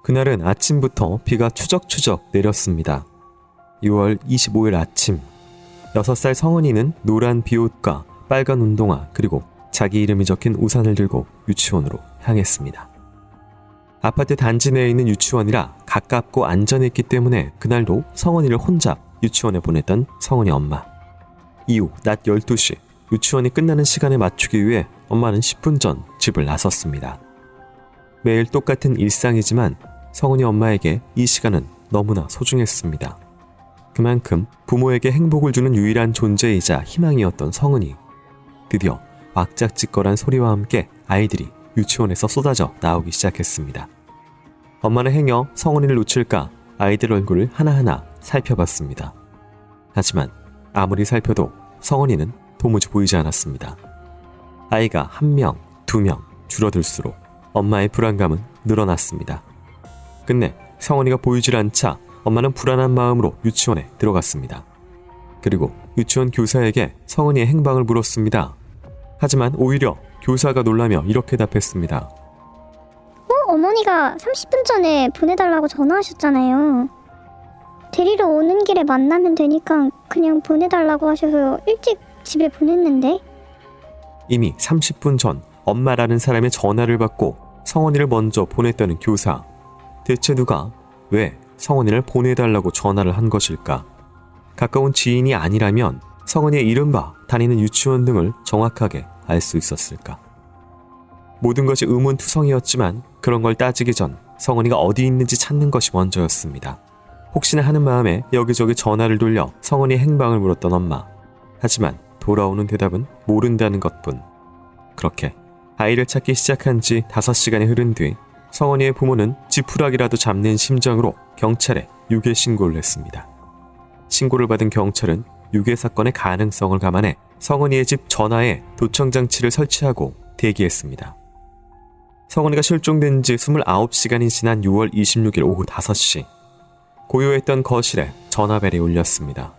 그날은 아침부터 비가 추적추적 내렸습니다. 6월 25일 아침, 6살 성은이는 노란 비옷과 빨간 운동화 그리고 자기 이름이 적힌 우산을 들고 유치원으로 향했습니다. 아파트 단지 내에 있는 유치원이라 가깝고 안전했기 때문에 그날도 성은이를 혼자 유치원에 보냈던 성은이 엄마. 이후 낮 12시 유치원이 끝나는 시간에 맞추기 위해 엄마는 10분 전 집을 나섰습니다. 매일 똑같은 일상이지만 성은이 엄마에게 이 시간은 너무나 소중했습니다. 그만큼 부모에게 행복을 주는 유일한 존재이자 희망이었던 성은이. 드디어 왁작지껄한 소리와 함께 아이들이 유치원에서 쏟아져 나오기 시작했습니다. 엄마는 행여 성은이를 놓칠까 아이들 얼굴을 하나하나 살펴봤습니다. 하지만 아무리 살펴도 성은이는 도무지 보이지 않았습니다. 아이가 1명, 2명 줄어들수록 엄마의 불안감은 늘어났습니다. 끝내 성은이가 보이질 않자 엄마는 불안한 마음으로 유치원에 들어갔습니다. 그리고 유치원 교사에게 성은이의 행방을 물었습니다. 하지만 오히려 교사가 놀라며 이렇게 답했습니다. 어머니가 30분 전에 보내달라고 전화하셨잖아요. 데리러 오는 길에 만나면 되니까 그냥 보내달라고 하셔서 일찍 집에 보냈는데. 이미 30분 전 엄마라는 사람의 전화를 받고 성은이를 먼저 보냈다는 교사. 대체 누가 왜 성은이를 보내달라고 전화를 한 것일까? 가까운 지인이 아니라면 성은이의 이른바 다니는 유치원 등을 정확하게 알 수 있었을까? 모든 것이 의문투성이었지만 그런 걸 따지기 전 성은이가 어디 있는지 찾는 것이 먼저였습니다. 혹시나 하는 마음에 여기저기 전화를 돌려 성은이의 행방을 물었던 엄마. 하지만 돌아오는 대답은 모른다는 것뿐. 그렇게 아이를 찾기 시작한 지 5시간이 흐른 뒤 성은이의 부모는 지푸라기라도 잡는 심정으로 경찰에 유괴 신고를 했습니다. 신고를 받은 경찰은 유괴 사건의 가능성을 감안해 성은이의 집 전화에 도청장치를 설치하고 대기했습니다. 성은이가 실종된 지 29시간이 지난 6월 26일 오후 5시 고요했던 거실에 전화벨이 울렸습니다.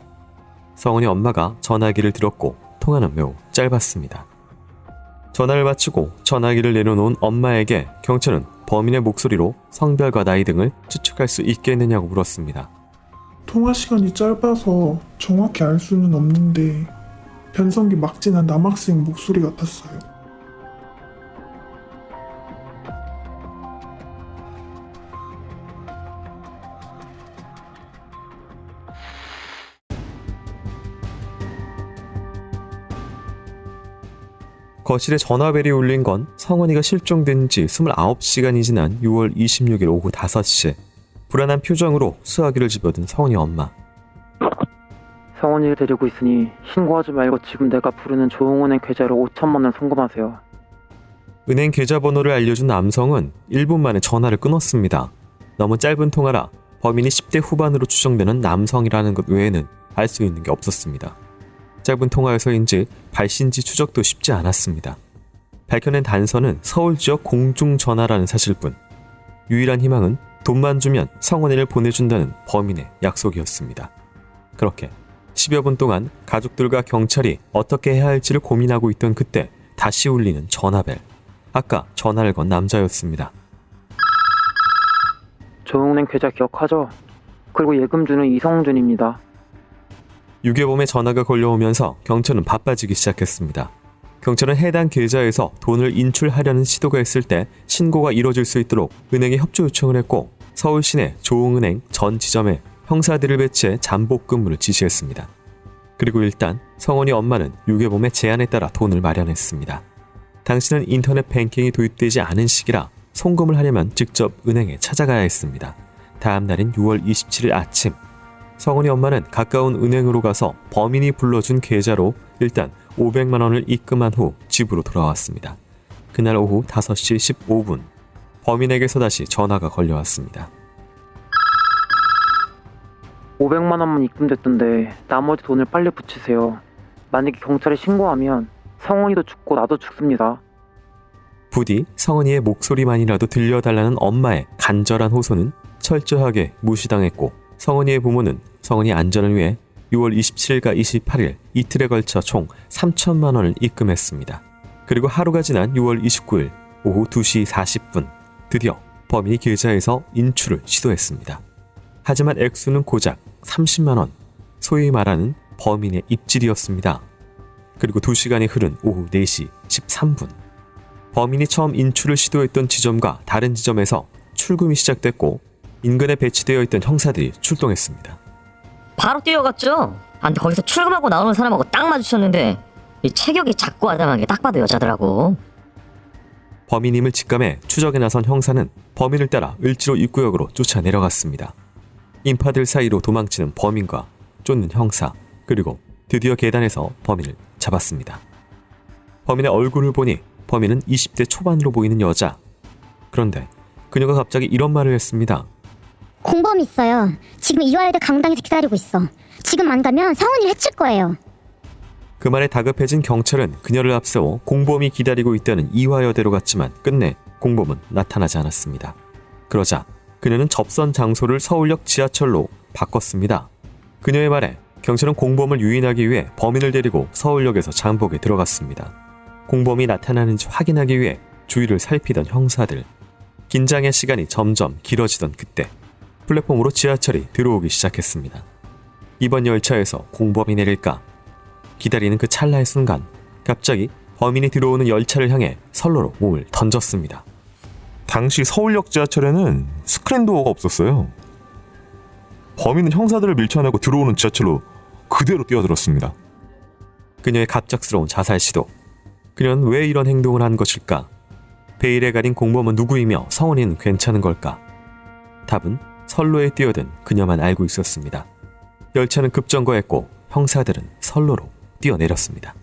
성은이 엄마가 전화기를 들었고 통화는 매우 짧았습니다. 전화를 마치고 전화기를 내려놓은 엄마에게 경찰은 범인의 목소리로 성별과 나이 등을 추측할 수 있겠느냐고 물었습니다. 통화 시간이 짧아서 정확히 알 수는 없는데 변성기 막 지난 남학생 목소리 같았어요. 거실에 전화벨이 울린 건 성은이가 실종된 지 29시간이 지난 6월 26일 오후 5시. 불안한 표정으로 수화기를 집어든 성은이 엄마. 성은이를 데리고 있으니 신고하지 말고 지금 내가 부르는 조흥은행 계좌로 5천만 원을 송금하세요. 은행 계좌번호를 알려준 남성은 1분 만에 전화를 끊었습니다. 너무 짧은 통화라 범인이 10대 후반으로 추정되는 남성이라는 것 외에는 알 수 있는 게 없었습니다. 짧은 통화여서인지 발신지 추적도 쉽지 않았습니다. 밝혀낸 단서는 서울 지역 공중전화라는 사실뿐. 유일한 희망은 돈만 주면 성은이를 보내준다는 범인의 약속이었습니다. 그렇게 10여 분 동안 가족들과 경찰이 어떻게 해야 할지를 고민하고 있던 그때 다시 울리는 전화벨. 아까 전화를 건 남자였습니다. 조흥은행 계좌 기억하죠? 그리고 예금 주는 이성준입니다. 유괴범의 전화가 걸려오면서 경찰은 바빠지기 시작했습니다. 경찰은 해당 계좌에서 돈을 인출하려는 시도가 있을 때 신고가 이뤄질 수 있도록 은행에 협조 요청을 했고 서울 시내 조흥은행 전 지점에 형사들을 배치해 잠복 근무를 지시했습니다. 그리고 일단 성은이 엄마는 유괴범의 제안에 따라 돈을 마련했습니다. 당시는 인터넷 뱅킹이 도입되지 않은 시기라 송금을 하려면 직접 은행에 찾아가야 했습니다. 다음 날인 6월 27일 아침 성은이 엄마는 가까운 은행으로 가서 범인이 불러준 계좌로 일단 500만 원을 입금한 후 집으로 돌아왔습니다. 그날 오후 5시 15분 범인에게서 다시 전화가 걸려왔습니다. 500만 원만 입금됐던데 나머지 돈을 빨리 붙이세요. 만약에 경찰에 신고하면 성은이도 죽고 나도 죽습니다. 부디 성은이의 목소리만이라도 들려달라는 엄마의 간절한 호소는 철저하게 무시당했고 성은이의 부모는 성은이 안전을 위해 6월 27일과 28일 이틀에 걸쳐 총 3천만 원을 입금했습니다. 그리고 하루가 지난 6월 29일 오후 2시 40분 드디어 범인이 계좌에서 인출을 시도했습니다. 하지만 액수는 고작 30만 원, 소위 말하는 범인의 입질이었습니다. 그리고 2시간이 흐른 오후 4시 13분. 범인이 처음 인출을 시도했던 지점과 다른 지점에서 출금이 시작됐고 인근에 배치되어 있던 형사들이 출동했습니다. 바로 뛰어갔죠. 근데 거기서 출금하고 나오는 사람하고 딱 마주쳤는데 이 체격이 작고 아담하게 딱 봐도 여자더라고. 범인임을 직감해 추적에 나선 형사는 범인을 따라 을지로 입구역으로 쫓아 내려갔습니다. 인파들 사이로 도망치는 범인과 쫓는 형사, 그리고 드디어 계단에서 범인을 잡았습니다. 범인의 얼굴을 보니 범인은 20대 초반으로 보이는 여자. 그런데 그녀가 갑자기 이런 말을 했습니다. 공범이 있어요. 지금 이화여대 강당에서 기다리고 있어. 지금 안 가면 성훈이를 해칠 거예요. 그 말에 다급해진 경찰은 그녀를 앞세워 공범이 기다리고 있다는 이화여대로 갔지만 끝내 공범은 나타나지 않았습니다. 그러자 그녀는 접선 장소를 서울역 지하철로 바꿨습니다. 그녀의 말에 경찰은 공범을 유인하기 위해 범인을 데리고 서울역에서 잠복에 들어갔습니다. 공범이 나타나는지 확인하기 위해 주위를 살피던 형사들. 긴장의 시간이 점점 길어지던 그때 플랫폼으로 지하철이 들어오기 시작했습니다. 이번 열차에서 공범이 내릴까? 기다리는 그 찰나의 순간 갑자기 범인이 들어오는 열차를 향해 선로로 몸을 던졌습니다. 당시 서울역 지하철에는 스크린도어가 없었어요. 범인은 형사들을 밀쳐내고 들어오는 지하철로 그대로 뛰어들었습니다. 그녀의 갑작스러운 자살 시도. 그녀는 왜 이런 행동을 한 것일까? 베일에 가린 공범은 누구이며 성훈이는 괜찮은 걸까? 답은 선로에 뛰어든 그녀만 알고 있었습니다. 열차는 급정거했고 형사들은 선로로 뛰어내렸습니다.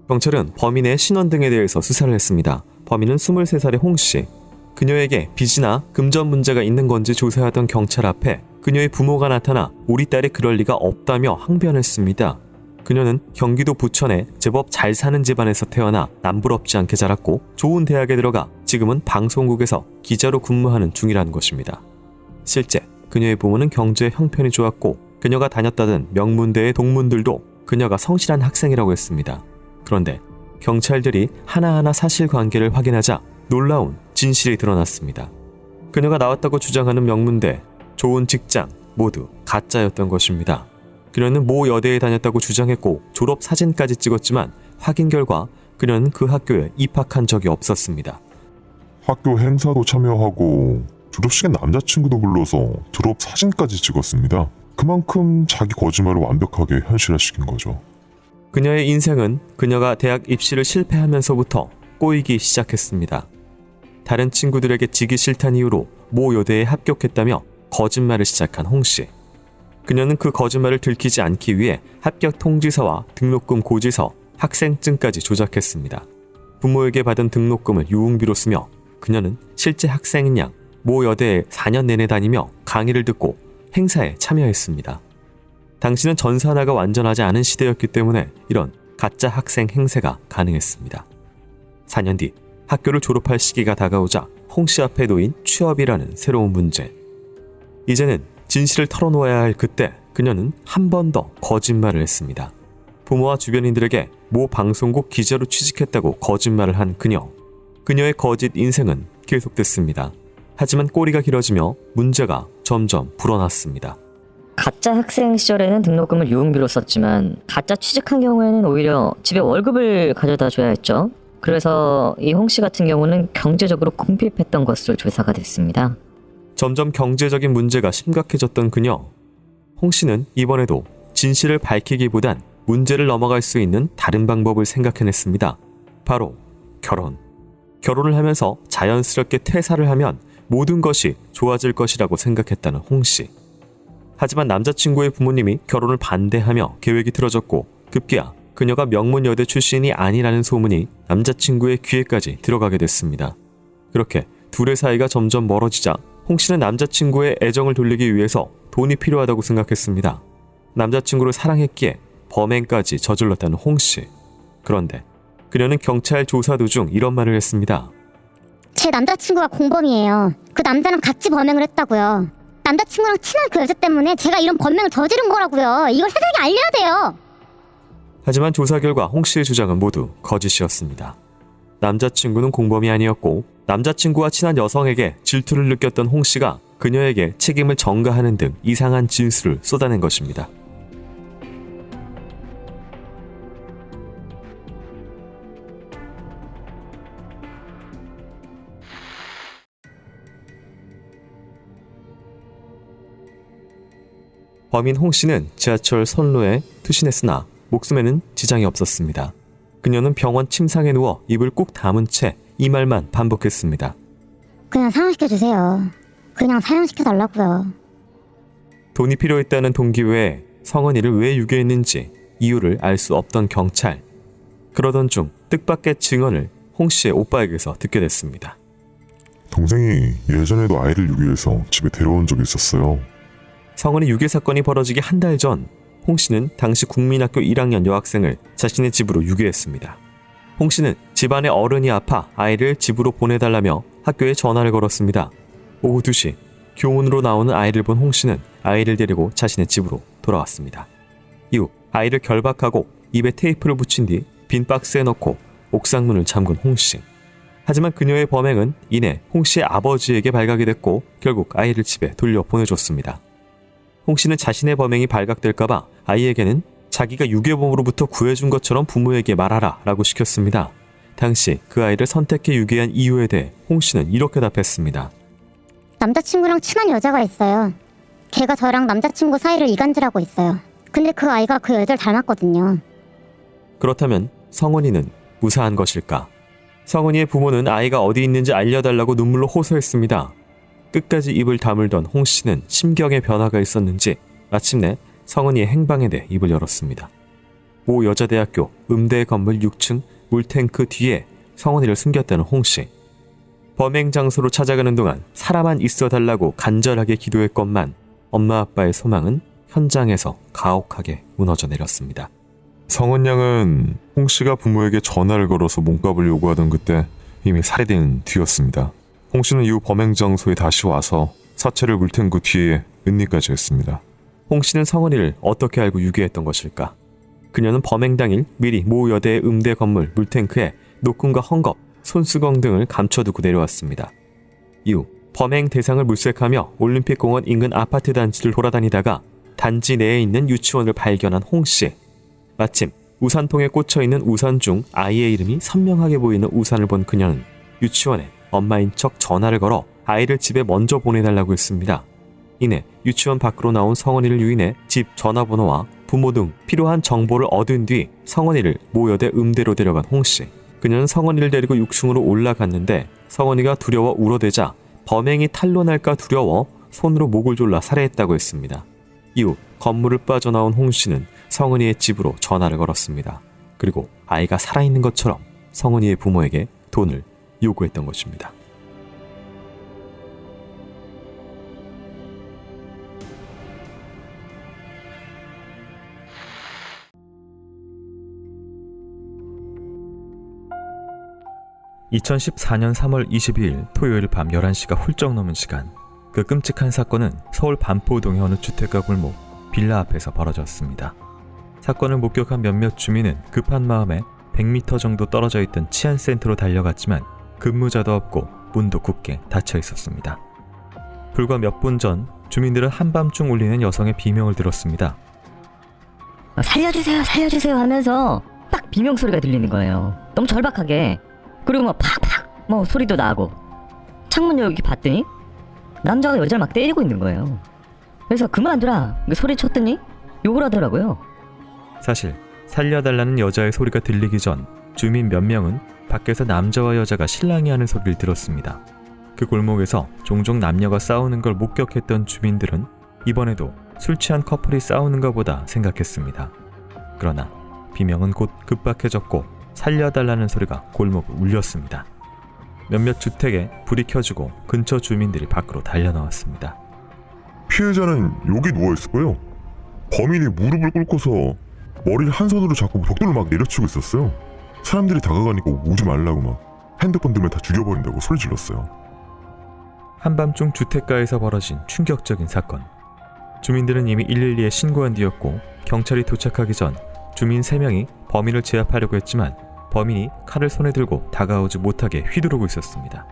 경찰은 범인의 신원 등에 대해서 수사를 했습니다. 범인은 23살의 홍씨. 그녀에게 빚이나 금전 문제가 있는 건지 조사하던 경찰 앞에 그녀의 부모가 나타나 우리 딸이 그럴 리가 없다며 항변했습니다. 그녀는 경기도 부천에 제법 잘 사는 집안에서 태어나 남부럽지 않게 자랐고 좋은 대학에 들어가 지금은 방송국에서 기자로 근무하는 중이라는 것입니다. 실제 그녀의 부모는 경제 형편이 좋았고 그녀가 다녔다던 명문대의 동문들도 그녀가 성실한 학생이라고 했습니다. 그런데 경찰들이 하나하나 사실관계를 확인하자 놀라운 진실이 드러났습니다. 그녀가 나왔다고 주장하는 명문대, 좋은 직장 모두 가짜였던 것입니다. 그녀는 모 여대에 다녔다고 주장했고 졸업 사진까지 찍었지만 확인 결과 그녀는 그 학교에 입학한 적이 없었습니다. 학교 행사도 참여하고 졸업식에 남자친구도 불러서 졸업 사진까지 찍었습니다. 그만큼 자기 거짓말을 완벽하게 현실화시킨 거죠. 그녀의 인생은 그녀가 대학 입시를 실패하면서부터 꼬이기 시작했습니다. 다른 친구들에게 지기 싫다는 이유로 모 여대에 합격했다며 거짓말을 시작한 홍씨. 그녀는 그 거짓말을 들키지 않기 위해 합격 통지서와 등록금 고지서, 학생증까지 조작했습니다. 부모에게 받은 등록금을 유흥비로 쓰며 그녀는 실제 학생인 양 모 여대에 4년 내내 다니며 강의를 듣고 행사에 참여했습니다. 당시는 전사 하나가 완전하지 않은 시대였기 때문에 이런 가짜 학생 행세가 가능했습니다. 4년 뒤 학교를 졸업할 시기가 다가오자 홍씨 앞에 놓인 취업이라는 새로운 문제. 이제는 진실을 털어놓아야 할 그때 그녀는 한 번 더 거짓말을 했습니다. 부모와 주변인들에게 모 방송국 기자로 취직했다고 거짓말을 한 그녀. 그녀의 거짓 인생은 계속됐습니다. 하지만 꼬리가 길어지며 문제가 점점 불어났습니다. 가짜 학생 시절에는 등록금을 유흥비로 썼지만 가짜 취직한 경우에는 오히려 집에 월급을 가져다 줘야 했죠. 그래서 이 홍씨 같은 경우는 경제적으로 궁핍했던 것으로 조사가 됐습니다. 점점 경제적인 문제가 심각해졌던 그녀. 홍씨는 이번에도 진실을 밝히기보단 문제를 넘어갈 수 있는 다른 방법을 생각해냈습니다. 바로 결혼. 결혼을 하면서 자연스럽게 퇴사를 하면 모든 것이 좋아질 것이라고 생각했다는 홍씨. 하지만 남자친구의 부모님이 결혼을 반대하며 계획이 틀어졌고 급기야 그녀가 명문여대 출신이 아니라는 소문이 남자친구의 귀에까지 들어가게 됐습니다. 그렇게 둘의 사이가 점점 멀어지자 홍씨는 남자친구의 애정을 돌리기 위해서 돈이 필요하다고 생각했습니다. 남자친구를 사랑했기에 범행까지 저질렀다는 홍씨. 그런데 그녀는 경찰 조사 도중 이런 말을 했습니다. 제 남자친구가 공범이에요. 그 남자랑 같이 범행을 했다고요. 남자친구랑 친한 그 여자 때문에 제가 이런 범행을 저지른 거라고요. 이걸 세상에 알려야 돼요. 하지만 조사 결과 홍 씨의 주장은 모두 거짓이었습니다. 남자친구는 공범이 아니었고 남자친구와 친한 여성에게 질투를 느꼈던 홍 씨가 그녀에게 책임을 전가하는 등 이상한 진술을 쏟아낸 것입니다. 범인 홍 씨는 지하철 선로에 투신했으나 목숨에는 지장이 없었습니다. 그녀는 병원 침상에 누워 입을 꾹 다문 채 이 말만 반복했습니다. 그냥 사형시켜주세요. 그냥 사형시켜달라고요. 돈이 필요했다는 동기 외에 성은이를 왜 유괴했는지 이유를 알 수 없던 경찰. 그러던 중 뜻밖의 증언을 홍 씨의 오빠에게서 듣게 됐습니다. 동생이 예전에도 아이를 유기해서 집에 데려온 적이 있었어요. 성은이 유괴 사건이 벌어지기 한 달 전, 홍 씨는 당시 국민학교 1학년 여학생을 자신의 집으로 유괴했습니다. 홍 씨는 집안의 어른이 아파 아이를 집으로 보내달라며 학교에 전화를 걸었습니다. 오후 2시, 교문으로 나오는 아이를 본 홍 씨는 아이를 데리고 자신의 집으로 돌아왔습니다. 이후 아이를 결박하고 입에 테이프를 붙인 뒤 빈 박스에 넣고 옥상문을 잠근 홍 씨. 하지만 그녀의 범행은 이내 홍 씨의 아버지에게 발각이 됐고 결국 아이를 집에 돌려보내줬습니다. 홍 씨는 자신의 범행이 발각될까봐 아이에게는 자기가 유괴범으로부터 구해준 것처럼 부모에게 말하라 라고 시켰습니다. 당시 그 아이를 선택해 유괴한 이유에 대해 홍 씨는 이렇게 답했습니다. 남자친구랑 친한 여자가 있어요. 걔가 저랑 남자친구 사이를 이간질하고 있어요. 근데 그 아이가 그 여자를 닮았거든요. 그렇다면 성은이는 무사한 것일까? 성은이의 부모는 아이가 어디 있는지 알려달라고 눈물로 호소했습니다. 끝까지 입을 다물던 홍 씨는 심경의 변화가 있었는지 마침내 성은이의 행방에 대해 입을 열었습니다. 모 여자대학교 음대 건물 6층 물탱크 뒤에 성은이를 숨겼다는 홍 씨. 범행 장소로 찾아가는 동안 살아만 있어달라고 간절하게 기도했건만 엄마 아빠의 소망은 현장에서 가혹하게 무너져 내렸습니다. 성은 양은 홍 씨가 부모에게 전화를 걸어서 몸값을 요구하던 그때 이미 살해된 뒤였습니다. 홍 씨는 이후 범행 장소에 다시 와서 사체를 물탱크 뒤에 은니까지 했습니다. 홍 씨는 성은이를 어떻게 알고 유괴했던 것일까? 그녀는 범행 당일 미리 모 여대의 음대 건물 물탱크에 노끈과 헝겊, 손수건 등을 감춰두고 내려왔습니다. 이후 범행 대상을 물색하며 올림픽공원 인근 아파트 단지를 돌아다니다가 단지 내에 있는 유치원을 발견한 홍 씨. 마침 우산통에 꽂혀있는 우산 중 아이의 이름이 선명하게 보이는 우산을 본 그녀는 유치원에 엄마인 척 전화를 걸어 아이를 집에 먼저 보내달라고 했습니다. 이내 유치원 밖으로 나온 성은이를 유인해 집 전화번호와 부모 등 필요한 정보를 얻은 뒤 성은이를 모 여대 음대로 데려간 홍 씨. 그녀는 성은이를 데리고 6층으로 올라갔는데 성은이가 두려워 울어대자 범행이 탄로날까 두려워 손으로 목을 졸라 살해했다고 했습니다. 이후 건물을 빠져나온 홍 씨는 성은이의 집으로 전화를 걸었습니다. 그리고 아이가 살아있는 것처럼 성은이의 부모에게 돈을 요구했던 것입니다. (2014년 3월 22일) 토요일 밤 11시가 훌쩍 넘은 시간, 그 끔찍한 사건은 서울 반포동의 어느 주택가 골목 빌라 앞에서 벌어졌습니다. 사건을 목격한 몇몇 주민은 급한 마음에 100m 정도 떨어져 있던 치안센터로 달려갔지만 근무자도 없고 문도 굳게 닫혀 있었습니다. 불과 몇 분 전 주민들은 한밤중 울리는 여성의 비명을 들었습니다. 살려주세요, 살려주세요 하면서 딱 비명 소리가 들리는 거예요. 너무 절박하게. 그리고 막 팍팍 뭐 소리도 나고. 창문 여기 봤더니 남자가 여자를 막 때리고 있는 거예요. 그래서 그만두라 소리 쳤더니 욕을 하더라고요. 사실 살려달라는 여자의 소리가 들리기 전 주민 몇 명은 밖에서 남자와 여자가 실랑이 하는 소리를 들었습니다. 그 골목에서 종종 남녀가 싸우는 걸 목격했던 주민들은 이번에도 술 취한 커플이 싸우는가 보다 생각했습니다. 그러나 비명은 곧 급박해졌고 살려달라는 소리가 골목을 울렸습니다. 몇몇 주택에 불이 켜지고 근처 주민들이 밖으로 달려나왔습니다. 피해자는 여기 누워있었고요. 범인이 무릎을 꿇고서 머리를 한 손으로 잡고 벽돌을 막 내려치고 있었어요. 사람들이 다가가니까 오지 말라고 막 핸드폰 들면 다 죽여버린다고 소리 질렀어요. 한밤중 주택가에서 벌어진 충격적인 사건. 주민들은 이미 112에 신고한 뒤였고 경찰이 도착하기 전 주민 3명이 범인을 제압하려고 했지만 범인이 칼을 손에 들고 다가오지 못하게 휘두르고 있었습니다.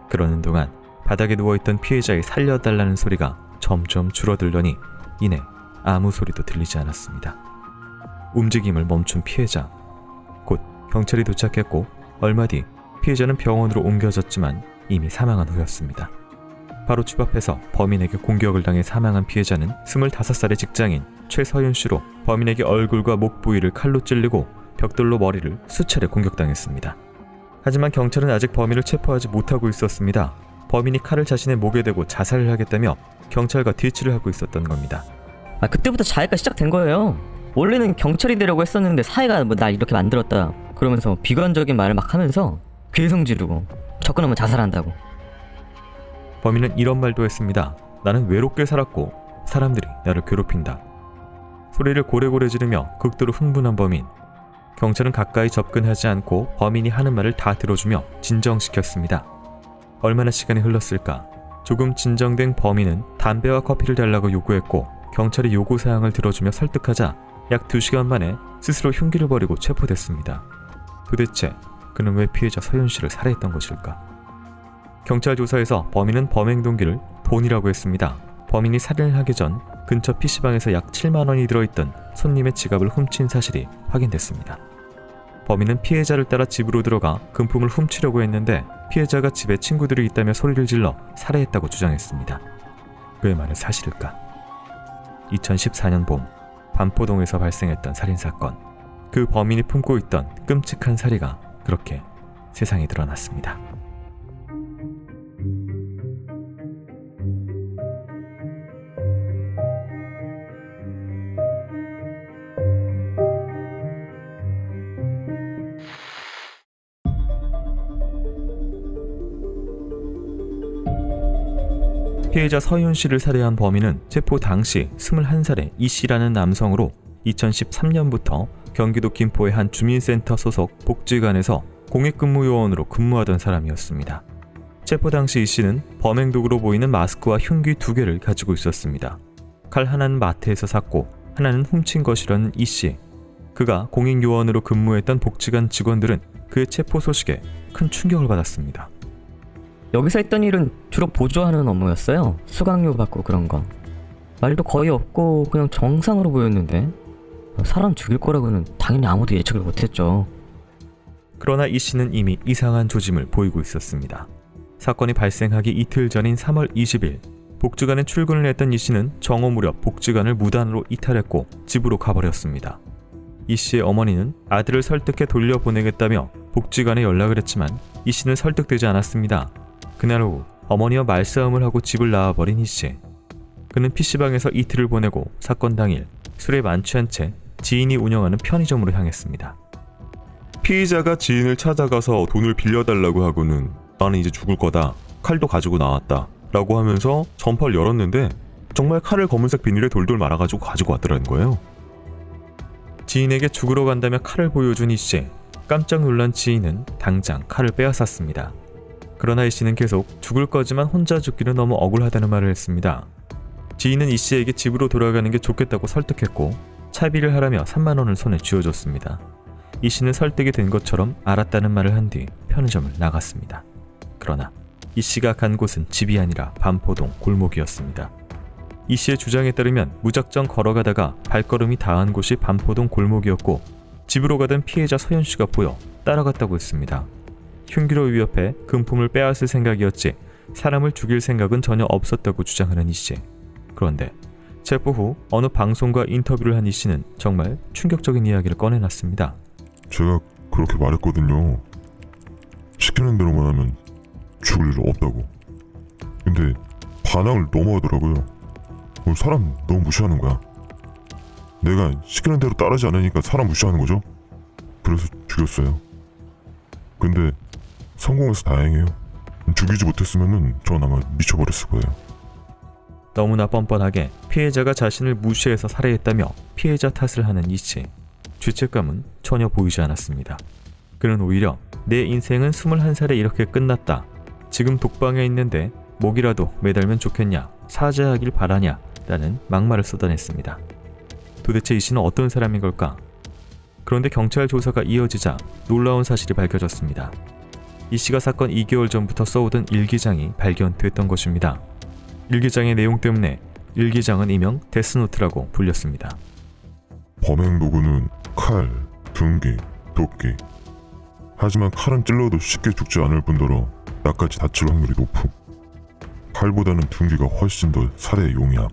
그러는 동안 바닥에 누워있던 피해자의 살려달라는 소리가 점점 줄어들더니 이내 아무 소리도 들리지 않았습니다. 움직임을 멈춘 피해자. 곧 경찰이 도착했고 얼마 뒤 피해자는 병원으로 옮겨졌지만 이미 사망한 후였습니다. 바로 집 앞에서 범인에게 공격을 당해 사망한 피해자는 25살의 직장인 최서윤 씨로 범인에게 얼굴과 목 부위를 칼로 찔리고 벽돌로 머리를 수차례 공격당했습니다. 하지만 경찰은 아직 범인을 체포하지 못하고 있었습니다. 범인이 칼을 자신의 목에 대고 자살을 하겠다며 경찰과 뒤치를 하고 있었던 겁니다. 그때부터 자해가 시작된 거예요. 원래는 경찰이 되려고 했었는데 사회가 날 이렇게 만들었다 그러면서 비관적인 말을 막 하면서 괴성 지르고 접근하면 자살한다고. 범인은 이런 말도 했습니다. 나는 외롭게 살았고 사람들이 나를 괴롭힌다. 소리를 고래고래 지르며 극도로 흥분한 범인. 경찰은 가까이 접근하지 않고 범인이 하는 말을 다 들어주며 진정시켰습니다. 얼마나 시간이 흘렀을까? 조금 진정된 범인은 담배와 커피를 달라고 요구했고 경찰이 요구사항을 들어주며 설득하자 약 2시간 만에 스스로 흉기를 버리고 체포됐습니다. 도대체 그는 왜 피해자 서윤 씨를 살해했던 것일까? 경찰 조사에서 범인은 범행 동기를 돈이라고 했습니다. 범인이 살인을 하기 전 근처 PC방에서 약 7만 원이 들어있던 손님의 지갑을 훔친 사실이 확인됐습니다. 범인은 피해자를 따라 집으로 들어가 금품을 훔치려고 했는데 피해자가 집에 친구들이 있다며 소리를 질러 살해했다고 주장했습니다. 그의 말은 사실일까? 2014년 봄 반포동에서 발생했던 살인사건. 그 범인이 품고 있던 끔찍한 살이가 그렇게 세상에 드러났습니다. 피해자 서윤 씨를 살해한 범인은 체포 당시 21살의 이 씨라는 남성으로 2013년부터 경기도 김포의 한 주민센터 소속 복지관에서 공익근무요원으로 근무하던 사람이었습니다. 체포 당시 이 씨는 범행 도구로 보이는 마스크와 흉기 2개를 가지고 있었습니다. 칼 하나는 마트에서 샀고 하나는 훔친 것이라는 이 씨. 그가 공익요원으로 근무했던 복지관 직원들은 그의 체포 소식에 큰 충격을 받았습니다. 여기서 했던 일은 주로 보조하는 업무였어요. 수강료 받고 그런 거. 말도 거의 없고 그냥 정상으로 보였는데 사람 죽일 거라고는 당연히 아무도 예측을 못했죠. 그러나 이 씨는 이미 이상한 조짐을 보이고 있었습니다. 사건이 발생하기 이틀 전인 3월 20일 복지관에 출근을 했던 이 씨는 정오 무렵 복지관을 무단으로 이탈했고 집으로 가버렸습니다. 이 씨의 어머니는 아들을 설득해 돌려보내겠다며 복지관에 연락을 했지만 이 씨는 설득되지 않았습니다. 그날 오후 어머니와 말싸움을 하고 집을 나와버린 이 씨. 그는 PC방에서 이틀을 보내고 사건 당일 술에 만취한 채 지인이 운영하는 편의점으로 향했습니다. 피의자가 지인을 찾아가서 돈을 빌려달라고 하고는 나는 이제 죽을 거다. 칼도 가지고 나왔다. 라고 하면서 전파를 열었는데 정말 칼을 검은색 비닐에 돌돌 말아가지고 가지고 왔더라는 거예요. 지인에게 죽으러 간다며 칼을 보여준 이 씨. 깜짝 놀란 지인은 당장 칼을 빼앗았습니다. 그러나 이 씨는 계속 죽을 거지만 혼자 죽기는 너무 억울하다는 말을 했습니다. 지인은 이 씨에게 집으로 돌아가는 게 좋겠다고 설득했고 차비를 하라며 3만 원을 손에 쥐어줬습니다. 이 씨는 설득이 된 것처럼 알았다는 말을 한 뒤 편의점을 나갔습니다. 그러나 이 씨가 간 곳은 집이 아니라 반포동 골목이었습니다. 이 씨의 주장에 따르면 무작정 걸어가다가 발걸음이 닿은 곳이 반포동 골목이었고 집으로 가던 피해자 서윤 씨가 보여 따라갔다고 했습니다. 흉기로 위협해 금품을 빼앗을 생각이었지 사람을 죽일 생각은 전혀 없었다고 주장하는 이 씨. 그런데 체포 후 어느 방송과 인터뷰를 한 이 씨는 정말 충격적인 이야기를 꺼내놨습니다. 제가 그렇게 말했거든요. 시키는 대로만 하면 죽을 일 없다고. 근데 반항을 너무 하더라고요. 사람 너무 무시하는 거야. 내가 시키는 대로 따르지 않으니까 사람 무시하는 거죠. 그래서 죽였어요. 근데 성공해서 다행이에요. 죽이지 못했으면은 전 아마 미쳐버렸을 거예요. 너무나 뻔뻔하게 피해자가 자신을 무시해서 살해했다며 피해자 탓을 하는 이 씨. 죄책감은 전혀 보이지 않았습니다. 그는 오히려 내 인생은 21살에 이렇게 끝났다. 지금 독방에 있는데 목이라도 매달면 좋겠냐, 사죄하길 바라냐 라는 막말을 쏟아냈습니다. 도대체 이 씨는 어떤 사람인 걸까? 그런데 경찰 조사가 이어지자 놀라운 사실이 밝혀졌습니다. 이 씨가 사건 2개월 전부터 써오던 일기장이 발견됐던 것입니다. 일기장의 내용 때문에 일기장은 일명 데스노트라고 불렸습니다. 범행 도구는 칼, 둔기, 도끼. 하지만 칼은 찔러도 쉽게 죽지 않을 뿐더러 나까지 다칠 확률이 높음. 칼보다는 둔기가 훨씬 더 살해에 용이함.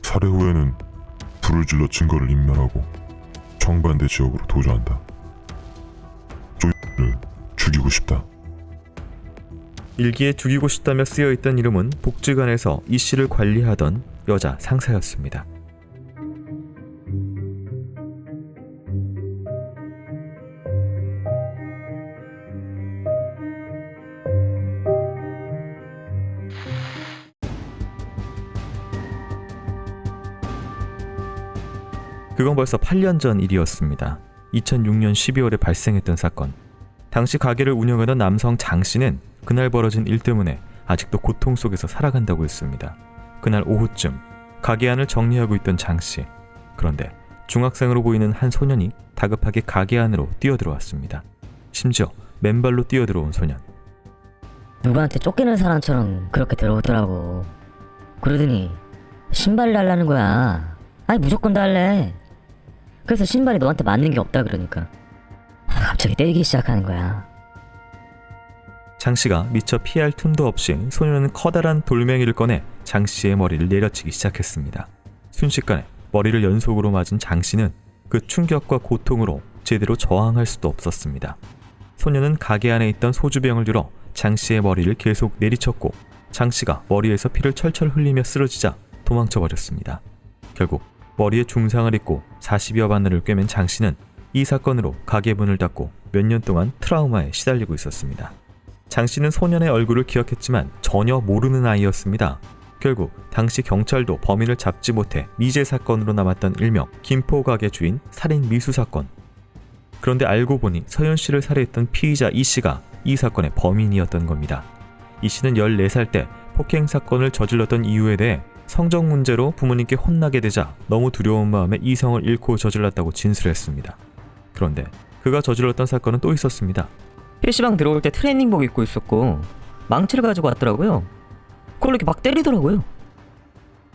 살해 후에는 불을 질러 증거를 인멸하고 정반대 지역으로 도주한다. 조이를 죽이고 싶다. 일기에 죽이고 싶다며 쓰여있던 이름은 복지관에서 이 씨를 관리하던 여자 상사였습니다. 그건 벌써 8년 전 일이었습니다. 2006년 12월에 발생했던 사건. 당시 가게를 운영하던 남성 장 씨는 그날 벌어진 일 때문에 아직도 고통 속에서 살아간다고 했습니다. 그날 오후쯤 가게 안을 정리하고 있던 장 씨. 그런데 중학생으로 보이는 한 소년이 다급하게 가게 안으로 뛰어들어왔습니다. 심지어 맨발로 뛰어들어온 소년. 누구한테 쫓기는 사람처럼 그렇게 들어오더라고. 그러더니 신발을 달라는 거야. 아니 무조건 달래. 그래서 신발이 너한테 맞는 게 없다 그러니까 갑자기 때리기 시작하는 거야. 장 씨가 미처 피할 틈도 없이 소년은 커다란 돌멩이를 꺼내 장 씨의 머리를 내려치기 시작했습니다. 순식간에 머리를 연속으로 맞은 장 씨는 그 충격과 고통으로 제대로 저항할 수도 없었습니다. 소년은 가게 안에 있던 소주병을 들어 장 씨의 머리를 계속 내리쳤고 장 씨가 머리에서 피를 철철 흘리며 쓰러지자 도망쳐 버렸습니다. 결국 머리에 중상을 입고 40여 바늘을 꿰맨 장 씨는 이 사건으로 가게 문을 닫고 몇 년 동안 트라우마에 시달리고 있었습니다. 장 씨는 소년의 얼굴을 기억했지만 전혀 모르는 아이였습니다. 결국 당시 경찰도 범인을 잡지 못해 미제 사건으로 남았던 일명 김포 가게 주인 살인 미수 사건. 그런데 알고 보니 서현 씨를 살해했던 피의자 이 씨가 이 사건의 범인이었던 겁니다. 이 씨는 14살 때 폭행 사건을 저질렀던 이유에 대해 성적 문제로 부모님께 혼나게 되자 너무 두려운 마음에 이성을 잃고 저질렀다고 진술했습니다. 그런데 그가 저질렀던 사건은 또 있었습니다. PC방 들어올 때 트레이닝복 입고 있었고 망치를 가지고 왔더라고요. 그걸 이렇게 막 때리더라고요.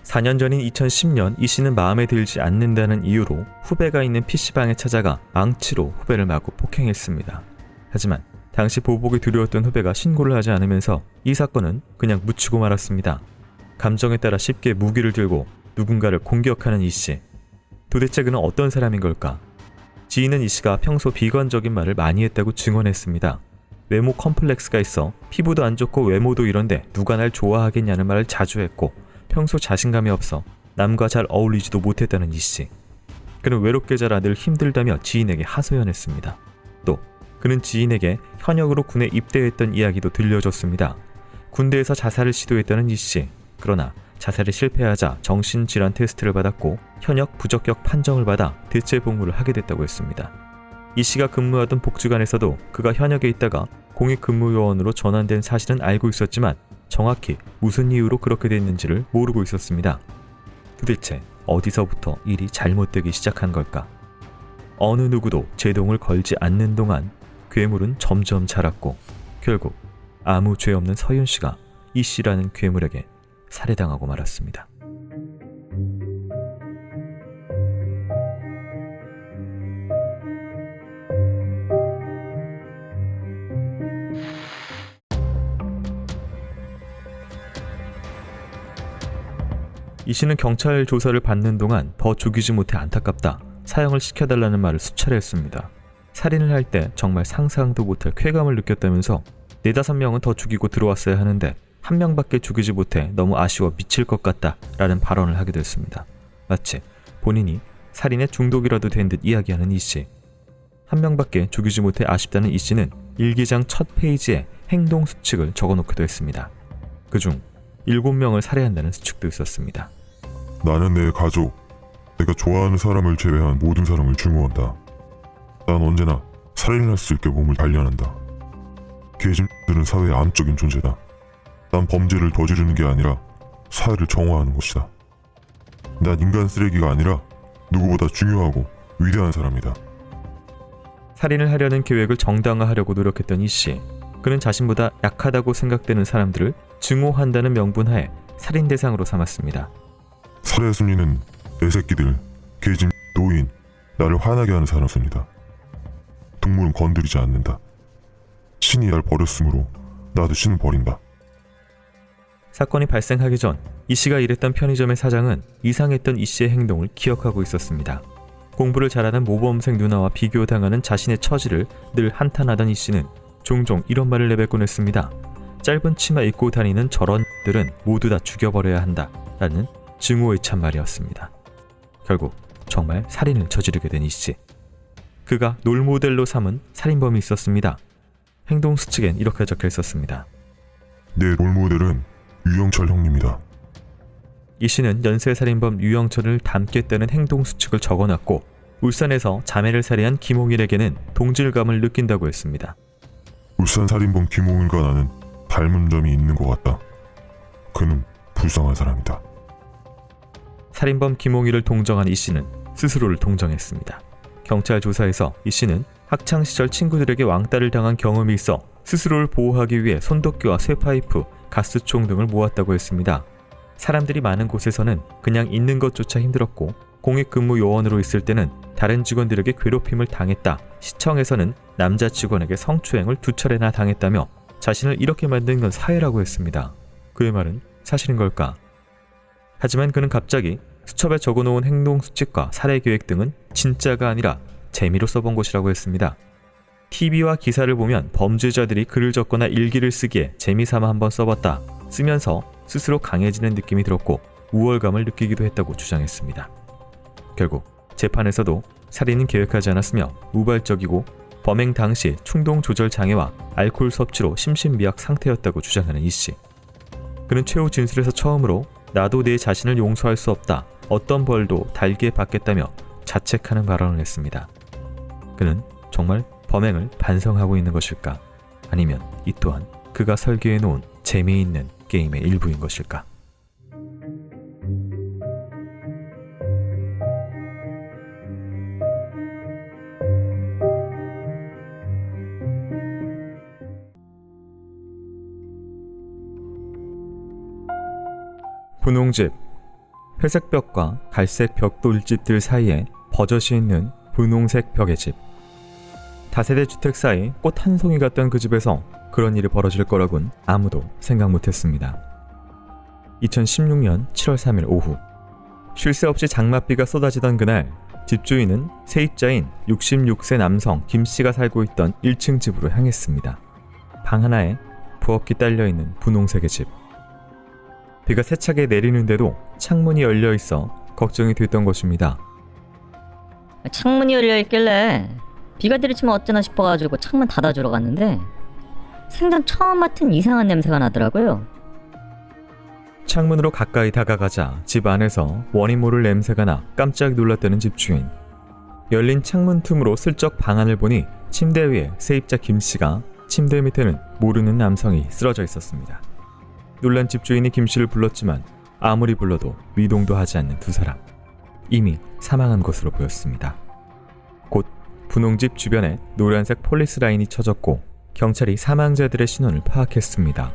4년 전인 2010년 이 씨는 마음에 들지 않는다는 이유로 후배가 있는 PC방에 찾아가 망치로 후배를 맞고 폭행했습니다. 하지만 당시 보복이 두려웠던 후배가 신고를 하지 않으면서 이 사건은 그냥 묻히고 말았습니다. 감정에 따라 쉽게 무기를 들고 누군가를 공격하는 이 씨. 도대체 그는 어떤 사람인 걸까? 지인은 이 씨가 평소 비관적인 말을 많이 했다고 증언했습니다. 외모 컴플렉스가 있어 피부도 안 좋고 외모도 이런데 누가 날 좋아하겠냐는 말을 자주 했고 평소 자신감이 없어 남과 잘 어울리지도 못했다는 이 씨. 그는 외롭게 자라 늘 힘들다며 지인에게 하소연했습니다. 또 그는 지인에게 현역으로 군에 입대했던 이야기도 들려줬습니다. 군대에서 자살을 시도했다는 이 씨. 그러나 자살에 실패하자 정신질환 테스트를 받았고 현역 부적격 판정을 받아 대체 복무를 하게 됐다고 했습니다. 이 씨가 근무하던 복지관에서도 그가 현역에 있다가 공익근무요원으로 전환된 사실은 알고 있었지만 정확히 무슨 이유로 그렇게 됐는지를 모르고 있었습니다. 도대체 어디서부터 일이 잘못되기 시작한 걸까? 어느 누구도 제동을 걸지 않는 동안 괴물은 점점 자랐고 결국 아무 죄 없는 서윤 씨가 이 씨라는 괴물에게 살해당하고 말았습니다. 이 씨는 경찰 조사를 받는 동안 더 죽이지 못해 안타깝다, 사형을 시켜달라는 말을 수차례 했습니다. 살인을 할 때 정말 상상도 못할 쾌감을 느꼈다면서 4-5명은 더 죽이고 들어왔어야 하는데 1명밖에 죽이지 못해 너무 아쉬워 미칠 것 같다 라는 발언을 하게 됐습니다. 마치 본인이 살인에 중독이라도 된 듯 이야기하는 이 씨. 1명밖에 죽이지 못해 아쉽다는 이 씨는 일기장 첫 페이지에 행동 수칙을 적어놓기도 했습니다. 그중 7명을 살해한다는 수칙도 있었습니다. 나는 내 가족, 내가 좋아하는 사람을 제외한 모든 사람을 증오한다. 난 언제나 살인할 수 있게 몸을 단련한다. 개짐들은 사회의 암적인 존재다. 난 범죄를 저지르는 게 아니라 사회를 정화하는 것이다. 난 인간 쓰레기가 아니라 누구보다 중요하고 위대한 사람이다. 살인을 하려는 계획을 정당화하려고 노력했던 이씨. 그는 자신보다 약하다고 생각되는 사람들을 증오한다는 명분하에 살인 대상으로 삼았습니다. 살해 순위는 애새끼들, 개짐, 노인, 나를 화나게 하는 사람입니다. 동물은 건드리지 않는다. 신이 날 버렸으므로 나도 신을 버린다. 사건이 발생하기 전 이씨가 일했던 편의점의 사장은 이상했던 이씨의 행동을 기억하고 있었습니다. 공부를 잘하는 모범생 누나와 비교당하는 자신의 처지를 늘 한탄하던 이씨는 종종 이런 말을 내뱉곤 했습니다. 짧은 치마 입고 다니는 저런 들은 모두 다 죽여버려야 한다 라는 증오의 참말이었습니다. 결국 정말 살인을 저지르게 된 이씨. 그가 롤모델로 삼은 살인범이 있었습니다. 행동 수칙엔 이렇게 적혀 있었습니다. 내 롤모델은 유영철 형님이다. 이씨는 연쇄살인범 유영철을 닮겠다는 행동 수칙을 적어놨고 울산에서 자매를 살해한 김홍일에게는 동질감을 느낀다고 했습니다. 울산 살인범 김홍일과 나는 닮은 점이 있는 것 같다. 그는 불쌍한 사람이다. 살인범 김홍일을 동정한 이씨는 스스로를 동정했습니다. 경찰 조사에서 이씨는 학창시절 친구들에게 왕따를 당한 경험이 있어 스스로를 보호하기 위해 손도끼와 쇠파이프, 가스총 등을 모았다고 했습니다. 사람들이 많은 곳에서는 그냥 있는 것조차 힘들었고 공익근무 요원으로 있을 때는 다른 직원들에게 괴롭힘을 당했다. 시청에서는 남자 직원에게 성추행을 2차례나 당했다며 자신을 이렇게 만든 건 사회라고 했습니다. 그의 말은 사실인 걸까? 하지만 그는 갑자기 수첩에 적어놓은 행동 수칙과 살해 계획 등은 진짜가 아니라 재미로 써본 것이라고 했습니다. TV와 기사를 보면 범죄자들이 글을 적거나 일기를 쓰기에 재미삼아 한번 써봤다. 쓰면서 스스로 강해지는 느낌이 들었고 우월감을 느끼기도 했다고 주장했습니다. 결국 재판에서도 살인은 계획하지 않았으며 우발적이고 범행 당시 충동 조절 장애와 알코올 섭취로 심신미약 상태였다고 주장하는 이씨. 그는 최후 진술에서 처음으로 나도 내 자신을 용서할 수 없다. 어떤 벌도 달게 받겠다며 자책하는 발언을 했습니다. 그는 정말 범행을 반성하고 있는 것일까? 아니면 이 또한 그가 설계해 놓은 재미있는 게임의 일부인 것일까? 분홍집. 회색 벽과 갈색 벽돌집들 사이에 버젓이 있는 분홍색 벽의 집. 다세대 주택 사이 꽃 한 송이 같던 그 집에서 그런 일이 벌어질 거라곤 아무도 생각 못했습니다. 2016년 7월 3일 오후 쉴 새 없이 장맛비가 쏟아지던 그날 집주인은 세입자인 66세 남성 김씨가 살고 있던 1층 집으로 향했습니다. 방 하나에 부엌이 딸려있는 분홍색의 집. 비가 세차게 내리는데도 창문이 열려 있어 걱정이 됐던 것입니다. 창문이 열려있길래 비가 내리치면 어쩌나 싶어가지고 창문 닫아주러 갔는데 생전 처음 맡은 이상한 냄새가 나더라고요. 창문으로 가까이 다가가자 집 안에서 원인 모를 냄새가 나 깜짝 놀랐다는 집주인. 열린 창문 틈으로 슬쩍 방 안을 보니 침대 위에 세입자 김씨가, 침대 밑에는 모르는 남성이 쓰러져 있었습니다. 놀란 집주인이 김씨를 불렀지만 아무리 불러도 미동도 하지 않는 두 사람. 이미 사망한 것으로 보였습니다. 곧 분홍집 주변에 노란색 폴리스 라인이 쳐졌고 경찰이 사망자들의 신원을 파악했습니다.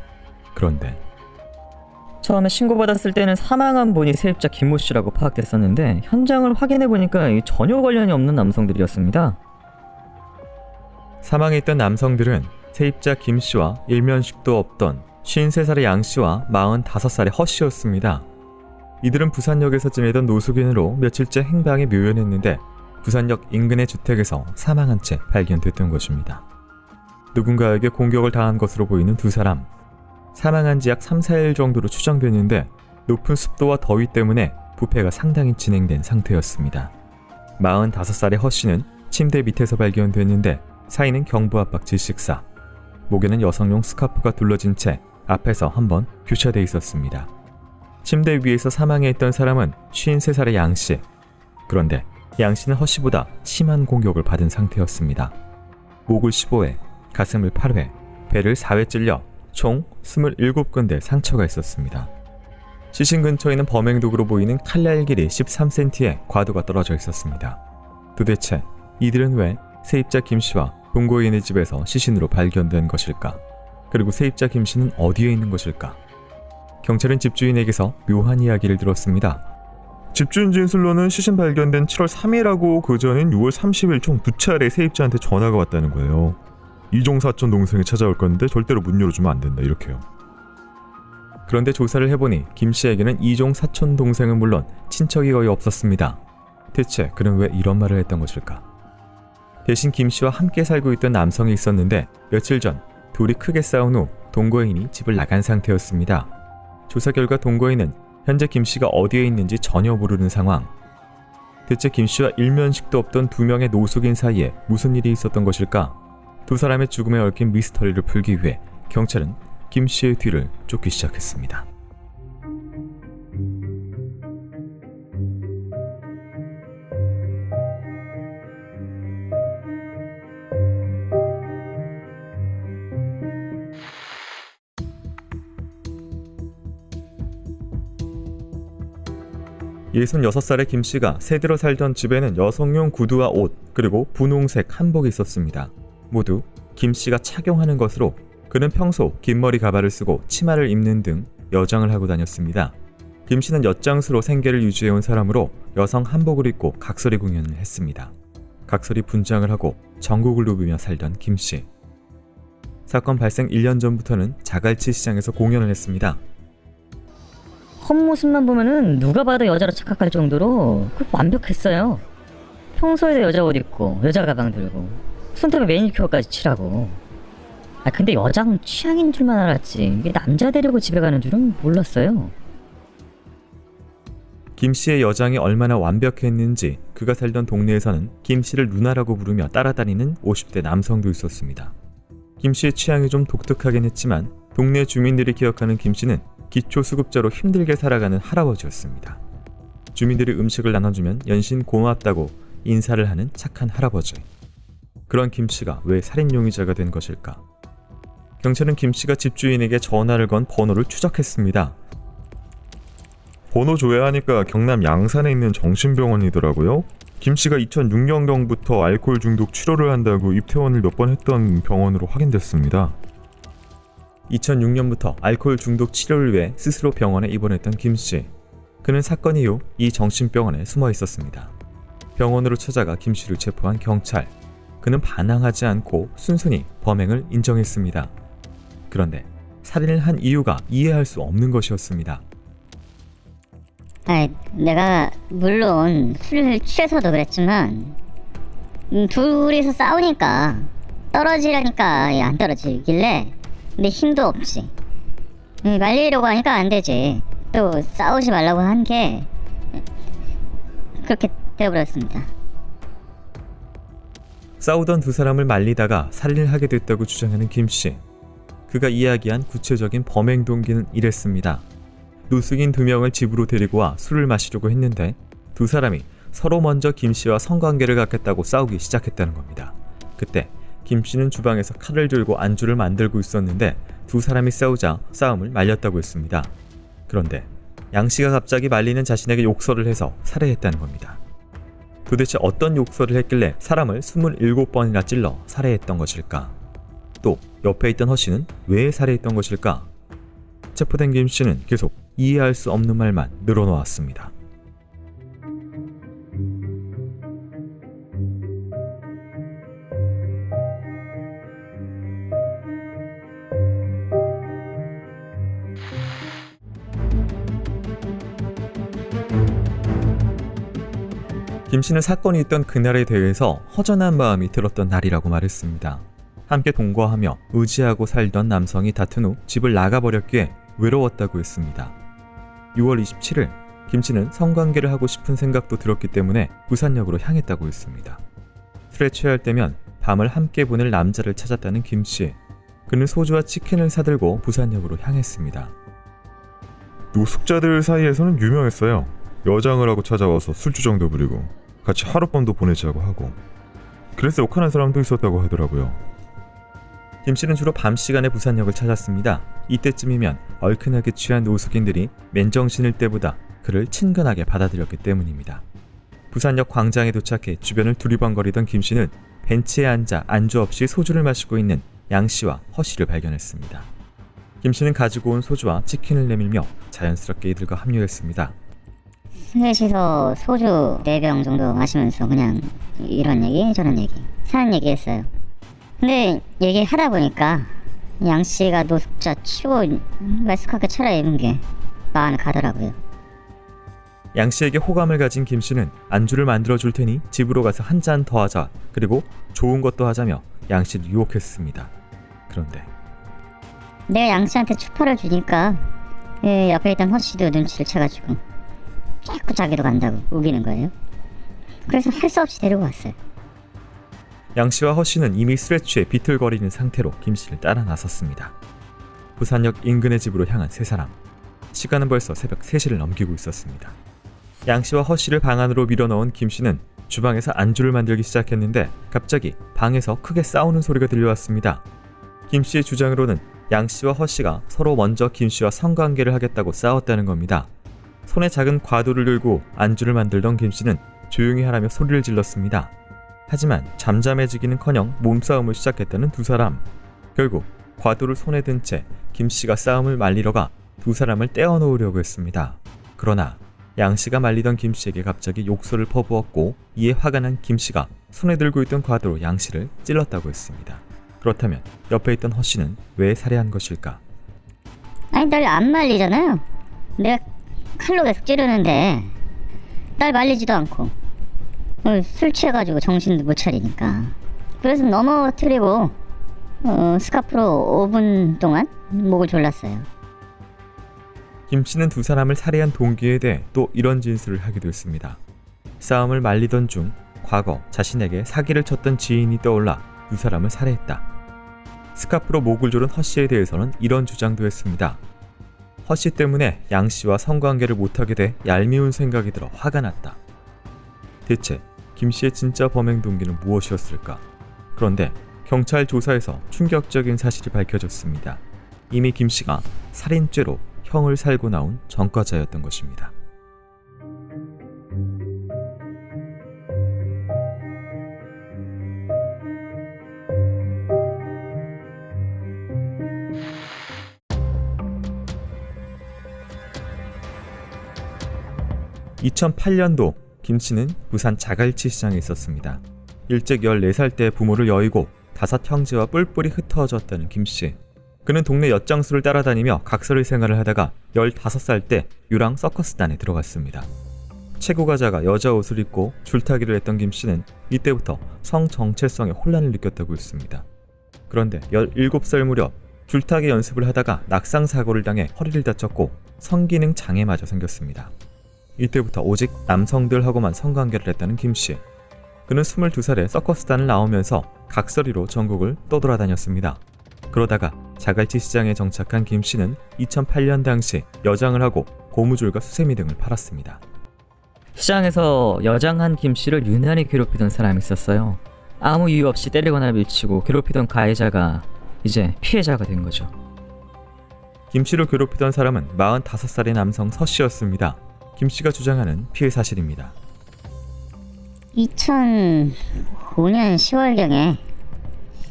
그런데 처음에 신고받았을 때는 사망한 분이 세입자 김모 씨라고 파악됐었는데 현장을 확인해보니까 전혀 관련이 없는 남성들이었습니다. 사망해 있던 남성들은 세입자 김 씨와 일면식도 없던 53살의 양 씨와 45살의 허 씨였습니다. 이들은 부산역에서 지내던 노숙인으로 며칠째 행방이 묘연했는데 부산역 인근의 주택에서 사망한 채 발견됐던 것입니다. 누군가에게 공격을 당한 것으로 보이는 두 사람. 사망한 지 약 3-4일 정도로 추정됐는데 높은 습도와 더위 때문에 부패가 상당히 진행된 상태였습니다. 45살의 허 씨는 침대 밑에서 발견됐는데 사인은 경부압박 질식사. 목에는 여성용 스카프가 둘러진 채 앞에서 한번 교차돼 있었습니다. 침대 위에서 사망해 있던 사람은 53살의 양 씨. 그런데 양 씨는 허 씨보다 심한 공격을 받은 상태였습니다. 목을 15회, 가슴을 8회, 배를 4회 찔려 총 27군데 상처가 있었습니다. 시신 근처에는 범행 도구로 보이는 칼날 길이 13cm의 과도가 떨어져 있었습니다. 도대체 이들은 왜 세입자 김씨와 동거인의 집에서 시신으로 발견된 것일까? 그리고 세입자 김씨는 어디에 있는 것일까? 경찰은 집주인에게서 묘한 이야기를 들었습니다. 집주인 진술로는 시신 발견된 7월 3일하고 그 전인 6월 30일 총 2차례 세입자한테 전화가 왔다는 거예요. 이종 사촌 동생이 찾아올 건데 절대로 문 열어주면 안 된다, 이렇게요. 그런데 조사를 해보니 김씨에게는 이종 사촌 동생은 물론 친척이 거의 없었습니다. 대체 그는 왜 이런 말을 했던 것일까? 대신 김씨와 함께 살고 있던 남성이 있었는데 며칠 전 둘이 크게 싸운 후 동거인이 집을 나간 상태였습니다. 조사 결과 동거인은 현재 김씨가 어디에 있는지 전혀 모르는 상황. 대체 김씨와 일면식도 없던 두 명의 노숙인 사이에 무슨 일이 있었던 것일까? 두 사람의 죽음에 얽힌 미스터리를 풀기 위해 경찰은 김씨의 뒤를 쫓기 시작했습니다. 예순 6살의 김씨가 새들어 살던 집에는 여성용 구두와 옷, 그리고 분홍색 한복이 있었습니다. 모두 김씨가 착용하는 것으로 그는 평소 긴 머리 가발을 쓰고 치마를 입는 등 여장을 하고 다녔습니다. 김씨는 엿장수로 생계를 유지해온 사람으로 여성 한복을 입고 각설이 공연을 했습니다. 각설이 분장을 하고 전국을 누비며 살던 김씨. 사건 발생 1년 전부터는 자갈치 시장에서 공연을 했습니다. 겉모습만 보면은 누가 봐도 여자로 착각할 정도로 완벽했어요. 평소에도 여자 옷 입고 여자 가방 들고 손톱에 매니큐어까지 칠하고. 근데 여장 취향인 줄만 알았지 이게 남자 데리고 집에 가는 줄은 몰랐어요. 김씨의 여장이 얼마나 완벽했는지 그가 살던 동네에서는 김씨를 누나라고 부르며 따라다니는 50대 남성도 있었습니다. 김씨의 취향이 좀 독특하긴 했지만 동네 주민들이 기억하는 김씨는 기초수급자로 힘들게 살아가는 할아버지였습니다. 주민들이 음식을 나눠주면 연신 고맙다고 인사를 하는 착한 할아버지. 그런 김씨가 왜 살인 용의자가 된 것일까? 경찰은 김씨가 집주인에게 전화를 건 번호를 추적했습니다. 번호 줘야 하니까 경남 양산에 있는 정신병원이더라고요. 김씨가 2006년경부터 알코올 중독 치료를 한다고 입퇴원을 몇 번 했던 병원으로 확인됐습니다. 2006년부터 알코올 중독 치료를 위해 스스로 병원에 입원했던 김씨. 그는 사건 이후 이 정신병원에 숨어 있었습니다. 병원으로 찾아가 김씨를 체포한 경찰. 그는 반항하지 않고 순순히 범행을 인정했습니다. 그런데 살인을 한 이유가 이해할 수 없는 것이었습니다. 내가 물론 술을 취해서도 그랬지만 둘이서 싸우니까 떨어지라니까 안 떨어지길래 내 힘도 없지. 말리려고 하니까 안 되지. 또 싸우지 말라고 한 게 그렇게 되어버렸습니다. 싸우던 두 사람을 말리다가 살인을 하게 됐다고 주장하는 김씨. 그가 이야기한 구체적인 범행 동기는 이랬습니다. 노숙인 2명을 집으로 데리고 와 술을 마시려고 했는데 두 사람이 서로 먼저 김씨와 성관계를 갖겠다고 싸우기 시작했다는 겁니다. 그때 김씨는 주방에서 칼을 들고 안주를 만들고 있었는데 두 사람이 싸우자 싸움을 말렸다고 했습니다. 그런데 양씨가 갑자기 말리는 자신에게 욕설을 해서 살해했다는 겁니다. 도대체 어떤 욕설을 했길래 사람을 27번이나 찔러 살해했던 것일까? 또 옆에 있던 허씨는 왜 살해했던 것일까? 체포된 김씨는 계속 이해할 수 없는 말만 늘어놓았습니다. 김씨는 사건이 있던 그날에 대해서 허전한 마음이 들었던 날이라고 말했습니다. 함께 동거하며 의지하고 살던 남성이 다툰 후 집을 나가버렸기에 외로웠다고 했습니다. 6월 27일 김씨는 성관계를 하고 싶은 생각도 들었기 때문에 부산역으로 향했다고 했습니다. 술에 취할 때면 밤을 함께 보낼 남자를 찾았다는 김씨. 그는 소주와 치킨을 사들고 부산역으로 향했습니다. 노숙자들 사이에서는 유명했어요. 여장을 하고 찾아와서 술주정도 부리고 같이 하룻밤도 보내자고 하고. 그래서 욕하는 사람도 있었다고 하더라고요. 김 씨는 주로 밤 시간에 부산역을 찾았습니다. 이때쯤이면 얼큰하게 취한 노숙인들이 맨정신일 때보다 그를 친근하게 받아들였기 때문입니다. 부산역 광장에 도착해 주변을 두리번거리던 김 씨는 벤치에 앉아 안주 없이 소주를 마시고 있는 양 씨와 허 씨를 발견했습니다. 김 씨는 가지고 온 소주와 치킨을 내밀며 자연스럽게 이들과 합류했습니다. 셋이서 소주 4병 정도 마시면서 그냥 이런 얘기 저런 얘기 사는 얘기 했어요. 근데 얘기하다 보니까 양씨가 노숙자 치고 말쑥하게 차려입은 게 마음에 가더라고요. 양 씨에게 호감을 가진 김 씨는 안주를 만들어 줄 테니 집으로 가서 한 잔 더 하자, 그리고 좋은 것도 하자며 양 씨를 유혹했습니다. 그런데 내가 양씨한테 추파를 주니까 옆에 있던 허씨도 눈치를 채가지고 자꾸 자기도 간다고 우기는 거예요. 그래서 할 수 없이 데리고 왔어요. 양 씨와 허 씨는 이미 술에 취해 비틀거리는 상태로 김 씨를 따라 나섰습니다. 부산역 인근의 집으로 향한 세 사람. 시간은 벌써 새벽 3시를 넘기고 있었습니다. 양 씨와 허 씨를 방 안으로 밀어넣은 김 씨는 주방에서 안주를 만들기 시작했는데 갑자기 방에서 크게 싸우는 소리가 들려왔습니다. 김 씨의 주장으로는 양 씨와 허 씨가 서로 먼저 김 씨와 성관계를 하겠다고 싸웠다는 겁니다. 손에 작은 과도를 들고 안주를 만들던 김 씨는 조용히 하라며 소리를 질렀습니다. 하지만 잠잠해지기는커녕 몸싸움을 시작했다는 두 사람. 결국 과도를 손에 든 채 김 씨가 싸움을 말리러 가 두 사람을 떼어놓으려고 했습니다. 그러나 양 씨가 말리던 김 씨에게 갑자기 욕설을 퍼부었고, 이에 화가 난 김 씨가 손에 들고 있던 과도로 양 씨를 찔렀다고 했습니다. 그렇다면 옆에 있던 허 씨는 왜 살해한 것일까? 아니 날 안 말리잖아요. 내가 칼로 계속 찌르는데 날 말리지도 않고 술 취해가지고 정신도 못 차리니까. 그래서 넘어뜨리고 스카프로 5분 동안 목을 졸랐어요. 김 씨는 두 사람을 살해한 동기에 대해 또 이런 진술을 하기도 했습니다. 싸움을 말리던 중 과거 자신에게 사기를 쳤던 지인이 떠올라 두 사람을 살해했다. 스카프로 목을 조른 허 씨에 대해서는 이런 주장도 했습니다. 허 씨 때문에 양 씨와 성관계를 못하게 돼 얄미운 생각이 들어 화가 났다. 대체 김 씨의 진짜 범행 동기는 무엇이었을까? 그런데 경찰 조사에서 충격적인 사실이 밝혀졌습니다. 이미 김 씨가 살인죄로 형을 살고 나온 전과자였던 것입니다. (2008년도) 김 씨는 부산 자갈치 시장에 있었습니다. 일찍 14살 때 부모를 여의고 5 형제와 뿔뿔이 흩어졌다는 김 씨. 그는 동네 엿장수를 따라다니며 각설이 생활을 하다가 15살 때 유랑 서커스단에 들어갔습니다. 최고가자가 여자 옷을 입고 줄타기를 했던 김 씨는 이때부터 성 정체성에 혼란을 느꼈다고 했습니다. 그런데 17살 무렵 줄타기 연습을 하다가 낙상 사고를 당해 허리를 다쳤고 성기능 장애마저 생겼습니다. 이때부터 오직 남성들하고만 성관계를 했다는 김 씨. 그는 22살에 서커스단을 나오면서 각설이로 전국을 떠돌아다녔습니다. 그러다가 자갈치 시장에 정착한 김 씨는 2008년 당시 여장을 하고 고무줄과 수세미 등을 팔았습니다. 시장에서 여장한 김 씨를 유난히 괴롭히던 사람이 있었어요. 아무 이유 없이 때리거나 밀치고 괴롭히던 가해자가 이제 피해자가 된 거죠. 김 씨를 괴롭히던 사람은 45살의 남성 서 씨였습니다. 김 씨가 주장하는 피해 사실입니다. 2005년 10월경에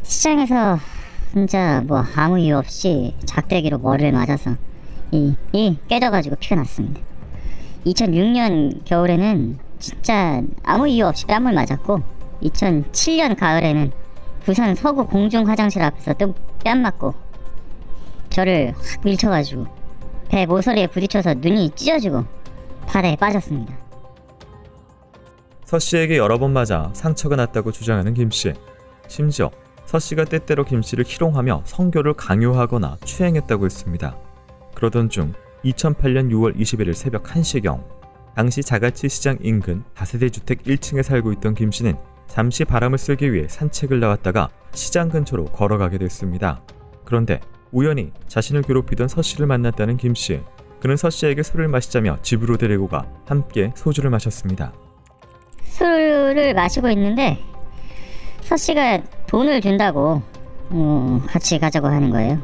시장에서 혼자 아무 이유 없이 작대기로 머리를 맞아서 이 깨져가지고 피가 났습니다. 2006년 겨울에는 진짜 아무 이유 없이 뺨을 맞았고, 2007년 가을에는 부산 서구 공중 화장실 앞에서 또 뺨 맞고 저를 확 밀쳐가지고 배 모서리에 부딪혀서 눈이 찢어지고 바다에 빠졌습니다. 서 씨에게 여러 번 맞아 상처가 났다고 주장하는 김 씨. 심지어 서 씨가 때때로 김 씨를 희롱하며 성교를 강요하거나 추행했다고 했습니다. 그러던 중 2008년 6월 21일 새벽 1시경, 당시 자갈치 시장 인근 다세대 주택 1층에 살고 있던 김 씨는 잠시 바람을 쐬기 위해 산책을 나왔다가 시장 근처로 걸어가게 됐습니다. 그런데 우연히 자신을 괴롭히던 서 씨를 만났다는 김 씨. 그는 서 씨에게 술을 마시자며 집으로 데리고 가 함께 소주를 마셨습니다. 술을 마시고 있는데 서씨가 돈을 준다고 같이 가자고 하는 거예요.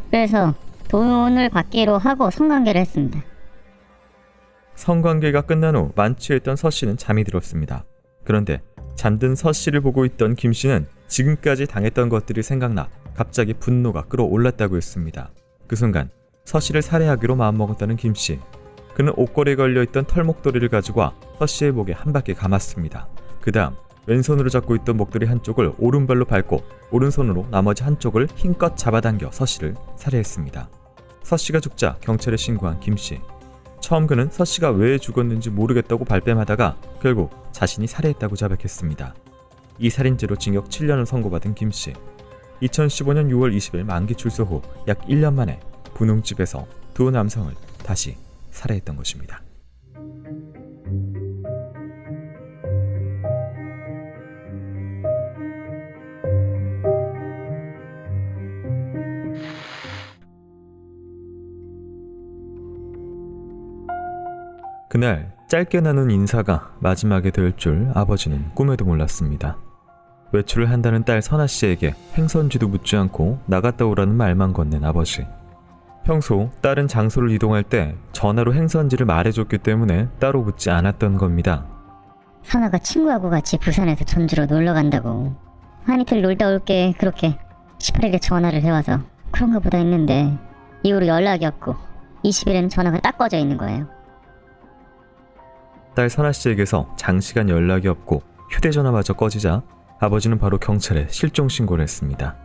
그래서 돈을 받기로 하고 성관계를 했습니다. 성관계가 끝난 후 만취했던 서 씨는 잠이 들었습니다. 그런데 잠든 서 씨를 보고 있던 김 씨는 지금까지 당했던 것들이 생각나 갑자기 분노가 끌어올랐다고 했습니다. 그 순간 서 씨를 살해하기로 마음먹었다는 김 씨. 그는 옷걸이에 걸려있던 털목도리를 가지고 와 서 씨의 목에 한 바퀴 감았습니다. 그 다음 왼손으로 잡고 있던 목도리 한쪽을 오른발로 밟고 오른손으로 나머지 한쪽을 힘껏 잡아당겨 서 씨를 살해했습니다. 서 씨가 죽자 경찰에 신고한 김 씨. 처음 그는 서 씨가 왜 죽었는지 모르겠다고 발뺌하다가 결국 자신이 살해했다고 자백했습니다. 이 살인죄로 징역 7년을 선고받은 김 씨. 2015년 6월 20일 만기 출소 후 약 1년 만에 분홍집에서 두 남성을 다시 살해했던 것입니다. 그날 짧게 나눈 인사가 마지막에 될 줄 아버지는 꿈에도 몰랐습니다. 외출을 한다는 딸 선아 씨에게 행선지도 묻지 않고 나갔다 오라는 말만 건넨 아버지. 평소 딸은 장소를 이동할 때 전화로 행선지를 말해줬기 때문에 따로 묻지 않았던 겁니다. 선아가 친구하고 같이 부산에서 전주로 놀러 간다고. 한 이틀 놀다 올게 그렇게 18일에 전화를 해와서 그런가 보다 했는데 이후로 연락이 없고 20일에는 전화가 딱 꺼져 있는 거예요. 딸 선아 씨에게서 장시간 연락이 없고 휴대전화마저 꺼지자 아버지는 바로 경찰에 실종 신고를 했습니다.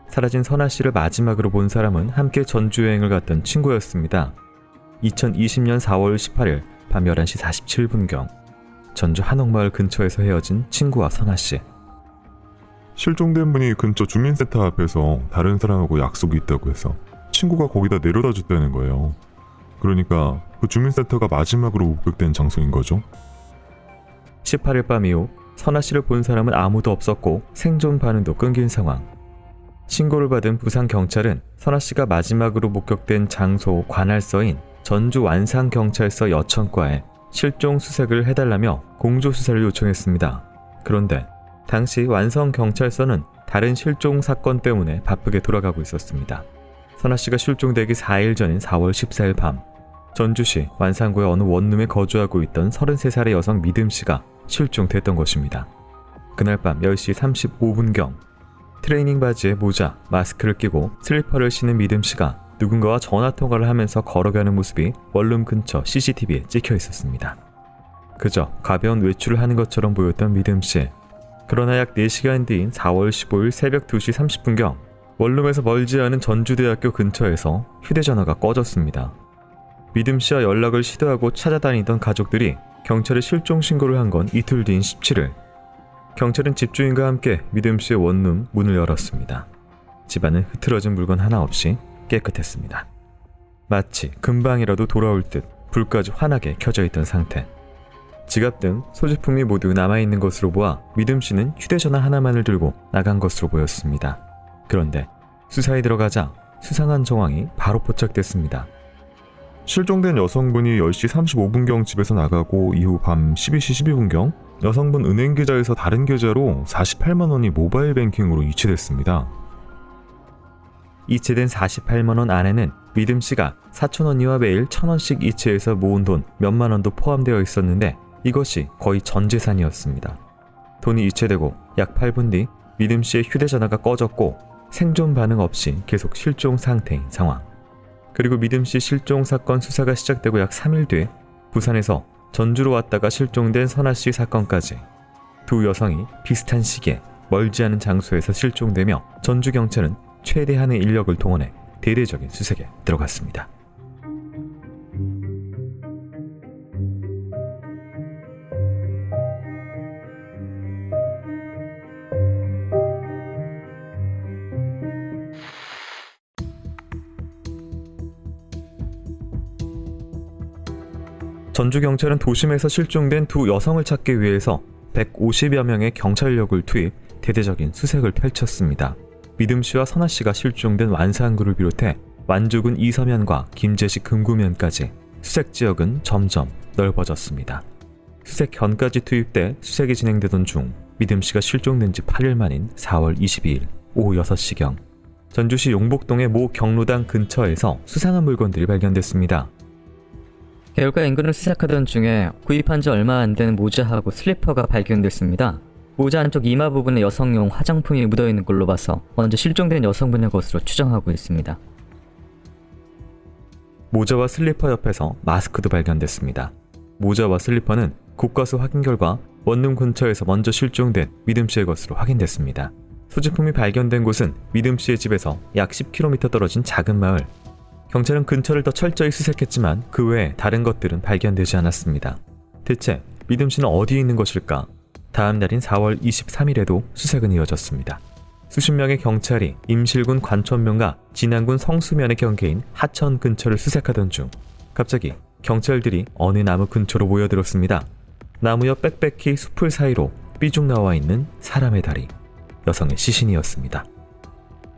사라진 선아 씨를 마지막으로 본 사람은 함께 전주 여행을 갔던 친구였습니다. 2020년 4월 18일 밤 11시 47분경 전주 한옥마을 근처에서 헤어진 친구와 선아 씨. 실종된 분이 근처 주민센터 앞에서 다른 사람하고 약속이 있다고 해서 친구가 거기다 내려다 줬다는 거예요. 그러니까 그 주민센터가 마지막으로 목격된 장소인 거죠. 18일 밤 이후 선아 씨를 본 사람은 아무도 없었고 생존 반응도 끊긴 상황. 신고를 받은 부산경찰은 선아 씨가 마지막으로 목격된 장소 관할서인 전주 완산경찰서 여천과에 실종 수색을 해달라며 공조수사를 요청했습니다. 그런데 당시 완성경찰서는 다른 실종 사건 때문에 바쁘게 돌아가고 있었습니다. 선아 씨가 실종되기 4일 전인 4월 14일 밤 전주시 완산구의 어느 원룸에 거주하고 있던 33살의 여성 믿음 씨가 실종됐던 것입니다. 그날 밤 10시 35분경 트레이닝 바지에 모자, 마스크를 끼고 슬리퍼를 신은 믿음 씨가 누군가와 전화통화를 하면서 걸어가는 모습이 원룸 근처 CCTV에 찍혀 있었습니다. 그저 가벼운 외출을 하는 것처럼 보였던 믿음 씨. 그러나 약 4시간 뒤인 4월 15일 새벽 2시 30분경 원룸에서 멀지 않은 전주대학교 근처에서 휴대전화가 꺼졌습니다. 믿음 씨와 연락을 시도하고 찾아다니던 가족들이 경찰에 실종 신고를 한 건 이틀 뒤인 17일. 경찰은 집주인과 함께 믿음 씨의 원룸 문을 열었습니다. 집안은 흐트러진 물건 하나 없이 깨끗했습니다. 마치 금방이라도 돌아올 듯 불까지 환하게 켜져 있던 상태. 지갑 등 소지품이 모두 남아있는 것으로 보아 믿음 씨는 휴대전화 하나만을 들고 나간 것으로 보였습니다. 그런데 수사에 들어가자 수상한 정황이 바로 포착됐습니다. 실종된 여성분이 10시 35분경 집에서 나가고 이후 밤 12시 12분경 여성분 은행 계좌에서 다른 계좌로 48만 원이 모바일 뱅킹으로 이체됐습니다. 이체된 48만 원 안에는 믿음 씨가 사촌 언니와 매일 1,000원씩 이체해서 모은 돈 몇만 원도 포함되어 있었는데 이것이 거의 전 재산이었습니다. 돈이 이체되고 약 8분 뒤 믿음 씨의 휴대전화가 꺼졌고 생존 반응 없이 계속 실종 상태인 상황. 그리고 믿음 씨 실종 사건 수사가 시작되고 약 3일 뒤 부산에서 전주로 왔다가 실종된 선아 씨 사건까지 두 여성이 비슷한 시기에 멀지 않은 장소에서 실종되며 전주 경찰은 최대한의 인력을 동원해 대대적인 수색에 들어갔습니다. 전주경찰은 도심에서 실종된 두 여성을 찾기 위해서 150여 명의 경찰력을 투입 대대적인 수색을 펼쳤습니다. 믿음 씨와 선아 씨가 실종된 완산구를 비롯해 완주군 이서면과 김제시 금구면까지 수색 지역은 점점 넓어졌습니다. 수색견까지 투입돼 수색이 진행되던 중 믿음 씨가 실종된 지 8일 만인 4월 22일 오후 6시경 전주시 용복동의 모 경로당 근처에서 수상한 물건들이 발견됐습니다. 개울가 인근을 수색하던 중에 구입한 지 얼마 안 된 모자하고 슬리퍼가 발견됐습니다. 모자 안쪽 이마 부분에 여성용 화장품이 묻어있는 걸로 봐서 먼저 실종된 여성분의 것으로 추정하고 있습니다. 모자와 슬리퍼 옆에서 마스크도 발견됐습니다. 모자와 슬리퍼는 국과수 확인 결과 원룸 근처에서 먼저 실종된 믿음 씨의 것으로 확인됐습니다. 소지품이 발견된 곳은 믿음 씨의 집에서 약 10km 떨어진 작은 마을. 경찰은 근처를 더 철저히 수색했지만 그 외에 다른 것들은 발견되지 않았습니다. 대체 믿음 씨는 어디에 있는 것일까? 다음 날인 4월 23일에도 수색은 이어졌습니다. 수십 명의 경찰이 임실군 관천면과 진안군 성수면의 경계인 하천 근처를 수색하던 중 갑자기 경찰들이 어느 나무 근처로 모여들었습니다. 나무 옆 빽빽히 숲을 사이로 삐죽 나와 있는 사람의 다리, 여성의 시신이었습니다.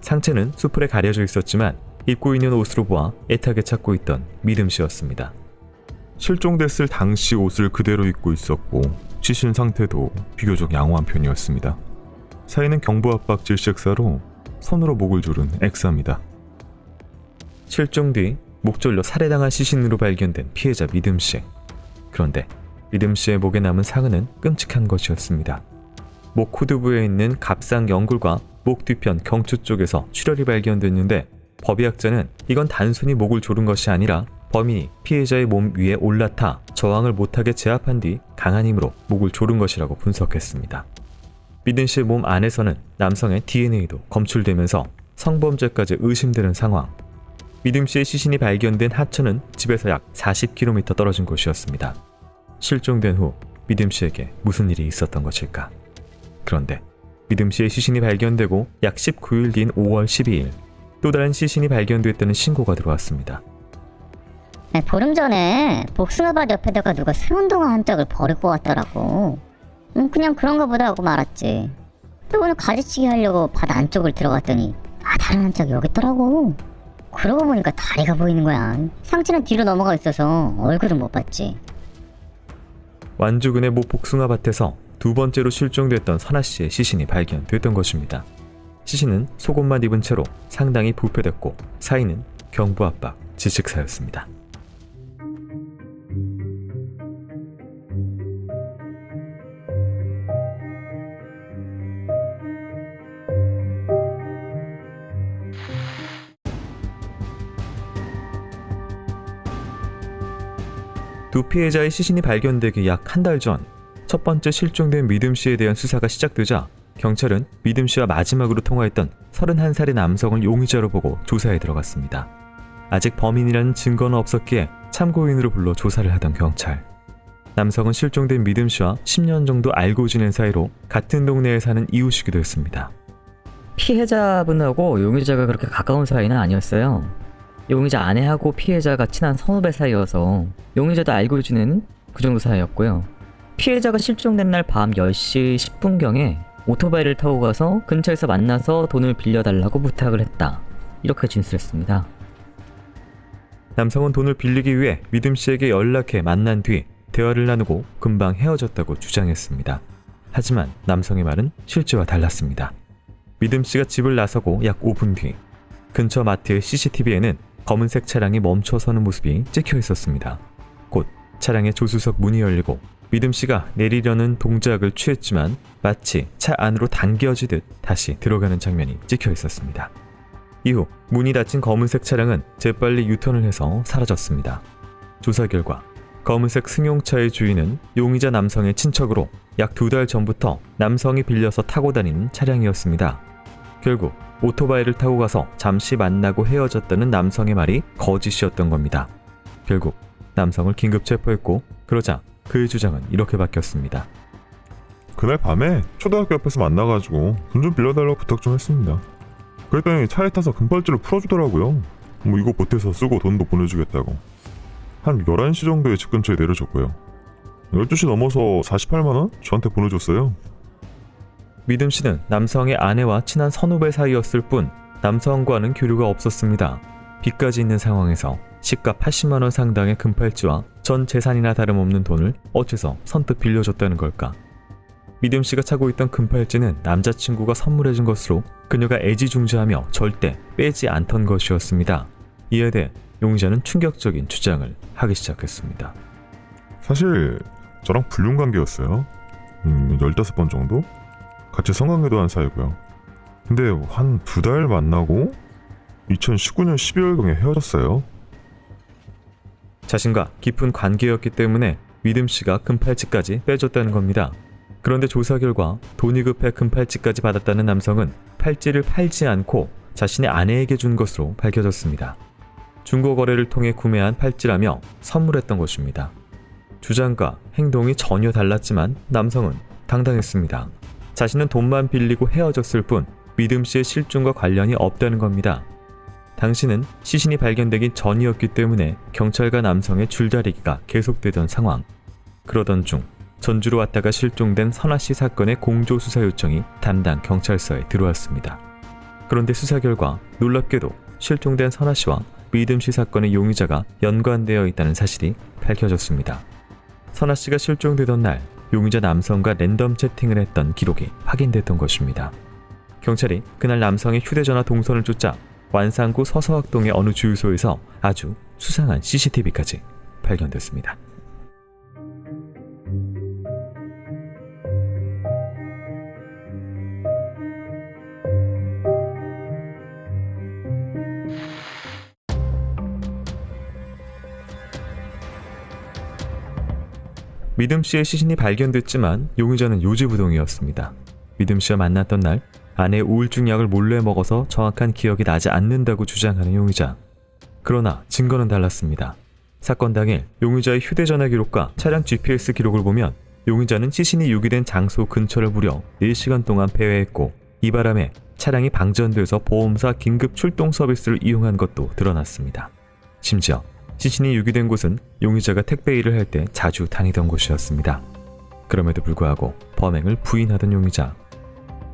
상체는 수풀에 가려져 있었지만 입고 있는 옷으로 보아 애타게 찾고 있던 믿음 씨였습니다. 실종됐을 당시 옷을 그대로 입고 있었고 시신 상태도 비교적 양호한 편이었습니다. 사인은 경부압박 질식사로 손으로 목을 조른 X입니다. 실종 뒤 목 졸려 살해당한 시신으로 발견된 피해자 믿음 씨. 그런데 믿음 씨의 목에 남은 상흔은 끔찍한 것이었습니다. 목 후두부에 있는 갑상 연골과 목 뒤편 경추 쪽에서 출혈이 발견됐는데 법의학자는 이건 단순히 목을 조른 것이 아니라 범인이 피해자의 몸 위에 올라타 저항을 못하게 제압한 뒤 강한 힘으로 목을 조른 것이라고 분석했습니다. 믿음 씨의 몸 안에서는 남성의 DNA도 검출되면서 성범죄까지 의심되는 상황. 믿음 씨의 시신이 발견된 하천은 집에서 약 40km 떨어진 곳이었습니다. 실종된 후 믿음 씨에게 무슨 일이 있었던 것일까? 그런데 믿음 씨의 시신이 발견되고 약 19일 뒤인 5월 12일 또 다른 시신이 발견됐다는 신고가 들어왔습니다. 보름 전에 복숭아밭 옆에다가 누가 새운동화 한 짝을 버리고 왔더라고. 그냥 그런가 보다 하고 말았지. 또 오늘 가지치기 하려고 밭 안쪽을 들어갔더니 다른 한 짝이 여기 있더라고. 그러고 보니까 다리가 보이는 거야. 상체는 뒤로 넘어가 있어서 얼굴은 못 봤지. 완주군의 모 복숭아밭에서 두 번째로 실종됐던 선아 씨의 시신이 발견됐던 것입니다. 시신은 속옷만 입은 채로 상당히 부패됐고 사인은 경부압박 질식사였습니다. 두 피해자의 시신이 발견되기 약 한 달 전 첫 번째 실종된 믿음 씨에 대한 수사가 시작되자 경찰은 믿음 씨와 마지막으로 통화했던 31살의 남성을 용의자로 보고 조사에 들어갔습니다. 아직 범인이라는 증거는 없었기에 참고인으로 불러 조사를 하던 경찰. 남성은 실종된 믿음 씨와 10년 정도 알고 지낸 사이로 같은 동네에 사는 이웃이기도 했습니다. 피해자분하고 용의자가 그렇게 가까운 사이는 아니었어요. 용의자 아내하고 피해자가 친한 선후배 사이여서 용의자도 알고 지내는 그 정도 사이였고요. 피해자가 실종된 날 밤 10시 10분경에 오토바이를 타고 가서 근처에서 만나서 돈을 빌려달라고 부탁을 했다. 이렇게 진술했습니다. 남성은 돈을 빌리기 위해 믿음 씨에게 연락해 만난 뒤 대화를 나누고 금방 헤어졌다고 주장했습니다. 하지만 남성의 말은 실제와 달랐습니다. 믿음 씨가 집을 나서고 약 5분 뒤 근처 마트의 CCTV에는 검은색 차량이 멈춰서는 모습이 찍혀 있었습니다. 곧 차량의 조수석 문이 열리고 믿음 씨가 내리려는 동작을 취했지만 마치 차 안으로 당겨지듯 다시 들어가는 장면이 찍혀 있었습니다. 이후 문이 닫힌 검은색 차량은 재빨리 유턴을 해서 사라졌습니다. 조사 결과 검은색 승용차의 주인은 용의자 남성의 친척으로 약 2달 전부터 남성이 빌려서 타고 다니는 차량이었습니다. 결국 오토바이를 타고 가서 잠시 만나고 헤어졌다는 남성의 말이 거짓이었던 겁니다. 결국 남성을 긴급 체포했고 그러자 그의 주장은 이렇게 바뀌었습니다. 그날 밤에 초등학교 앞에서 만나가지고 돈 좀 빌려달라고 부탁 좀 했습니다. 그랬더니 차에 타서 금팔찌를 풀어주더라고요. 이거 보태서 쓰고 돈도 보내주겠다고. 한 11시 정도에 집 근처에 내려줬고요. 12시 넘어서 48만원 저한테 보내줬어요. 믿음 씨는 남성의 아내와 친한 선후배 사이였을 뿐 남성과는 교류가 없었습니다. 빚까지 있는 상황에서 시가 80만원 상당의 금팔찌와 전 재산이나 다름없는 돈을 어째서 선뜻 빌려줬다는 걸까? 믿음 씨가 차고 있던 금팔찌는 남자친구가 선물해준 것으로 그녀가 애지중지하며 절대 빼지 않던 것이었습니다. 이에 대해 용의자는 충격적인 주장을 하기 시작했습니다. 사실 저랑 불륜관계였어요. 15번 정도? 같이 성관계도 한 사이고요. 근데 한 2달 만나고 2019년 12월경에 헤어졌어요. 자신과 깊은 관계였기 때문에 믿음 씨가 금팔찌까지 빼줬다는 겁니다. 그런데 조사 결과 돈이 급해 금팔찌까지 받았다는 남성은 팔찌를 팔지 않고 자신의 아내에게 준 것으로 밝혀졌습니다. 중고 거래를 통해 구매한 팔찌라며 선물했던 것입니다. 주장과 행동이 전혀 달랐지만 남성은 당당했습니다. 자신은 돈만 빌리고 헤어졌을 뿐 믿음 씨의 실종과 관련이 없다는 겁니다. 당시는 시신이 발견되기 전이었기 때문에 경찰과 남성의 줄다리기가 계속되던 상황. 그러던 중 전주로 왔다가 실종된 선아 씨 사건의 공조 수사 요청이 담당 경찰서에 들어왔습니다. 그런데 수사 결과 놀랍게도 실종된 선아 씨와 믿음 씨 사건의 용의자가 연관되어 있다는 사실이 밝혀졌습니다. 선아 씨가 실종되던 날 용의자 남성과 랜덤 채팅을 했던 기록이 확인됐던 것입니다. 경찰이 그날 남성의 휴대전화 동선을 쫓아 완산구 서서학동의 어느 주유소에서 아주 수상한 CCTV까지 발견됐습니다. 믿음 씨의 시신이 발견됐지만 용의자는 요지부동이었습니다. 믿음 씨와 만났던 날 아내의 우울증 약을 몰래 먹어서 정확한 기억이 나지 않는다고 주장하는 용의자. 그러나 증거는 달랐습니다. 사건 당일 용의자의 휴대전화 기록과 차량 GPS 기록을 보면 용의자는 시신이 유기된 장소 근처를 무려 4시간 동안 배회했고 이 바람에 차량이 방전돼서 보험사 긴급 출동 서비스를 이용한 것도 드러났습니다. 심지어 시신이 유기된 곳은 용의자가 택배 일을 할 때 자주 다니던 곳이었습니다. 그럼에도 불구하고 범행을 부인하던 용의자.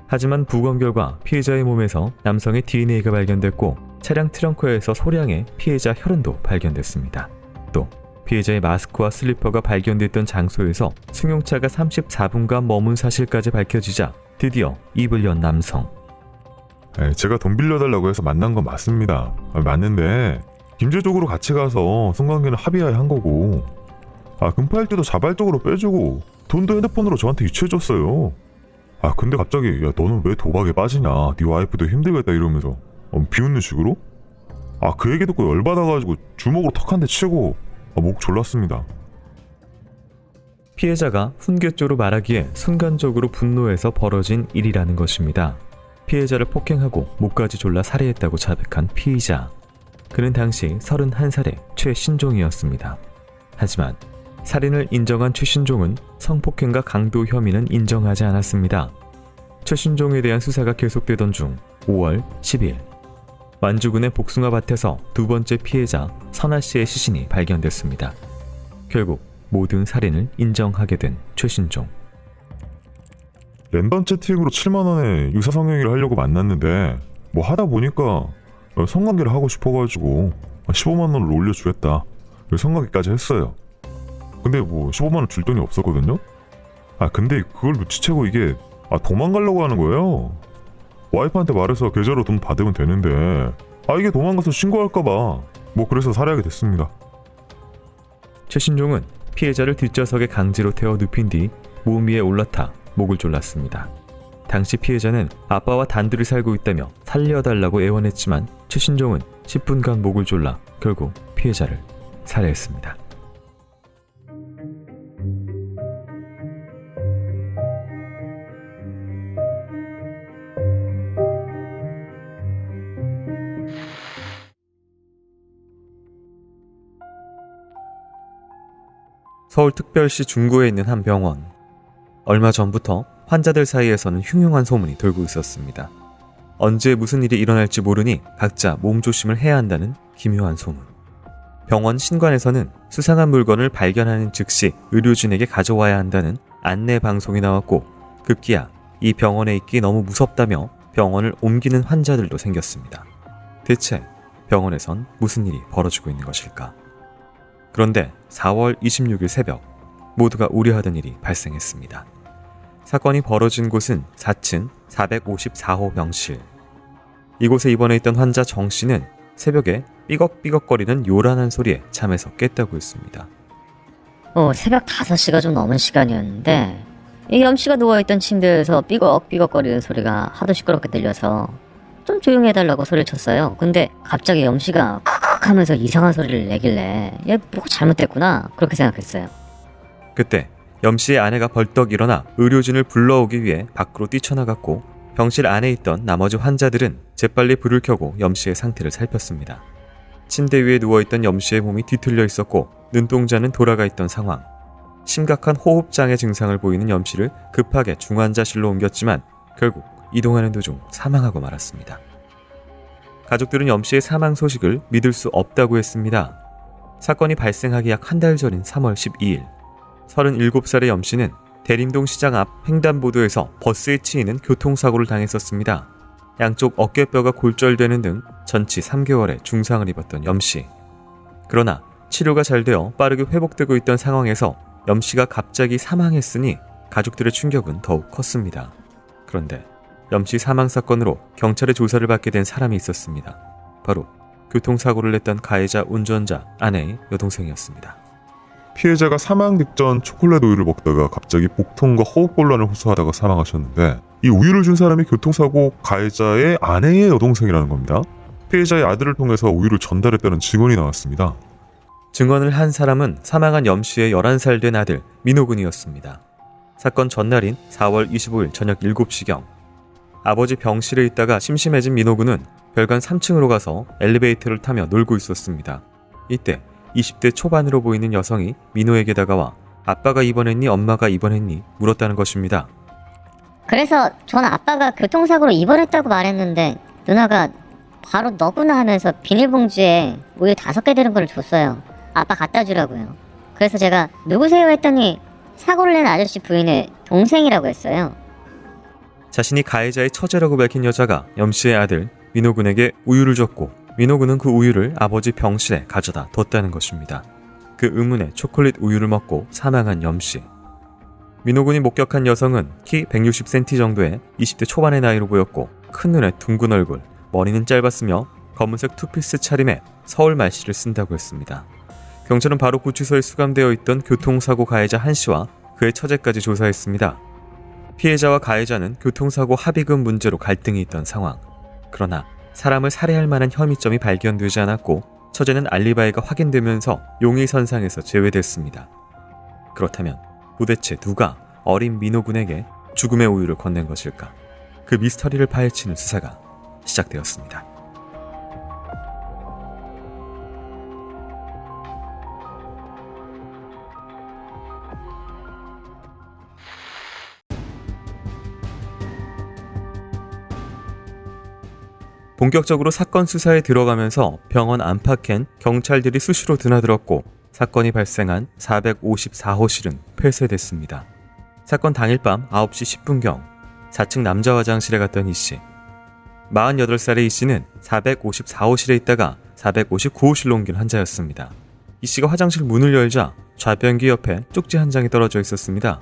하지만 부검 결과 피해자의 몸에서 남성의 DNA가 발견됐고 차량 트렁크에서 소량의 피해자 혈흔도 발견됐습니다. 또 피해자의 마스크와 슬리퍼가 발견됐던 장소에서 승용차가 34분간 머문 사실까지 밝혀지자 드디어 입을 연 남성. 제가 돈 빌려달라고 해서 만난 건 맞습니다. 맞는데 김제적으로 같이 가서 성관계는 합의하에 한 거고 금팔찌도 자발적으로 빼주고 돈도 핸드폰으로 저한테 유치해줬어요. 근데 갑자기 야 너는 왜 도박에 빠지냐, 네 와이프도 힘들겠다 이러면서 비웃는 식으로? 그 얘기 듣고 열받아가지고 주먹으로 턱 한 대 치고 목 졸랐습니다. 피해자가 훈계조로 말하기에 순간적으로 분노해서 벌어진 일이라는 것입니다. 피해자를 폭행하고 목까지 졸라 살해했다고 자백한 피의자. 그는 당시 31살의 최신종이었습니다. 하지만 살인을 인정한 최신종은 성폭행과 강도 혐의는 인정하지 않았습니다. 최신종에 대한 수사가 계속되던 중 5월 10일 완주군의 복숭아밭에서 두 번째 피해자 선아 씨의 시신이 발견됐습니다. 결국 모든 살인을 인정하게 된 최신종. 랜덤 채팅으로 7만 원에 유사성행위를 하려고 만났는데 하다 보니까 성관계를 하고 싶어가지고 15만 원을 올려주겠다. 성관계까지 했어요. 근데 15만 원 줄 돈이 없었거든요. 근데 그걸 눈치채고 이게 도망가려고 하는 거예요. 와이프한테 말해서 계좌로 돈 받으면 되는데 이게 도망가서 신고할까봐 그래서 살해하게 됐습니다. 최신종은 피해자를 뒷좌석에 강제로 태워 눕힌 뒤 몸 위에 올라타 목을 졸랐습니다. 당시 피해자는 아빠와 단둘이 살고 있다며 살려달라고 애원했지만 최신종은 10분간 목을 졸라 결국 피해자를 살해했습니다. 서울특별시 중구에 있는 한 병원. 얼마 전부터 환자들 사이에서는 흉흉한 소문이 돌고 있었습니다. 언제 무슨 일이 일어날지 모르니 각자 몸조심을 해야 한다는 기묘한 소문. 병원 신관에서는 수상한 물건을 발견하는 즉시 의료진에게 가져와야 한다는 안내 방송이 나왔고 급기야 이 병원에 있기 너무 무섭다며 병원을 옮기는 환자들도 생겼습니다. 대체 병원에선 무슨 일이 벌어지고 있는 것일까? 그런데 4월 26일 새벽 모두가 우려하던 일이 발생했습니다. 사건이 벌어진 곳은 4층 454호 병실. 이곳에 입원해 있던 환자 정 씨는 새벽에 삐걱삐걱거리는 요란한 소리에 잠에서 깼다고 했습니다. 새벽 5시가 좀 넘은 시간이었는데 이 염씨가 누워있던 침대에서 삐걱삐걱거리는 소리가 하도 시끄럽게 들려서 좀 조용히 해달라고 소리를 쳤어요. 근데 갑자기 염씨가 크크 하면서 이상한 소리를 내길래 얘 뭐가 잘못됐구나 그렇게 생각했어요. 그때 염씨의 아내가 벌떡 일어나 의료진을 불러오기 위해 밖으로 뛰쳐나갔고 병실 안에 있던 나머지 환자들은 재빨리 불을 켜고 염씨의 상태를 살폈습니다. 침대 위에 누워있던 염씨의 몸이 뒤틀려 있었고 눈동자는 돌아가 있던 상황. 심각한 호흡장애 증상을 보이는 염씨를 급하게 중환자실로 옮겼지만 결국 이동하는 도중 사망하고 말았습니다. 가족들은 염씨의 사망 소식을 믿을 수 없다고 했습니다. 사건이 발생하기 약 한 달 전인 3월 12일 37살의 염씨는 대림동 시장 앞 횡단보도에서 버스에 치이는 교통사고를 당했었습니다. 양쪽 어깨뼈가 골절되는 등 전치 3개월의 중상을 입었던 염씨. 그러나 치료가 잘 되어 빠르게 회복되고 있던 상황에서 염씨가 갑자기 사망했으니 가족들의 충격은 더욱 컸습니다. 그런데 염씨 사망 사건으로 경찰의 조사를 받게 된 사람이 있었습니다. 바로 교통사고를 냈던 가해자 운전자 아내의 여동생이었습니다. 피해자가 사망 직전 초콜릿 우유를 먹다가 갑자기 복통과 호흡곤란을 호소하다가 사망하셨는데 이 우유를 준 사람이 교통사고 가해자의 아내의 여동생이라는 겁니다. 피해자의 아들을 통해서 우유를 전달했다는 증언이 나왔습니다. 증언을 한 사람은 사망한 염씨의 11살 된 아들 민호군이었습니다. 사건 전날인 4월 25일 저녁 7시경 아버지 병실에 있다가 심심해진 민호군은 별관 3층으로 가서 엘리베이터를 타며 놀고 있었습니다. 이때 20대 초반으로 보이는 여성이 민호에게 다가와 아빠가 입원했니 엄마가 입원했니 물었다는 것입니다. 그래서 전 아빠가 교통사고로 입원했다고 말했는데 누나가 바로 너구나 하면서 비닐봉지에 우유 5개 들은 걸 줬어요. 아빠 갖다 주라고요. 그래서 제가 누구세요 했더니 사고를 낸 아저씨 부인의 동생이라고 했어요. 자신이 가해자의 처제라고 밝힌 여자가 염씨의 아들 민호군에게 우유를 줬고 민호군은 그 우유를 아버지 병실에 가져다 뒀다는 것입니다. 그 의문에 초콜릿 우유를 먹고 사망한 염씨. 민호군이 목격한 여성은 키 160cm 정도의 20대 초반의 나이로 보였고 큰 눈에 둥근 얼굴, 머리는 짧았으며 검은색 투피스 차림에 서울 말씨를 쓴다고 했습니다. 경찰은 바로 구치소에 수감되어 있던 교통사고 가해자 한씨와 그의 처제까지 조사했습니다. 피해자와 가해자는 교통사고 합의금 문제로 갈등이 있던 상황. 그러나 사람을 살해할 만한 혐의점이 발견되지 않았고 처제는 알리바이가 확인되면서 용의선상에서 제외됐습니다. 그렇다면 도대체 누가 어린 민호군에게 죽음의 우유를 건넨 것일까? 그 미스터리를 파헤치는 수사가 시작되었습니다. 본격적으로 사건 수사에 들어가면서 병원 안팎엔 경찰들이 수시로 드나들었고 사건이 발생한 454호실은 폐쇄됐습니다. 사건 당일 밤 9시 10분경 4층 남자 화장실에 갔던 이씨. 48살의 이씨는 454호실에 있다가 459호실로 옮긴 환자였습니다. 이씨가 화장실 문을 열자 좌변기 옆에 쪽지 한 장이 떨어져 있었습니다.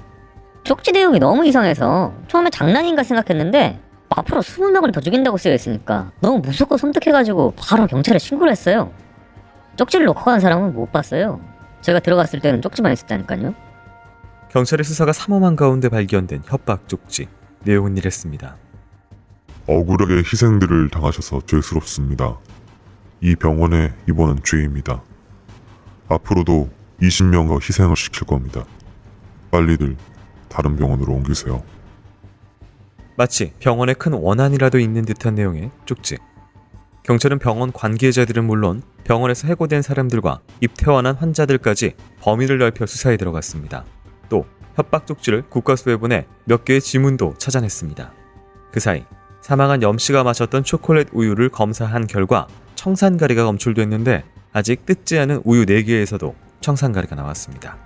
쪽지 내용이 너무 이상해서 처음에 장난인가 생각했는데 앞으로 20명을 더 죽인다고 쓰여있으니까 너무 무섭고 섬뜩해가지고 바로 경찰에 신고를 했어요. 쪽지를 놓고 간 사람은 못 봤어요. 제가 들어갔을 때는 쪽지만 있었다니까요. 경찰의 수사가 삼엄한 가운데 발견된 협박 쪽지. 내용은 이랬습니다. 억울하게 희생들을 당하셔서 죄스럽습니다. 이 병원의 입원은 죄입니다. 앞으로도 20명과 희생을 시킬 겁니다. 빨리들 다른 병원으로 옮기세요. 마치 병원에 큰 원한이라도 있는 듯한 내용의 쪽지. 경찰은 병원 관계자들은 물론 병원에서 해고된 사람들과 입퇴원한 환자들까지 범위를 넓혀 수사에 들어갔습니다. 또 협박 쪽지를 국과수에 보내 몇 개의 지문도 찾아냈습니다. 그 사이 사망한 염씨가 마셨던 초콜릿 우유를 검사한 결과 청산가리가 검출됐는데 아직 뜯지 않은 우유 4개에서도 청산가리가 나왔습니다.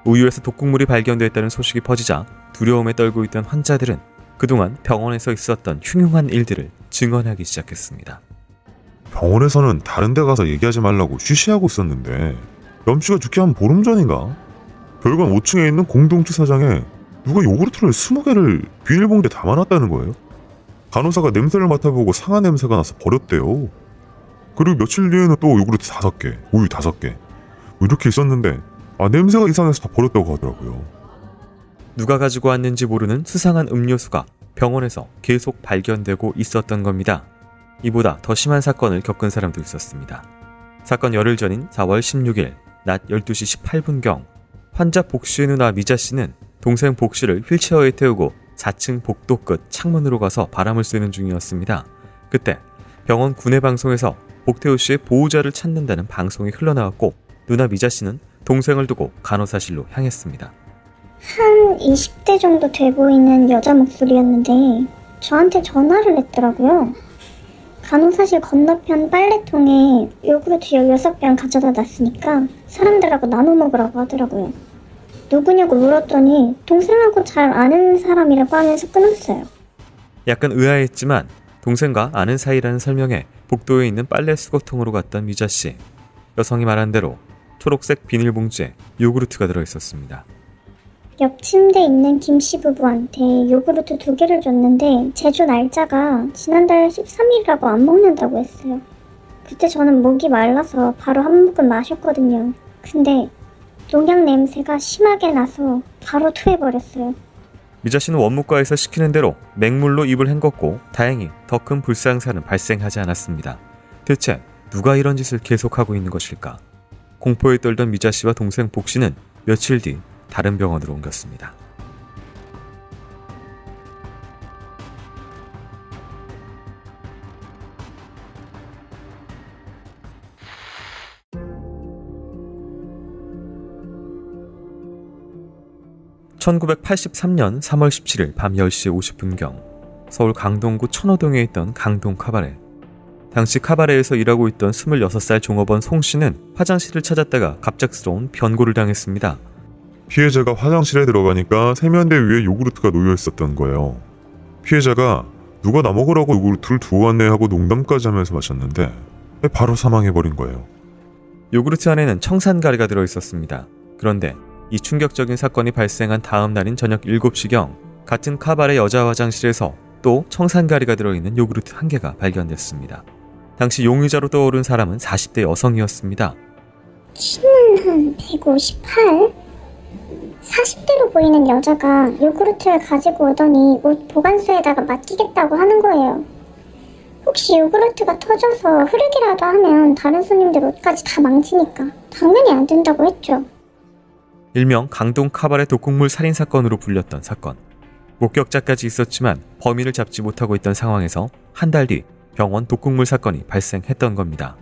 우유에서 독극물이 발견됐다는 소식이 퍼지자 두려움에 떨고 있던 환자들은 그동안 병원에서 있었던 흉흉한 일들을 증언하기 시작했습니다. 병원에서는 다른 데 가서 얘기하지 말라고 쉬쉬하고 있었는데 염씨가 죽기 한 보름 전인가? 별관 5층에 있는 공동주차장에 누가 요구르트를 20개를 비닐봉지에 담아놨다는 거예요. 간호사가 냄새를 맡아보고 상한 냄새가 나서 버렸대요. 그리고 며칠 뒤에는 또 요구르트 5개, 우유 5개 뭐 이렇게 있었는데 냄새가 이상해서 다 버렸다고 하더라고요. 누가 가지고 왔는지 모르는 수상한 음료수가 병원에서 계속 발견되고 있었던 겁니다. 이보다 더 심한 사건을 겪은 사람도 있었습니다. 사건 열흘 전인 4월 16일 낮 12시 18분경 환자 복씨의 누나 미자 씨는 동생 복씨를 휠체어에 태우고 4층 복도 끝 창문으로 가서 바람을 쐬는 중이었습니다. 그때 병원 구내방송에서 복태우 씨의 보호자를 찾는다는 방송이 흘러나왔고 누나 미자 씨는 동생을 두고 간호사실로 향했습니다. 한 20대 정도 돼 보이는 여자 목소리였는데 저한테 전화를 했더라고요. 간호사실 건너편 빨래통에 요구르트 16병 가져다 놨으니까 사람들하고 나눠 먹으라고 하더라고요. 누구냐고 물었더니 동생하고 잘 아는 사람이라고 하면서 끊었어요. 약간 의아했지만 동생과 아는 사이라는 설명에 복도에 있는 빨래 수거통으로 갔던 미자 씨. 여성이 말한 대로 초록색 비닐봉지에 요구르트가 들어있었습니다. 옆 침대에 있는 김씨 부부한테 요구르트 2개를 줬는데 제조 날짜가 지난달 13일이라고 안 먹는다고 했어요. 그때 저는 목이 말라서 바로 한 모금 마셨거든요. 근데 농약 냄새가 심하게 나서 바로 토해버렸어요. 미자 씨는 원무과에서 시키는 대로 맹물로 입을 헹궜고 다행히 더 큰 불상사는 발생하지 않았습니다. 대체 누가 이런 짓을 계속하고 있는 것일까? 공포에 떨던 미자 씨와 동생 복 씨는 며칠 뒤 다른 병원으로 옮겼습니다. (1983년 3월 17일) 밤 10시 50분경 서울 강동구 천호동에 있던 강동 카바레. 당시 카바레에서 일하고 있던 26살 종업원 송 씨는 화장실을 찾았다가 갑작스러운 변고를 당했습니다. 피해자가 화장실에 들어가니까 세면대 위에 요구르트가 놓여 있었던 거예요. 피해자가 누가 나 먹으라고 요구르트를 두고 왔네 하고 농담까지 하면서 마셨는데 바로 사망해버린 거예요. 요구르트 안에는 청산가리가 들어있었습니다. 그런데 이 충격적인 사건이 발생한 다음 날인 저녁 7시경 같은 카바레 여자 화장실에서 또 청산가리가 들어있는 요구르트 1개가 발견됐습니다. 당시 용의자로 떠오른 사람은 40대 여성이었습니다. 키는 한 158? 40대로 보이는 여자가 요구르트를 가지고 오더니 옷 보관소에다가 맡기겠다고 하는 거예요. 혹시 요구르트가 터져서 흐르기라도 하면 다른 손님들 옷까지 다 망치니까 당연히 안 된다고 했죠. 일명 강동 카바레 독극물 살인사건으로 불렸던 사건. 목격자까지 있었지만 범인을 잡지 못하고 있던 상황에서 한 달 뒤 병원 독극물 사건이 발생했던 겁니다.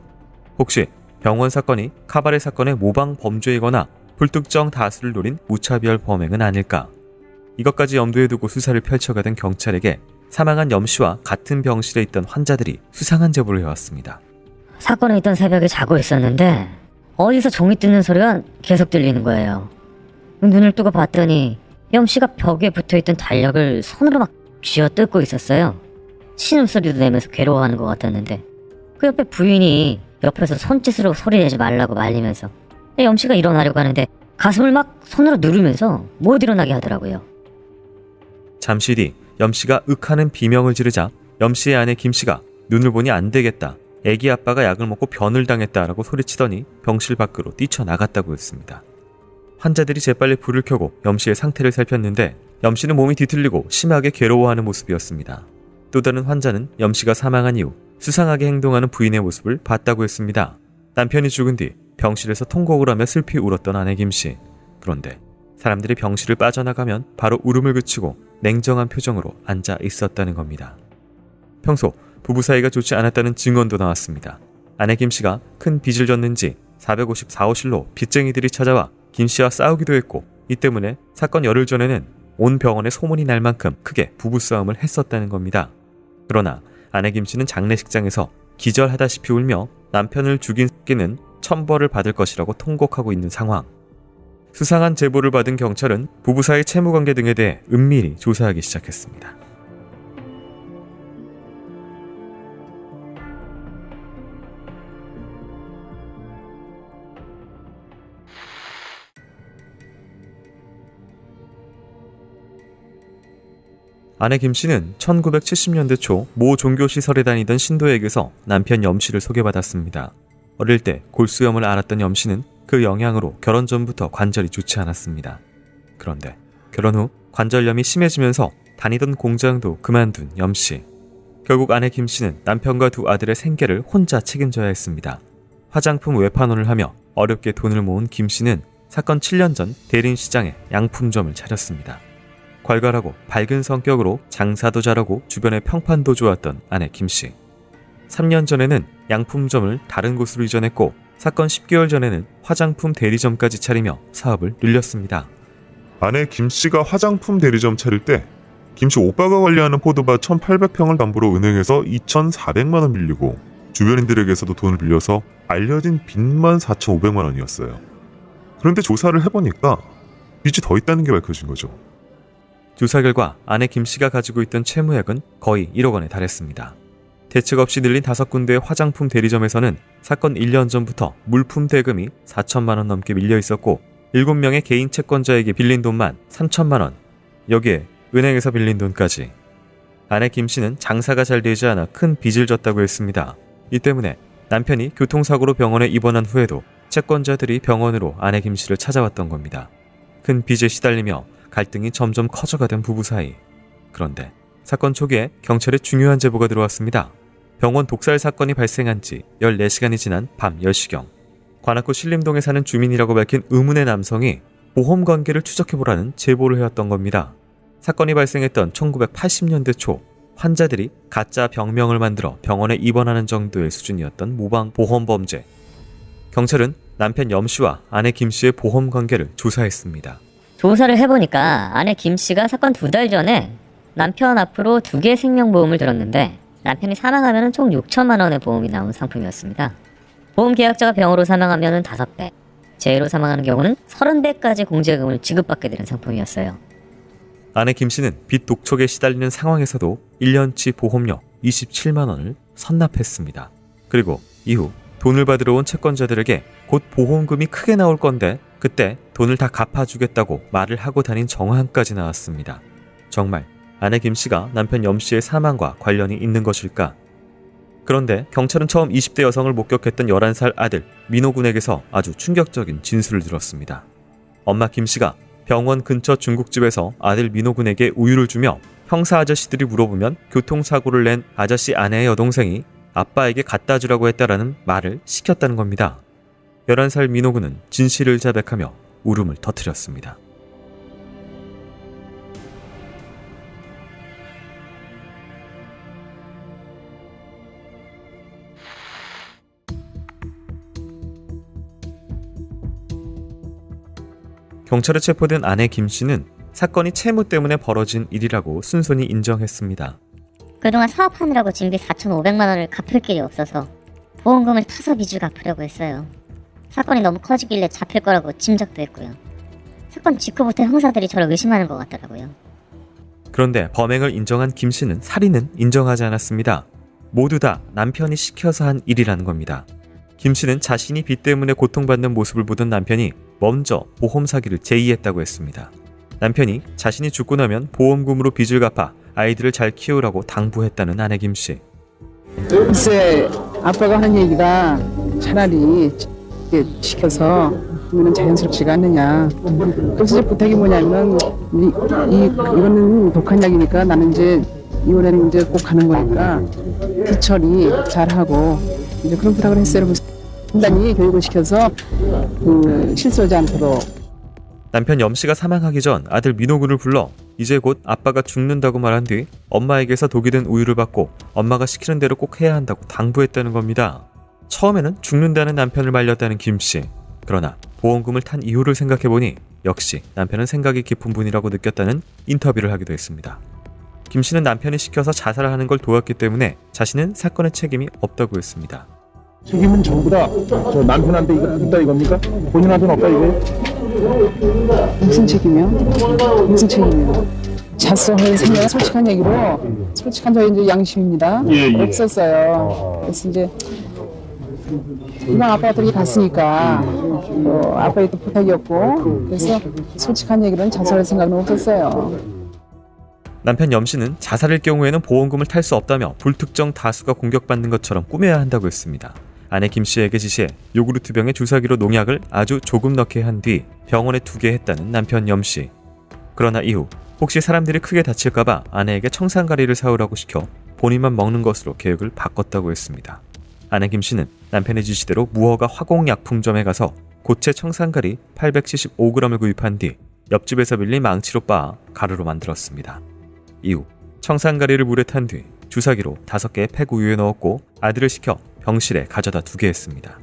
혹시 병원 사건이 카바레 사건의 모방 범죄이거나 불특정 다수를 노린 무차별 범행은 아닐까? 이것까지 염두에 두고 수사를 펼쳐가던 경찰에게 사망한 염씨와 같은 병실에 있던 환자들이 수상한 제보를 해왔습니다. 사건에 있던 새벽에 자고 있었는데 어디서 종이 뜯는 소리가 계속 들리는 거예요. 눈을 뜨고 봤더니 염씨가 벽에 붙어있던 달력을 손으로 막 쥐어뜯고 있었어요. 신음소리도 내면서 괴로워하는 것 같았는데 그 옆에 부인이 옆에서 손짓으로 소리내지 말라고 말리면서 염씨가 일어나려고 하는데 가슴을 막 손으로 누르면서 못 일어나게 하더라고요. 잠시 뒤 염씨가 윽하는 비명을 지르자 염씨의 아내 김씨가 눈을 보니 안 되겠다. 애기 아빠가 약을 먹고 변을 당했다라고 소리치더니 병실 밖으로 뛰쳐나갔다고 했습니다. 환자들이 재빨리 불을 켜고 염씨의 상태를 살폈는데 염씨는 몸이 뒤틀리고 심하게 괴로워하는 모습이었습니다. 또 다른 환자는 염씨가 사망한 이후 수상하게 행동하는 부인의 모습을 봤다고 했습니다. 남편이 죽은 뒤 병실에서 통곡을 하며 슬피 울었던 아내 김씨. 그런데 사람들이 병실을 빠져나가면 바로 울음을 그치고 냉정한 표정으로 앉아 있었다는 겁니다. 평소 부부 사이가 좋지 않았다는 증언도 나왔습니다. 아내 김씨가 큰 빚을 졌는지 454호실로 빚쟁이들이 찾아와 김씨와 싸우기도 했고 이 때문에 사건 열흘 전에는 온 병원에 소문이 날 만큼 크게 부부싸움을 했었다는 겁니다. 그러나 아내 김씨는 장례식장에서 기절하다시피 울며 남편을 죽인 새끼는 천벌을 받을 것이라고 통곡하고 있는 상황. 수상한 제보를 받은 경찰은 부부 사이 채무관계 등에 대해 은밀히 조사하기 시작했습니다. 아내 김 씨는 1970년대 초 모 종교시설에 다니던 신도에게서 남편 염 씨를 소개받았습니다. 어릴 때 골수염을 앓았던 염 씨는 그 영향으로 결혼 전부터 관절이 좋지 않았습니다. 그런데 결혼 후 관절염이 심해지면서 다니던 공장도 그만둔 염 씨. 결국 아내 김 씨는 남편과 두 아들의 생계를 혼자 책임져야 했습니다. 화장품 외판원을 하며 어렵게 돈을 모은 김 씨는 사건 7년 전 대림시장에 양품점을 차렸습니다. 괄괄하고 밝은 성격으로 장사도 잘하고 주변의 평판도 좋았던 아내 김 씨. 3년 전에는 양품점을 다른 곳으로 이전했고 사건 10개월 전에는 화장품 대리점까지 차리며 사업을 늘렸습니다. 아내 김 씨가 화장품 대리점 차릴 때 김 씨 오빠가 관리하는 포도밭 1,800평을 담보로 은행에서 2,400만 원 빌리고 주변인들에게서도 돈을 빌려서 알려진 빚만 4,500만 원이었어요. 그런데 조사를 해보니까 빚이 더 있다는 게 밝혀진 거죠. 조사 결과 아내 김 씨가 가지고 있던 채무액은 거의 1억 원에 달했습니다. 대책 없이 늘린 5군데의 화장품 대리점에서는 사건 1년 전부터 물품 대금이 4천만 원 넘게 밀려 있었고 7명의 개인 채권자에게 빌린 돈만 3천만 원, 여기에 은행에서 빌린 돈까지. 아내 김 씨는 장사가 잘 되지 않아 큰 빚을 졌다고 했습니다. 이 때문에 남편이 교통사고로 병원에 입원한 후에도 채권자들이 병원으로 아내 김 씨를 찾아왔던 겁니다. 큰 빚에 시달리며 갈등이 점점 커져가던 부부 사이. 그런데 사건 초기에 경찰에 중요한 제보가 들어왔습니다. 병원 독살 사건이 발생한 지 14시간이 지난 밤 10시경 관악구 신림동에 사는 주민이라고 밝힌 의문의 남성이 보험 관계를 추적해보라는 제보를 해왔던 겁니다. 사건이 발생했던 1980년대 초 환자들이 가짜 병명을 만들어 병원에 입원하는 정도의 수준이었던 모방 보험 범죄. 경찰은 남편 염 씨와 아내 김 씨의 보험 관계를 조사했습니다. 조사를 해보니까 아내 김 씨가 사건 2달 전에 남편 앞으로 2개의 생명보험을 들었는데 남편이 사망하면 총 6천만 원의 보험이 나온 상품이었습니다. 보험 계약자가 병으로 사망하면 5배, 재해로 사망하는 경우는 30배까지 공제금을 지급받게 되는 상품이었어요. 아내 김 씨는 빚 독촉에 시달리는 상황에서도 1년치 보험료 27만 원을 선납했습니다. 그리고 이후 돈을 받으러 온 채권자들에게 곧 보험금이 크게 나올 건데 그때 돈을 다 갚아주겠다고 말을 하고 다닌 정황까지 나왔습니다. 정말 아내 김 씨가 남편 염 씨의 사망과 관련이 있는 것일까? 그런데 경찰은 처음 20대 여성을 목격했던 11살 아들 민호 군에게서 아주 충격적인 진술을 들었습니다. 엄마 김 씨가 병원 근처 중국집에서 아들 민호 군에게 우유를 주며 형사 아저씨들이 물어보면 교통사고를 낸 아저씨 아내의 여동생이 아빠에게 갖다 주라고 했다라는 말을 시켰다는 겁니다. 11살 민호 군은 진실을 자백하며 울음을 터뜨렸습니다. 경찰에 체포된 아내 김 씨는 사건이 채무 때문에 벌어진 일이라고 순순히 인정했습니다. 그동안 사업하느라고 진비 4,500만 원을 갚을 길이 없어서 보험금을 타서 빚을 갚으려고 했어요. 사건이 너무 커지길래 잡힐 거라고 짐작도 했고요. 사건 직후부터 형사들이 저를 의심하는 것 같더라고요. 그런데 범행을 인정한 김 씨는 살인은 인정하지 않았습니다. 모두 다 남편이 시켜서 한 일이라는 겁니다. 김 씨는 자신이 빚 때문에 고통받는 모습을 보던 남편이 먼저 보험 사기를 제의했다고 했습니다. 남편이 자신이 죽고 나면 보험금으로 빚을 갚아 아이들을 잘 키우라고 당부했다는 아내 김 씨. 글쎄 아빠가 하는 얘기가 차라리 시켜서 하면 자연스럽지가 않느냐. 그래서 이제 부탁이 뭐냐면 이거는 독한 약이니까 나는 이제 이번에는 이제 꼭 가는 거니까 뒤처리 잘하고 이제 그런 부탁을 했어요. 단단히 교육을 시켜서 실수하지 않도록. 남편 염 씨가 사망하기 전 아들 민호 군을 불러 이제 곧 아빠가 죽는다고 말한 뒤 엄마에게서 독이 든 우유를 받고 엄마가 시키는 대로 꼭 해야 한다고 당부했다는 겁니다. 처음에는 죽는다는 남편을 말렸다는 김 씨. 그러나 보험금을 탄 이유를 생각해보니 역시 남편은 생각이 깊은 분이라고 느꼈다는 인터뷰를 하기도 했습니다. 김 씨는 남편이 시켜서 자살을 하는 걸 도왔기 때문에 자신은 사건의 책임이 없다고 했습니다. 책임은 전부 다 저 남편한테 있다 이겁니까? 본인한테는 없다 이거예요? 무슨 책임이요? 무슨 책임이요? 잤어요. 생각은 솔직한 얘기로 솔직한 저희 이제 양심입니다. 예. 없었어요. 그래서 이제 그냥 아빠가 또 이렇게 갔으니까 아빠의 또 부탁이었고 그래서 솔직한 얘기로는 자살할 생각은 없었어요. 남편 염씨는 자살일 경우에는 보험금을 탈 수 없다며 불특정 다수가 공격받는 것처럼 꾸며야 한다고 했습니다. 아내 김씨에게 지시해 요구르트병에 주사기로 농약을 아주 조금 넣게 한 뒤 병원에 두게 했다는 남편 염씨. 그러나 이후 혹시 사람들이 크게 다칠까봐 아내에게 청산가리를 사오라고 시켜 본인만 먹는 것으로 계획을 바꿨다고 했습니다. 아내 김씨는 남편의 지시대로 무허가 화공약품점에 가서 고체 청산가리 875g을 구입한 뒤 옆집에서 빌린 망치로 빻아 가루로 만들었습니다. 이후 청산가리를 물에 탄 뒤 주사기로 5개의 팩 우유에 넣었고 아들을 시켜 병실에 가져다 두게 했습니다.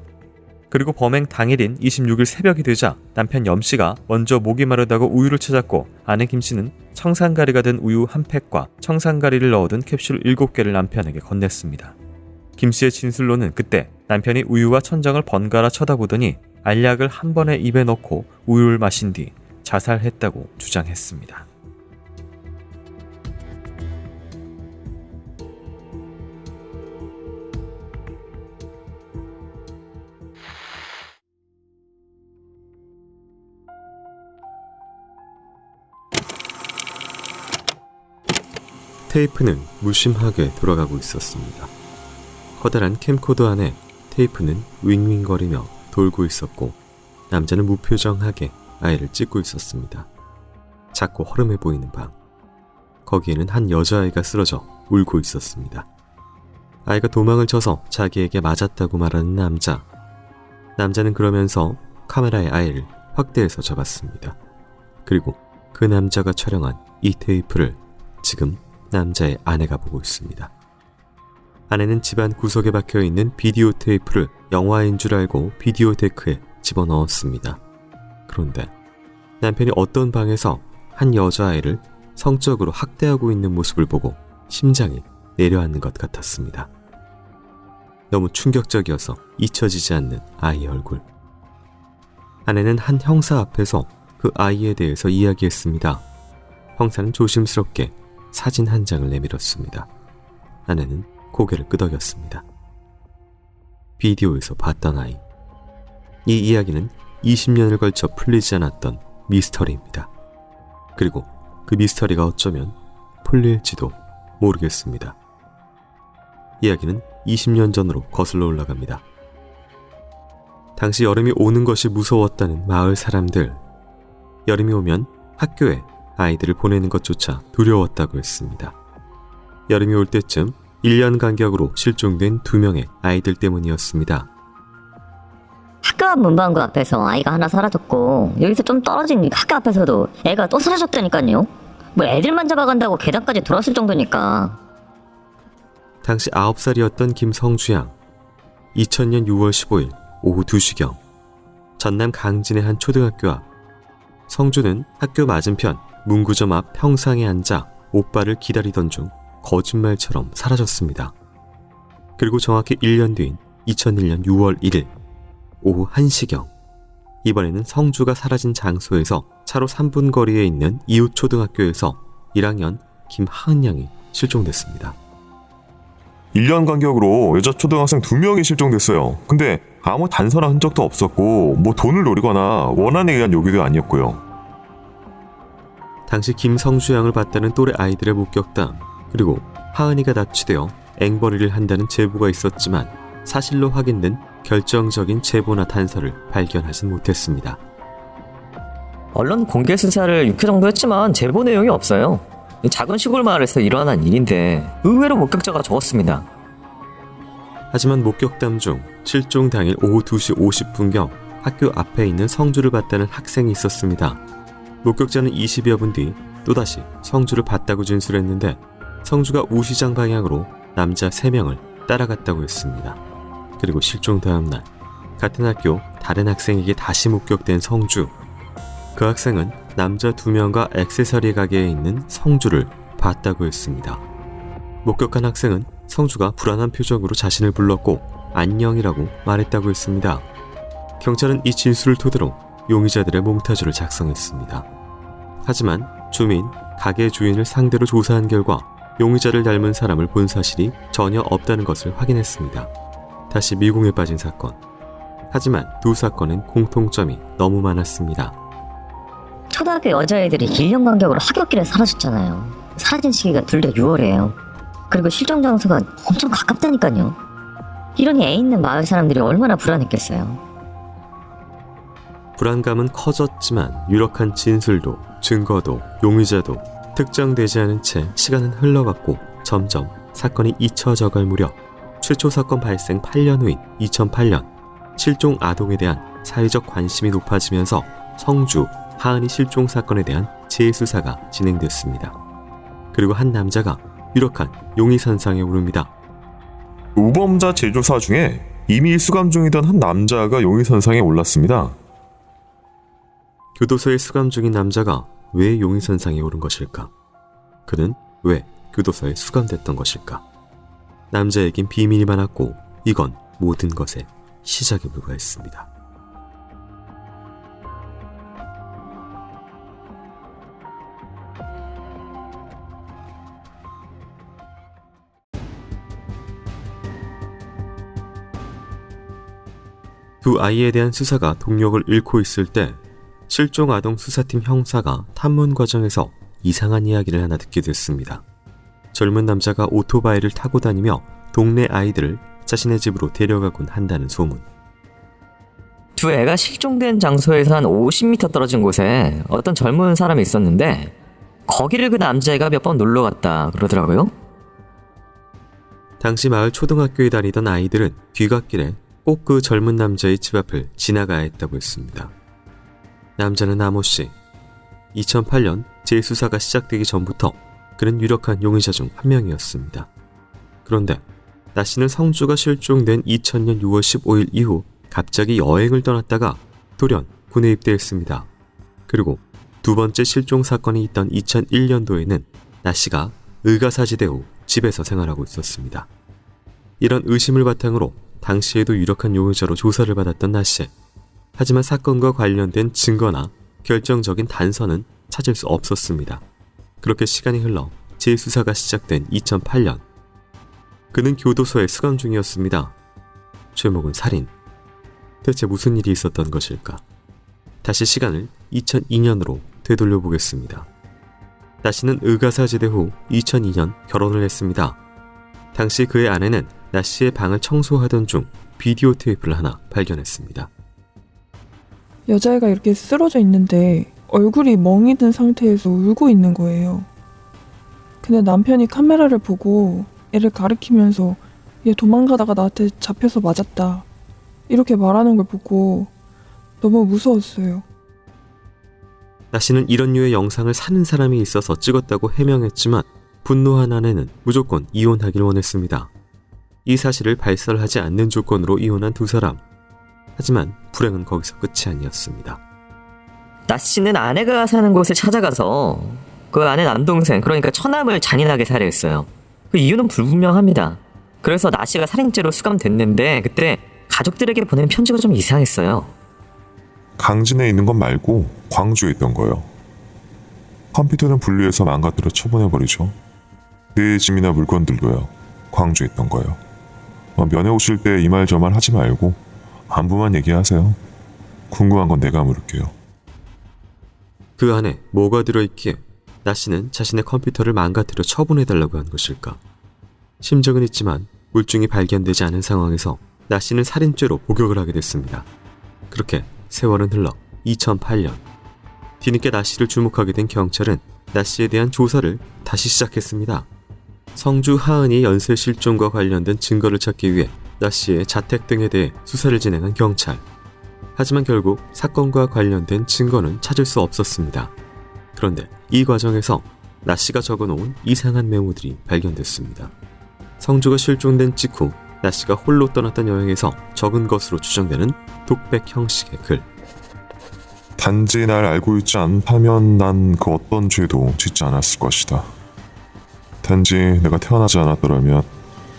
그리고 범행 당일인 26일 새벽이 되자 남편 염씨가 먼저 목이 마르다고 우유를 찾았고 아내 김씨는 청산가리가 든 우유 한 팩과 청산가리를 넣어둔 캡슐 7개를 남편에게 건넸습니다. 김씨의 진술로는 그때 남편이 우유와 천장을 번갈아 쳐다보더니 알약을 한 번에 입에 넣고 우유를 마신 뒤 자살했다고 주장했습니다. 테이프는 무심하게 돌아가고 있었습니다. 커다란 캠코더 안에 테이프는 윙윙거리며 돌고 있었고 남자는 무표정하게 아이를 찍고 있었습니다. 작고 허름해 보이는 방. 거기에는 한 여자아이가 쓰러져 울고 있었습니다. 아이가 도망을 쳐서 자기에게 맞았다고 말하는 남자. 남자는 그러면서 카메라에 아이를 확대해서 잡았습니다. 그리고 그 남자가 촬영한 이 테이프를 지금 남자의 아내가 보고 있습니다. 아내는 집안 구석에 박혀있는 비디오 테이프를 영화인 줄 알고 비디오 데크에 집어넣었습니다. 그런데 남편이 어떤 방에서 한 여자아이를 성적으로 학대하고 있는 모습을 보고 심장이 내려앉는 것 같았습니다. 너무 충격적이어서 잊혀지지 않는 아이의 얼굴. 아내는 한 형사 앞에서 그 아이에 대해서 이야기했습니다. 형사는 조심스럽게 사진 한 장을 내밀었습니다. 아내는 고개를 끄덕였습니다. 비디오에서 봤던 아이. 이 이야기는 20년을 걸쳐 풀리지 않았던 미스터리입니다. 그리고 그 미스터리가 어쩌면 풀릴지도 모르겠습니다. 이야기는 20년 전으로 거슬러 올라갑니다. 당시 여름이 오는 것이 무서웠다는 마을 사람들. 여름이 오면 학교에 아이들을 보내는 것조차 두려웠다고 했습니다. 여름이 올 때쯤 1년 간격으로 실종된 2명의 아이들 때문이었습니다. 학교 앞 문방구 앞에서 아이가 하나 사라졌고 여기서 좀 떨어진 학교 앞에서도 애가 또 사라졌다니까요. 뭐 애들만 잡아간다고 계단까지 들어왔을 정도니까. 당시 9살이었던 김성주양. 2000년 6월 15일 오후 2시경 전남 강진의 한 초등학교 앞. 성주는 학교 맞은편 문구점 앞 평상에 앉아 오빠를 기다리던 중 거짓말처럼 사라졌습니다. 그리고 정확히 1년 뒤인 2001년 6월 1일 오후 1시경 이번에는 성주가 사라진 장소에서 차로 3분 거리에 있는 이웃 초등학교에서 1학년 김하은 양이 실종됐습니다. 1년 간격으로 여자 초등학생 2명이 실종됐어요. 근데 아무 단서나 흔적도 없었고 뭐 돈을 노리거나 원한에 의한 요구도 아니었고요. 당시 김성주 양을 봤다는 또래 아이들의 목격담, 그리고 하은이가 납치되어 앵벌이를 한다는 제보가 있었지만 사실로 확인된 결정적인 제보나 단서를 발견하진 못했습니다. 언론 공개 수사를 6회 정도 했지만 제보 내용이 없어요. 작은 시골 마을에서 일어난 일인데 의외로 목격자가 적었습니다. 하지만 목격담 중 실종 당일 오후 2시 50분경 학교 앞에 있는 성주를 봤다는 학생이 있었습니다. 목격자는 20여 분 뒤 또다시 성주를 봤다고 진술했는데 성주가 우시장 방향으로 남자 3명을 따라갔다고 했습니다. 그리고 실종 다음 날 같은 학교 다른 학생에게 다시 목격된 성주. 그 학생은 남자 2명과 액세서리 가게에 있는 성주를 봤다고 했습니다. 목격한 학생은 성주가 불안한 표정으로 자신을 불렀고 안녕이라고 말했다고 했습니다. 경찰은 이 진술을 토대로 용의자들의 몽타주를 작성했습니다. 하지만 주민, 가게 주인을 상대로 조사한 결과 용의자를 닮은 사람을 본 사실이 전혀 없다는 것을 확인했습니다. 다시 미궁에 빠진 사건. 하지만 두 사건은 공통점이 너무 많았습니다. 초등학교 여자애들이 1년 간격으로 하굣길에 사라졌잖아요. 사라진 시기가 둘 다 6월이에요. 그리고 실종 장소가 엄청 가깝다니까요. 이러니 애 있는 마을 사람들이 얼마나 불안했겠어요. 불안감은 커졌지만 유력한 진술도 증거도 용의자도 특정되지 않은 채 시간은 흘러갔고 점점 사건이 잊혀져갈 무렵 최초 사건 발생 8년 후인 2008년 실종 아동에 대한 사회적 관심이 높아지면서 성주 하은이 실종 사건에 대한 재수사가 진행됐습니다. 그리고 한 남자가 유력한 용의선상에 오릅니다. 우범자 재조사 중에 이미 수감 중이던 한 남자가 용의선상에 올랐습니다. 교도소에 수감 중인 남자가 왜 용의선상에 오른 것일까? 그는 왜 교도소에 수감됐던 것일까? 남자에겐 비밀이 많았고 이건 모든 것의 시작에 불과했습니다. 두 아이에 대한 수사가 동력을 잃고 있을 때 실종 아동 수사팀 형사가 탐문 과정에서 이상한 이야기를 하나 듣게 됐습니다. 젊은 남자가 오토바이를 타고 다니며 동네 아이들을 자신의 집으로 데려가곤 한다는 소문. 두 애가 실종된 장소에서 한 50m 떨어진 곳에 어떤 젊은 사람이 있었는데 거기를 그 남자애가 몇 번 놀러 갔다 그러더라고요. 당시 마을 초등학교에 다니던 아이들은 귀갓길에 꼭 그 젊은 남자의 집 앞을 지나가야 했다고 했습니다. 남자는 아모씨. 2008년 재수사가 시작되기 전부터 그는 유력한 용의자 중 한 명이었습니다. 그런데 나 씨는 성주가 실종된 2000년 6월 15일 이후 갑자기 여행을 떠났다가 돌연 군에 입대했습니다. 그리고 두 번째 실종 사건이 있던 2001년도에는 나 씨가 의가사지대 후 집에서 생활하고 있었습니다. 이런 의심을 바탕으로 당시에도 유력한 용의자로 조사를 받았던 나 씨. 하지만 사건과 관련된 증거나 결정적인 단서는 찾을 수 없었습니다. 그렇게 시간이 흘러 재수사가 시작된 2008년. 그는 교도소에 수감 중이었습니다. 죄목은 살인. 대체 무슨 일이 있었던 것일까? 다시 시간을 2002년으로 되돌려 보겠습니다. 나씨는 의가사지대 후 2002년 결혼을 했습니다. 당시 그의 아내는 나씨의 방을 청소하던 중 비디오 테이프를 하나 발견했습니다. 여자애가 이렇게 쓰러져 있는데 얼굴이 멍이 든 상태에서 울고 있는 거예요. 근데 남편이 카메라를 보고 애를 가리키면서 얘 도망가다가 나한테 잡혀서 맞았다 이렇게 말하는 걸 보고 너무 무서웠어요. 나씨는 이런 류의 영상을 사는 사람이 있어서 찍었다고 해명했지만 분노한 아내는 무조건 이혼하길 원했습니다. 이 사실을 발설하지 않는 조건으로 이혼한 두 사람. 하지만 불행은 거기서 끝이 아니었습니다. 나 씨는 아내가 사는 곳에 찾아가서 그 아내 남동생, 그러니까 처남을 잔인하게 살해했어요. 그 이유는 불분명합니다. 그래서 나 씨가 살인죄로 수감됐는데 그때 가족들에게 보낸 편지가 좀 이상했어요. 강진에 있는 것 말고 광주에 있던 거예요. 컴퓨터는 분리해서 망가뜨려 처분해버리죠. 내 짐이나 물건들도요. 광주에 있던 거예요. 면회 오실 때 이 말 저 말 하지 말고 안부만 얘기하세요. 궁금한 건 내가 물을게요. 그 안에 뭐가 들어있기에 나씨는 자신의 컴퓨터를 망가뜨려 처분해달라고 한 것일까? 심정은 있지만 물증이 발견되지 않은 상황에서 나씨는 살인죄로 복역을 하게 됐습니다. 그렇게 세월은 흘러 2008년. 뒤늦게 나씨를 주목하게 된 경찰은 나씨에 대한 조사를 다시 시작했습니다. 성주 하은이 연쇄 실종과 관련된 증거를 찾기 위해 나씨의 자택 등에 대해 수사를 진행한 경찰. 하지만 결국 사건과 관련된 증거는 찾을 수 없었습니다. 그런데 이 과정에서 나씨가 적어놓은 이상한 메모들이 발견됐습니다. 성주가 실종된 직후 나씨가 홀로 떠났던 여행에서 적은 것으로 추정되는 독백 형식의 글. 단지 날 알고 있지 않다면 난 그 어떤 죄도 짓지 않았을 것이다. 단지 내가 태어나지 않았더라면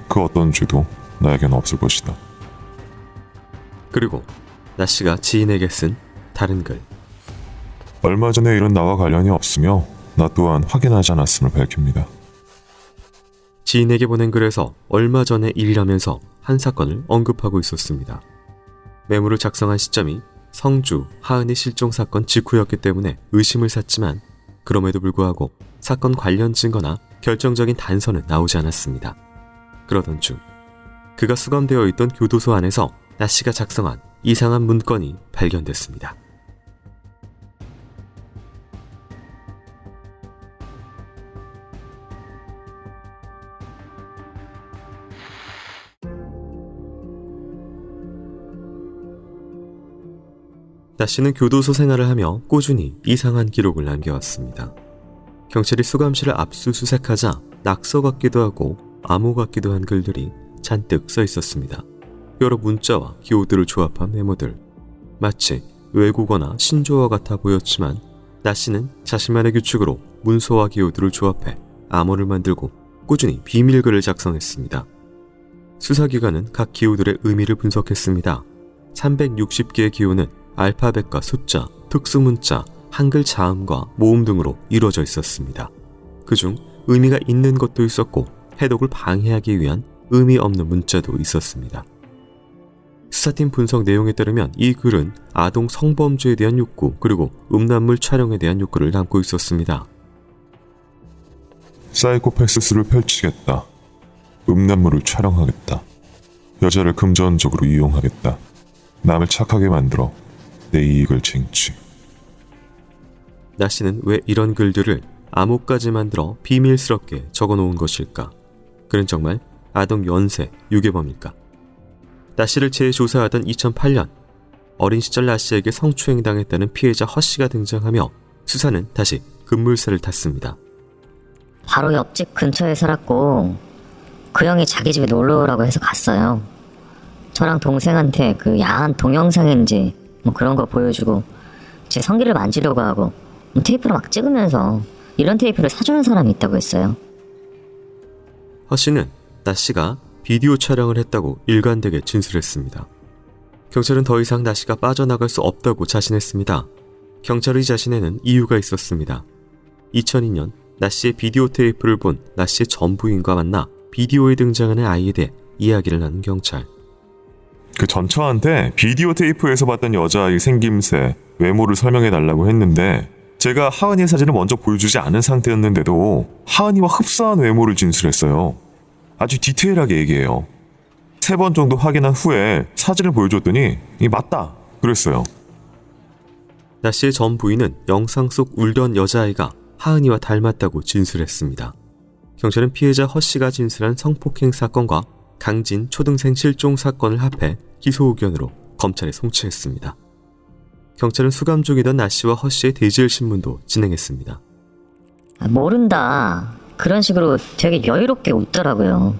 그 어떤 죄도 나에게는 없을 것이다. 그리고 나씨가 지인에게 쓴 다른 글. 얼마 전에 일은 나와 관련이 없으며 나 또한 확인하지 않았음을 밝힙니다. 지인에게 보낸 글에서 얼마 전의 일이라면서 한 사건을 언급하고 있었습니다. 메모를 작성한 시점이 성주 하은의 실종 사건 직후였기 때문에 의심을 샀지만 그럼에도 불구하고 사건 관련 증거나 결정적인 단서는 나오지 않았습니다. 그러던 중 그가 수감되어 있던 교도소 안에서 나 씨가 작성한 이상한 문건이 발견됐습니다. 나 씨는 교도소 생활을 하며 꾸준히 이상한 기록을 남겨왔습니다. 경찰이 수감실을 압수수색하자 낙서 같기도 하고 암호 같기도 한 글들이 잔뜩 써 있었습니다. 여러 문자와 기호들을 조합한 메모들. 마치 외국어나 신조어 같아 보였지만 나 씨는 자신만의 규칙으로 문서와 기호들을 조합해 암호를 만들고 꾸준히 비밀글을 작성했습니다. 수사기관은 각 기호들의 의미를 분석했습니다. 360개의 기호는 알파벳과 숫자, 특수문자, 한글 자음과 모음 등으로 이루어져 있었습니다. 그중 의미가 있는 것도 있었고 해독을 방해하기 위한 의미 없는 문자도 있었습니다. 수사팀 분석 내용에 따르면 이 글은 아동 성범죄에 대한 욕구 그리고 음란물 촬영에 대한 욕구를 담고 있었습니다. 사이코패스를 펼치겠다. 음란물을 촬영하겠다. 여자를 금전적으로 이용하겠다. 남을 착하게 만들어 내 이익을 쟁취. 나 씨는 왜 이런 글들을 암호까지 만들어 비밀스럽게 적어놓은 것일까? 그는 정말 아동 연쇄 유괴범일까? 나 씨를 재조사하던 2008년 어린 시절 나 씨에게 성추행당했다는 피해자 허 씨가 등장하며 수사는 다시 급물살을 탔습니다. 바로 옆집 근처에 살았고 그 형이 자기 집에 놀러 오라고 해서 갔어요. 저랑 동생한테 그 야한 동영상인지 뭐 그런 거 보여주고 제 성기를 만지려고 하고 테이프로 막 찍으면서 이런 테이프를 사주는 사람이 있다고 했어요. 허 씨는 나 씨가 비디오 촬영을 했다고 일관되게 진술했습니다. 경찰은 더 이상 나 씨가 빠져나갈 수 없다고 자신했습니다. 경찰의 자신에는 이유가 있었습니다. 2002년 나 씨의 비디오 테이프를 본 나 씨의 전 부인과 만나 비디오에 등장하는 아이에 대해 이야기를 나눈 경찰. 그 전처한테 비디오 테이프에서 봤던 여자의 생김새, 외모를 설명해달라고 했는데 제가 하은이의 사진을 먼저 보여주지 않은 상태였는데도 하은이와 흡사한 외모를 진술했어요. 아주 디테일하게 얘기해요. 3번 정도 확인한 후에 사진을 보여줬더니 맞다 그랬어요. 나 씨의 전 부인은 영상 속 울던 여자아이가 하은이와 닮았다고 진술했습니다. 경찰은 피해자 허 씨가 진술한 성폭행 사건과 강진 초등생 실종 사건을 합해 기소 의견으로 검찰에 송치했습니다. 경찰은 수감 중이던 나 씨와 허 씨의 대질 신문도 진행했습니다. 모른다. 그런 식으로 되게 여유롭게 웃더라고요.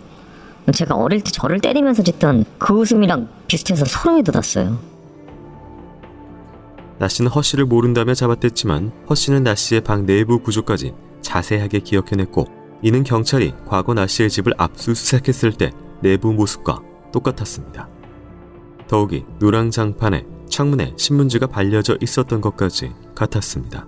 제가 어릴 때 저를 때리면서 짓던 그 웃음이랑 비슷해서 소름이 돋았어요. 나 씨는 허 씨를 모른다며 잡아댔지만 허 씨는 나 씨의 방 내부 구조까지 자세하게 기억해냈고 이는 경찰이 과거 나 씨의 집을 압수수색했을 때 내부 모습과 똑같았습니다. 더욱이 노랑 장판에 창문에 신문지가 발려져 있었던 것까지 같았습니다.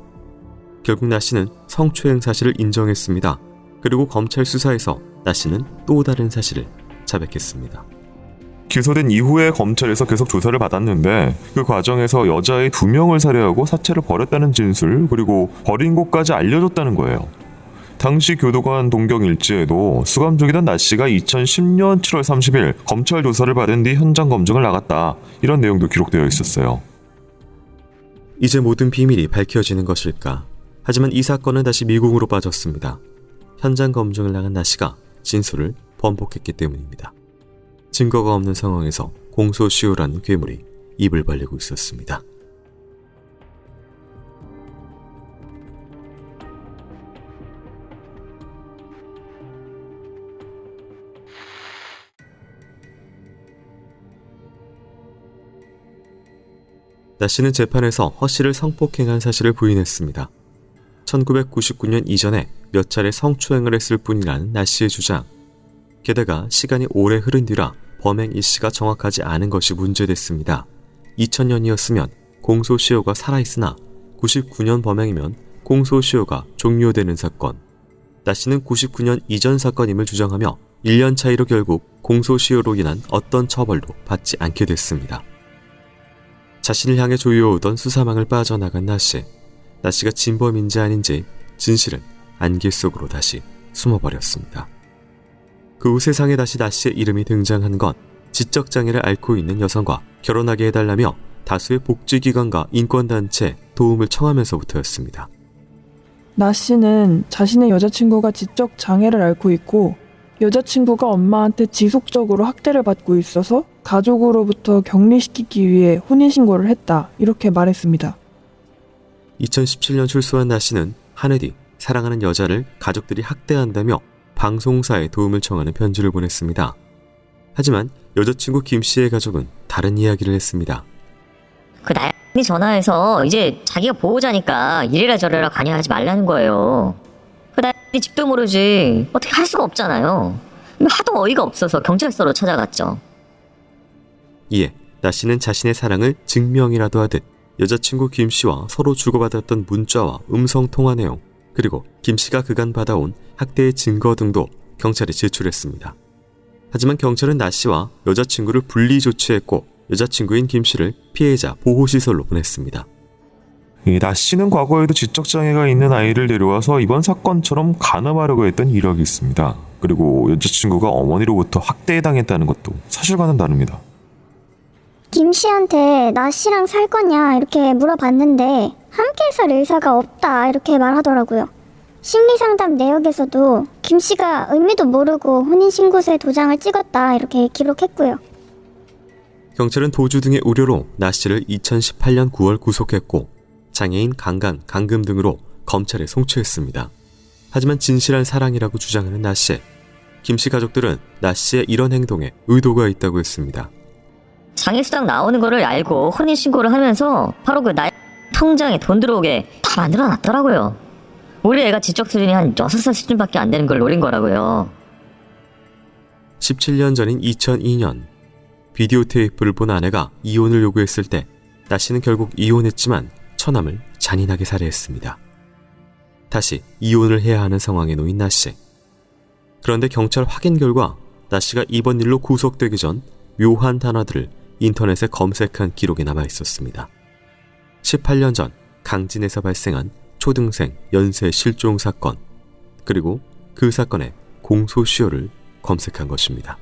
결국 나 씨는 성추행 사실을 인정했습니다. 그리고 검찰 수사에서 나 씨는 또 다른 사실을 자백했습니다. 기소된 이후에 검찰에서 계속 조사를 받았는데 그 과정에서 여자의 2명을 살해하고 사체를 버렸다는 진술 그리고 버린 곳까지 알려줬다는 거예요. 당시 교도관 동경 일지에도 수감 중이던 나 씨가 2010년 7월 30일 검찰 조사를 받은 뒤 현장 검증을 나갔다. 이런 내용도 기록되어 있었어요. 이제 모든 비밀이 밝혀지는 것일까? 하지만 이 사건은 다시 미궁으로 빠졌습니다. 현장 검증을 나간 나 씨가 진술을 번복했기 때문입니다. 증거가 없는 상황에서 공소시효라는 괴물이 입을 벌리고 있었습니다. 나 씨는 재판에서 허 씨를 성폭행한 사실을 부인했습니다. 1999년 이전에 몇 차례 성추행을 했을 뿐이라는 나 씨의 주장. 게다가 시간이 오래 흐른 뒤라 범행 일시가 정확하지 않은 것이 문제됐습니다. 2000년이었으면 공소시효가 살아있으나 99년 범행이면 공소시효가 종료되는 사건. 나 씨는 99년 이전 사건임을 주장하며 1년 차이로 결국 공소시효로 인한 어떤 처벌도 받지 않게 됐습니다. 자신을 향해 조여오던 수사망을 빠져나간 나 씨. 나 씨가 진범인지 아닌지 진실은 안개 속으로 다시 숨어버렸습니다. 그 후 세상에 다시 나 씨의 이름이 등장한 건 지적장애를 앓고 있는 여성과 결혼하게 해달라며 다수의 복지기관과 인권단체에 도움을 청하면서부터였습니다. 나 씨는 자신의 여자친구가 지적 장애를 앓고 있고 여자친구가 엄마한테 지속적으로 학대를 받고 있어서 가족으로부터 격리시키기 위해 혼인신고를 했다. 이렇게 말했습니다. 2017년 출소한 나 씨는 한 해 뒤 사랑하는 여자를 가족들이 학대한다며 방송사에 도움을 청하는 편지를 보냈습니다. 하지만 여자친구 김 씨의 가족은 다른 이야기를 했습니다. 그 나연이 전화해서 이제 자기가 보호자니까 이래라 저래라 관여하지 말라는 거예요. 그 나연이 집도 모르지 어떻게 할 수가 없잖아요. 하도 어이가 없어서 경찰서로 찾아갔죠. 이에 나 씨는 자신의 사랑을 증명이라도 하듯 여자친구 김 씨와 서로 주고받았던 문자와 음성 통화 내용, 그리고 김 씨가 그간 받아온 학대의 증거 등도 경찰에 제출했습니다. 하지만 경찰은 나 씨와 여자친구를 분리 조치했고 여자친구인 김 씨를 피해자 보호시설로 보냈습니다. 나 씨는 과거에도 지적장애가 있는 아이를 데려와서 이번 사건처럼 간음하려고 했던 이력이 있습니다. 그리고 여자친구가 어머니로부터 학대당했다는 것도 사실과는 다릅니다. 김 씨한테 나 씨랑 살 거냐 이렇게 물어봤는데 함께 살 의사가 없다 이렇게 말하더라고요. 심리상담 내역에서도 김 씨가 의미도 모르고 혼인신고서에 도장을 찍었다 이렇게 기록했고요. 경찰은 도주 등의 우려로 나 씨를 2018년 9월 구속했고 장애인 강간, 감금 등으로 검찰에 송치했습니다. 하지만 진실한 사랑이라고 주장하는 나 씨. 김 씨 가족들은 나 씨의 이런 행동에 의도가 있다고 했습니다. 장애수당 나오는 거를 알고 혼인신고를 하면서 바로 그 나연 통장에 돈 들어오게 다 만들어놨더라고요. 우리 애가 지적 수준이 한 6살 수준밖에 안 되는 걸 노린 거라고요. 17년 전인 2002년 비디오 테이프를 본 아내가 이혼을 요구했을 때 나 씨는 결국 이혼했지만 처남을 잔인하게 살해했습니다. 다시 이혼을 해야 하는 상황에 놓인 나 씨. 그런데 경찰 확인 결과 나 씨가 이번 일로 구속되기 전 묘한 단어들을 인터넷에 검색한 기록이 남아 있었습니다. 18년 전 강진에서 발생한 초등생 연쇄 실종 사건, 그리고 그 사건의 공소시효를 검색한 것입니다.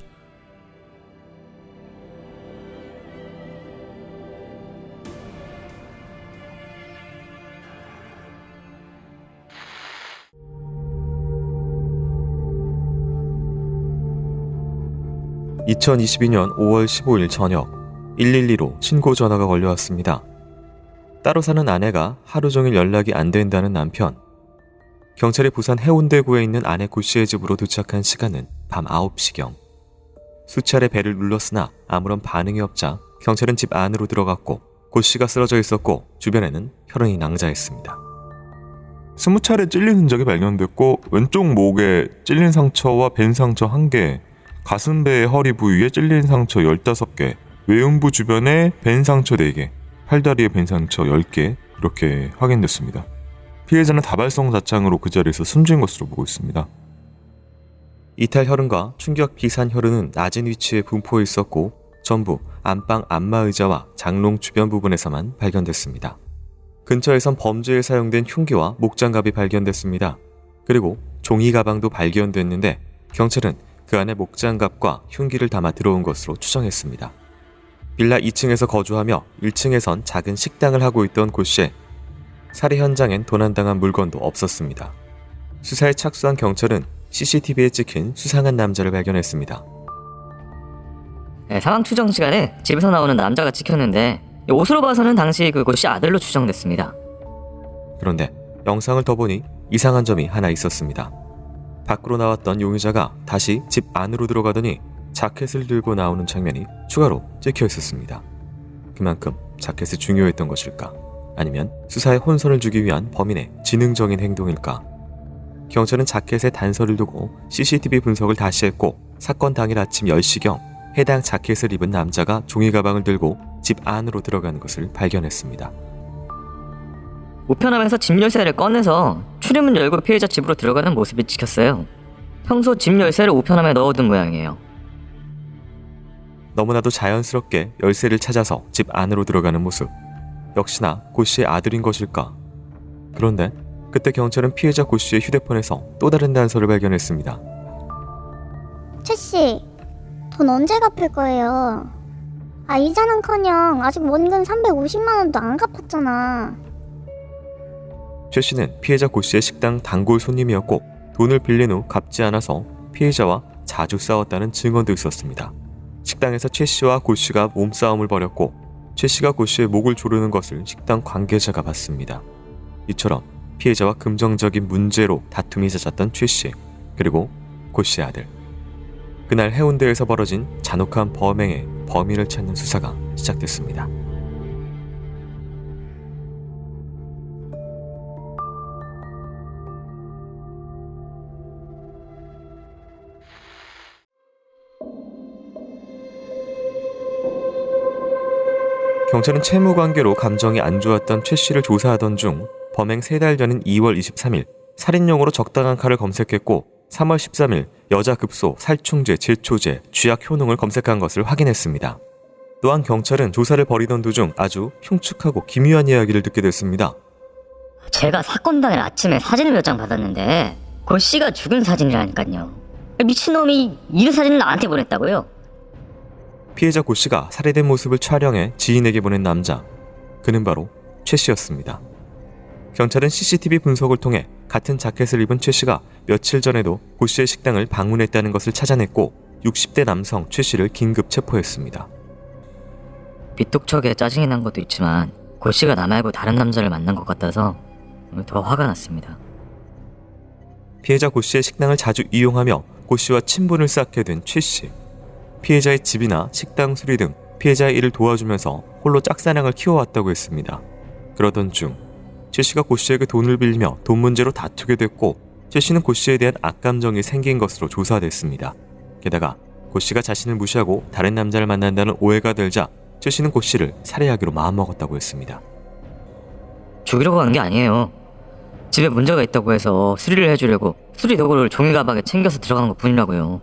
(2022년 5월 15일) 저녁 112로 신고 전화가 걸려왔습니다. 따로 사는 아내가 하루 종일 연락이 안 된다는 남편. 경찰이 부산 해운대구에 있는 아내 고 씨의 집으로 도착한 시간은 밤 9시경. 수차례 벨을 눌렀으나 아무런 반응이 없자 경찰은 집 안으로 들어갔고 고 씨가 쓰러져 있었고 주변에는 혈흔이 낭자했습니다. 20차례 찔린 흔적이 발견됐고 왼쪽 목에 찔린 상처와 벤 상처 1개, 가슴배의 허리 부위에 찔린 상처 15개, 외음부 주변에 벤 상처 4개, 팔다리에 벤 상처 10개 이렇게 확인됐습니다. 피해자는 다발성 자창으로 그 자리에서 숨진 것으로 보고 있습니다. 이탈 혈흔과 충격 비산 혈흔은 낮은 위치에 분포해 있었고 전부 안방 안마의자와 장롱 주변 부분에서만 발견됐습니다. 근처에선 범죄에 사용된 흉기와 목장갑이 발견됐습니다. 그리고 종이 가방도 발견됐는데 경찰은 그 안에 목장갑과 흉기를 담아 들어온 것으로 추정했습니다. 빌라 2층에서 거주하며 1층에선 작은 식당을 하고 있던 고 씨. 살해 현장엔 도난당한 물건도 없었습니다. 수사에 착수한 경찰은 CCTV에 찍힌 수상한 남자를 발견했습니다. 상황 추정 시간에 집에서 나오는 남자가 찍혔는데 옷으로 봐서는 당시 그 고 씨 아들로 추정됐습니다. 그런데 영상을 더 보니 이상한 점이 하나 있었습니다. 밖으로 나왔던 용의자가 다시 집 안으로 들어가더니 자켓을 들고 나오는 장면이 추가로 찍혀 있었습니다. 그만큼 자켓이 중요했던 것일까? 아니면 수사에 혼선을 주기 위한 범인의 지능적인 행동일까? 경찰은 자켓에 단서를 두고 CCTV 분석을 다시 했고 사건 당일 아침 10시경 해당 자켓을 입은 남자가 종이 가방을 들고 집 안으로 들어가는 것을 발견했습니다. 우편함에서 집 열쇠를 꺼내서 출입문 열고 피해자 집으로 들어가는 모습이 찍혔어요. 평소 집 열쇠를 우편함에 넣어둔 모양이에요. 너무나도 자연스럽게 열쇠를 찾아서 집 안으로 들어가는 모습. 역시나 고 씨의 아들인 것일까? 그런데 그때 경찰은 피해자 고 씨의 휴대폰에서 또 다른 단서를 발견했습니다. 최씨, 돈 언제 갚을 거예요? 이자는커녕 아직 원금 350만 원도 안 갚았잖아. 최 씨는 피해자 고 씨의 식당 단골 손님이었고 돈을 빌린 후 갚지 않아서 피해자와 자주 싸웠다는 증언도 있었습니다. 식당에서 최 씨와 고 씨가 몸싸움을 벌였고 최 씨가 고 씨의 목을 조르는 것을 식당 관계자가 봤습니다. 이처럼 피해자와 긍정적인 문제로 다툼이 잦았던 최 씨, 그리고 고 씨의 아들. 그날 해운대에서 벌어진 잔혹한 범행의 범인을 찾는 수사가 시작됐습니다. 경찰은 채무 관계로 감정이 안 좋았던 최 씨를 조사하던 중 범행 3달 전인 2월 23일 살인용으로 적당한 칼을 검색했고 3월 13일 여자 급소, 살충제, 제초제, 쥐약 효능을 검색한 것을 확인했습니다. 또한 경찰은 조사를 벌이던 도중 아주 흉측하고 기묘한 이야기를 듣게 됐습니다. 제가 사건 당일 아침에 사진을 몇 장 받았는데 고 씨가 죽은 사진이라니까요. 미친놈이 이 사진을 나한테 보냈다고요? 피해자 고 씨가 살해된 모습을 촬영해 지인에게 보낸 남자, 그는 바로 최 씨였습니다. 경찰은 CCTV 분석을 통해 같은 자켓을 입은 최 씨가 며칠 전에도 고 씨의 식당을 방문했다는 것을 찾아냈고 60대 남성 최 씨를 긴급 체포했습니다. 비뚝척에 짜증이 난 것도 있지만 고 씨가 나 말고 다른 남자를 만난 것 같아서 더 화가 났습니다. 피해자 고 씨의 식당을 자주 이용하며 고 씨와 친분을 쌓게 된 최 씨. 피해자의 집이나 식당 수리 등 피해자의 일을 도와주면서 홀로 짝사랑을 키워왔다고 했습니다. 그러던 중 최 씨가 고 씨에게 돈을 빌리며 돈 문제로 다투게 됐고 최 씨는 고 씨에 대한 악감정이 생긴 것으로 조사됐습니다. 게다가 고 씨가 자신을 무시하고 다른 남자를 만난다는 오해가 들자 최 씨는 고 씨를 살해하기로 마음먹었다고 했습니다. 죽이려고 한 게 아니에요. 집에 문제가 있다고 해서 수리를 해주려고 수리 도구를 종이 가방에 챙겨서 들어간 것 뿐이라고요.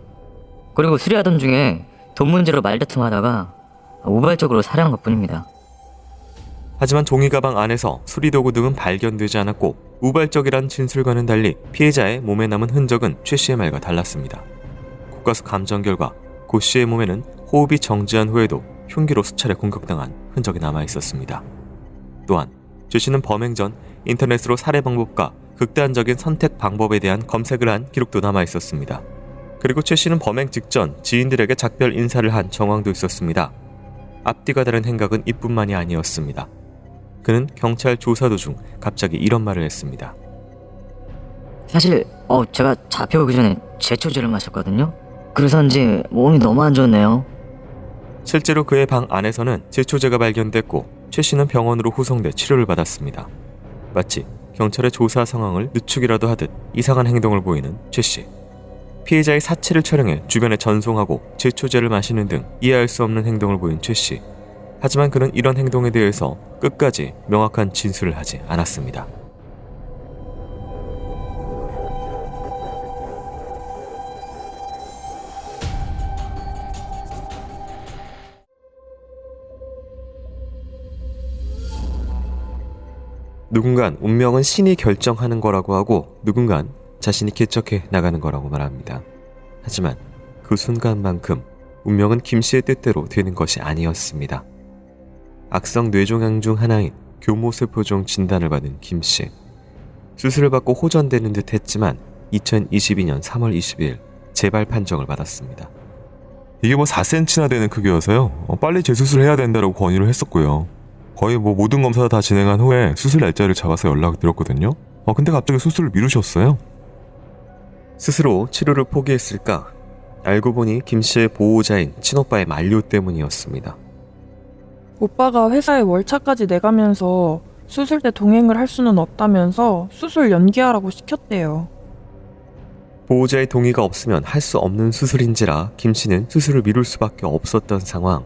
그리고 수리하던 중에 돈 문제로 말다툼하다가 우발적으로 살해한 것 뿐입니다. 하지만 종이 가방 안에서 수리도구 등은 발견되지 않았고 우발적이란 진술과는 달리 피해자의 몸에 남은 흔적은 최 씨의 말과 달랐습니다. 국가수 감정 결과 고 씨의 몸에는 호흡이 정지한 후에도 흉기로 수차례 공격당한 흔적이 남아있었습니다. 또한 최 씨는 범행 전 인터넷으로 살해 방법과 극단적인 선택 방법에 대한 검색을 한 기록도 남아있었습니다. 그리고 최 씨는 범행 직전 지인들에게 작별 인사를 한 정황도 있었습니다. 앞뒤가 다른 행각은 이뿐만이 아니었습니다. 그는 경찰 조사 도중 갑자기 이런 말을 했습니다. 사실 제가 잡혀오기 전에 제초제를 마셨거든요. 그래서인지 몸이 너무 안 좋네요. 실제로 그의 방 안에서는 제초제가 발견됐고 최 씨는 병원으로 후송돼 치료를 받았습니다. 마치 경찰의 조사 상황을 늦추기라도 하듯 이상한 행동을 보이는 최 씨. 피해자의 사체를 촬영해 주변에 전송하고 제초제를 마시는 등 이해할 수 없는 행동을 보인 최 씨. 하지만 그는 이런 행동에 대해서 끝까지 명확한 진술을 하지 않았습니다. 누군간 운명은 신이 결정하는 거라고 하고 누군간 자신이 개척해 나가는 거라고 말합니다. 하지만 그 순간만큼 운명은 김 씨의 뜻대로 되는 것이 아니었습니다. 악성 뇌종양 중 하나인 교모세포종 진단을 받은 김 씨. 수술을 받고 호전되는 듯 했지만 2022년 3월 22일 재발 판정을 받았습니다. 이게 4cm나 되는 크기여서요. 빨리 재수술을 해야 된다고 권유를 했었고요. 거의 모든 검사 다 진행한 후에 수술 날짜를 잡아서 연락을 드렸거든요. 근데 갑자기 수술을 미루셨어요. 스스로 치료를 포기했을까? 알고 보니 김 씨의 보호자인 친오빠의 만료 때문이었습니다. 오빠가 회사에 월차까지 내가면서 수술 때 동행을 할 수는 없다면서 수술 연기하라고 시켰대요. 보호자의 동의가 없으면 할 수 없는 수술인지라 김 씨는 수술을 미룰 수밖에 없었던 상황.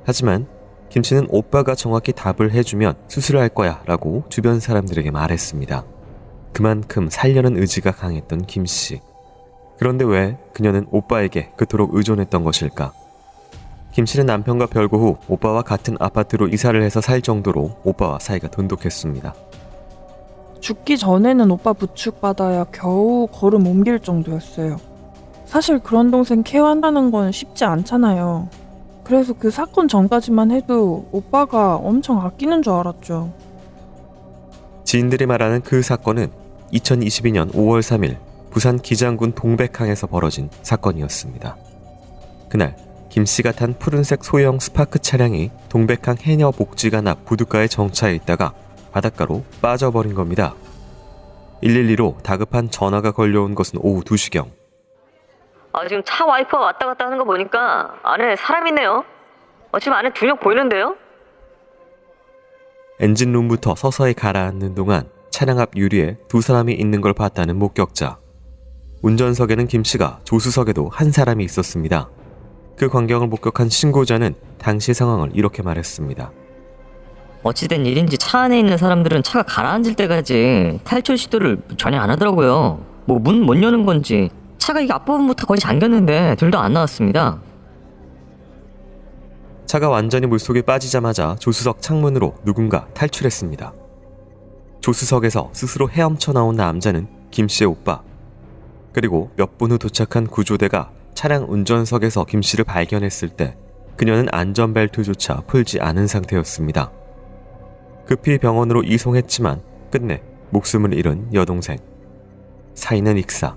하지만 김 씨는 오빠가 정확히 답을 해주면 수술을 할 거야 라고 주변 사람들에게 말했습니다. 그만큼 살려는 의지가 강했던 김 씨. 그런데 왜 그녀는 오빠에게 그토록 의존했던 것일까? 김 씨는 남편과 별거 후 오빠와 같은 아파트로 이사를 해서 살 정도로 오빠와 사이가 돈독했습니다. 죽기 전에는 오빠 부축받아야 겨우 걸음 옮길 정도였어요. 사실 그런 동생 케어한다는 건 쉽지 않잖아요. 그래서 그 사건 전까지만 해도 오빠가 엄청 아끼는 줄 알았죠. 지인들이 말하는 그 사건은 2022년 5월 3일 부산 기장군 동백항에서 벌어진 사건이었습니다. 그날 김 씨가 탄 푸른색 소형 스파크 차량이 동백항 해녀 복지관 앞 부둣가에 정차해 있다가 바닷가로 빠져버린 겁니다. 112로 다급한 전화가 걸려온 것은 오후 2시경. 지금 차 와이퍼가 왔다 갔다 하는 거 보니까 안에 사람 있네요. 지금 안에 2명 보이는데요? 엔진룸부터 서서히 가라앉는 동안 차량 앞 유리에 2사람이 있는 걸 봤다는 목격자. 운전석에는 김 씨가 조수석에도 한 사람이 있었습니다. 그 광경을 목격한 신고자는 당시 상황을 이렇게 말했습니다. 어찌된 일인지 차 안에 있는 사람들은 차가 가라앉을 때까지 탈출 시도를 전혀 안 하더라고요. 뭐 문 못 여는 건지 차가 이게 앞부분부터 거의 잠겼는데 둘도 안 나왔습니다. 차가 완전히 물속에 빠지자마자 조수석 창문으로 누군가 탈출했습니다. 조수석에서 스스로 헤엄쳐 나온 남자는 김 씨의 오빠. 그리고 몇 분 후 도착한 구조대가 차량 운전석에서 김 씨를 발견했을 때 그녀는 안전벨트조차 풀지 않은 상태였습니다. 급히 병원으로 이송했지만 끝내 목숨을 잃은 여동생. 사인은 익사.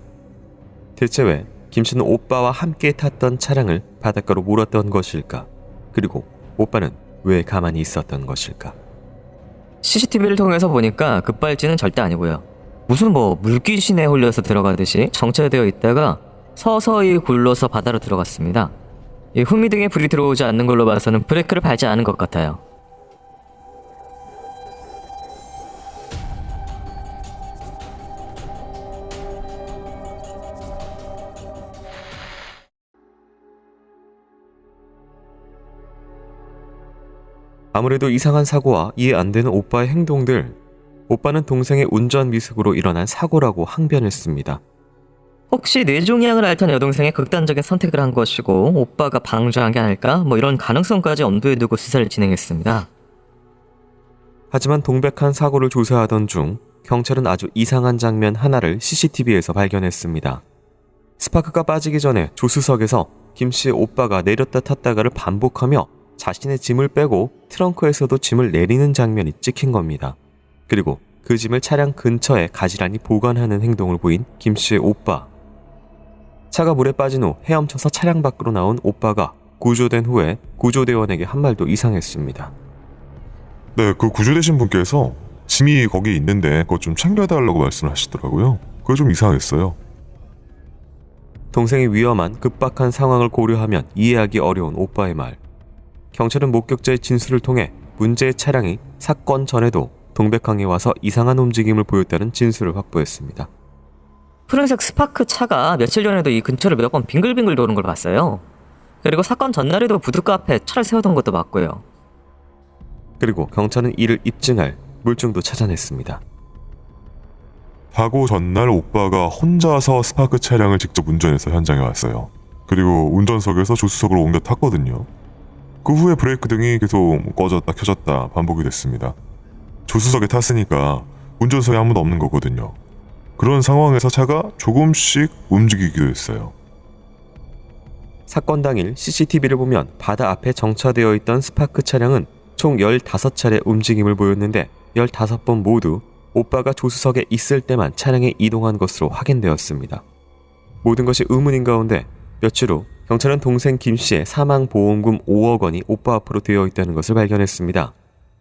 대체 왜 김 씨는 오빠와 함께 탔던 차량을 바닷가로 몰았던 것일까? 그리고 오빠는 왜 가만히 있었던 것일까? CCTV를 통해서 보니까 급발진은 절대 아니고요. 무슨 물귀신에 홀려서 들어가듯이 정체되어 있다가 서서히 굴러서 바다로 들어갔습니다. 이 후미등에 불이 들어오지 않는 걸로 봐서는 브레이크를 밟지 않은 것 같아요. 아무래도 이상한 사고와 이해 안 되는 오빠의 행동들. 오빠는 동생의 운전 미숙으로 일어난 사고라고 항변했습니다. 혹시 뇌종양을 앓던 여동생의 극단적인 선택을 한 것이고 오빠가 방조한 게 아닐까? 이런 가능성까지 엄두에 두고 수사를 진행했습니다. 하지만 동백한 사고를 조사하던 중 경찰은 아주 이상한 장면 하나를 CCTV에서 발견했습니다. 스파크가 빠지기 전에 조수석에서 김 씨의 오빠가 내렸다 탔다가를 반복하며 자신의 짐을 빼고 트렁크에서도 짐을 내리는 장면이 찍힌 겁니다. 그리고 그 짐을 차량 근처에 가지런히 보관하는 행동을 보인 김 씨의 오빠. 차가 물에 빠진 후 헤엄쳐서 차량 밖으로 나온 오빠가 구조된 후에 구조대원에게 한 말도 이상했습니다. 네, 그 구조되신 분께서 짐이 거기 있는데 그거 좀 챙겨달라고 말씀을 하시더라고요. 그게 좀 이상했어요. 동생이 위험한 급박한 상황을 고려하면 이해하기 어려운 오빠의 말. 경찰은 목격자의 진술을 통해 문제의 차량이 사건 전에도 동백항에 와서 이상한 움직임을 보였다는 진술을 확보했습니다. 푸른색 스파크 차가 며칠 전에도 이 근처를 몇 번 빙글빙글 도는 걸 봤어요. 그리고 사건 전날에도 부둣가 앞에 차를 세우던 것도 맞고요. 그리고 경찰은 이를 입증할 물증도 찾아냈습니다. 사고 전날 오빠가 혼자서 스파크 차량을 직접 운전해서 현장에 왔어요. 그리고 운전석에서 조수석으로 옮겨 탔거든요. 그 후에 브레이크 등이 계속 꺼졌다 켜졌다 반복이 됐습니다. 조수석에 탔으니까 운전석에 아무도 없는 거거든요. 그런 상황에서 차가 조금씩 움직이기도 했어요. 사건 당일 CCTV를 보면 바다 앞에 정차되어 있던 스파크 차량은 총 15차례 움직임을 보였는데 15번 모두 오빠가 조수석에 있을 때만 차량이 이동한 것으로 확인되었습니다. 모든 것이 의문인 가운데 며칠 후 경찰은 동생 김 씨의 사망보험금 5억 원이 오빠 앞으로 되어 있다는 것을 발견했습니다.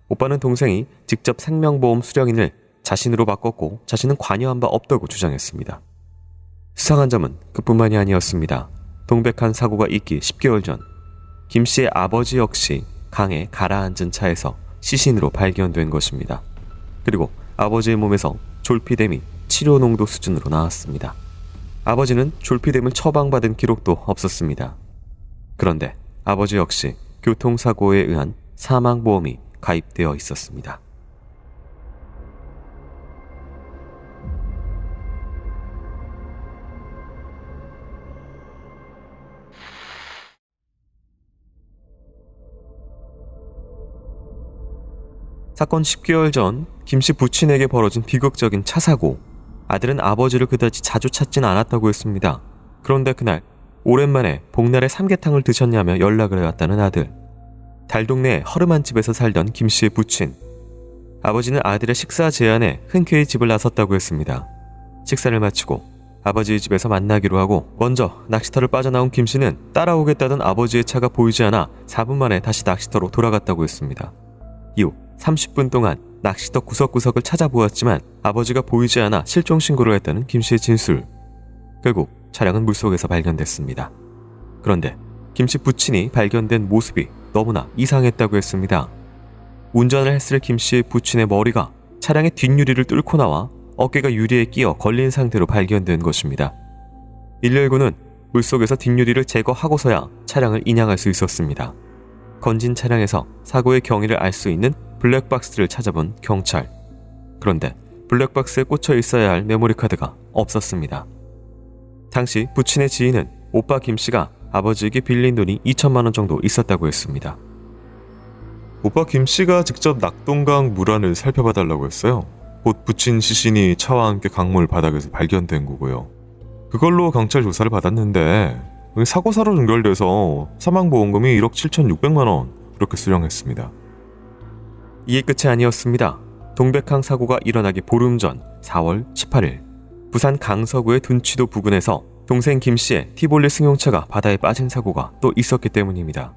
오빠는 동생이 직접 생명보험 수령인을 자신으로 바꿨고 자신은 관여한 바 없다고 주장했습니다. 수상한 점은 그뿐만이 아니었습니다. 동백한 사고가 있기 10개월 전 김 씨의 아버지 역시 강에 가라앉은 차에서 시신으로 발견된 것입니다. 그리고 아버지의 몸에서 졸피뎀이 치료 농도 수준으로 나왔습니다. 아버지는 졸피뎀을 처방받은 기록도 없었습니다. 그런데 아버지 역시 교통사고에 의한 사망보험이 가입되어 있었습니다. 사건 10개월 전 김씨 부친에게 벌어진 비극적인 차 사고. 아들은 아버지를 그다지 자주 찾진 않았다고 했습니다. 그런데 그날 오랜만에 복날에 삼계탕을 드셨냐며 연락을 해왔다는 아들. 달동네 허름한 집에서 살던 김씨의 부친. 아버지는 아들의 식사 제안에 흔쾌히 집을 나섰다고 했습니다. 식사를 마치고 아버지의 집에서 만나기로 하고 먼저 낚시터를 빠져나온 김씨는 따라오겠다던 아버지의 차가 보이지 않아 4분 만에 다시 낚시터로 돌아갔다고 했습니다. 이후 30분 동안 낚시터 구석구석을 찾아보았지만 아버지가 보이지 않아 실종 신고를 했다는 김씨의 진술. 결국 차량은 물속에서 발견됐습니다. 그런데 김씨 부친이 발견된 모습이 너무나 이상했다고 했습니다. 운전을 했을 김씨의 부친의 머리가 차량의 뒷유리를 뚫고 나와 어깨가 유리에 끼어 걸린 상태로 발견된 것입니다. 119는 물속에서 뒷유리를 제거하고서야 차량을 인양할 수 있었습니다. 건진 차량에서 사고의 경위를 알 수 있는 블랙박스를 찾아본 경찰. 그런데 블랙박스에 꽂혀 있어야 할 메모리카드가 없었습니다. 당시 부친의 지인은 오빠 김씨가 아버지에게 빌린 돈이 2천만 원 정도 있었다고 했습니다. 오빠 김씨가 직접 낙동강 물안을 살펴봐달라고 했어요. 곧 부친 시신이 차와 함께 강물 바닥에서 발견된 거고요. 그걸로 경찰 조사를 받았는데 사고사로 연결돼서 사망보험금이 1억 7,600만 원 이렇게 수령했습니다. 이게 끝이 아니었습니다. 동백항 사고가 일어나기 보름 전 4월 18일 부산 강서구의 둔치도 부근에서 동생 김씨의 티볼리 승용차가 바다에 빠진 사고가 또 있었기 때문입니다.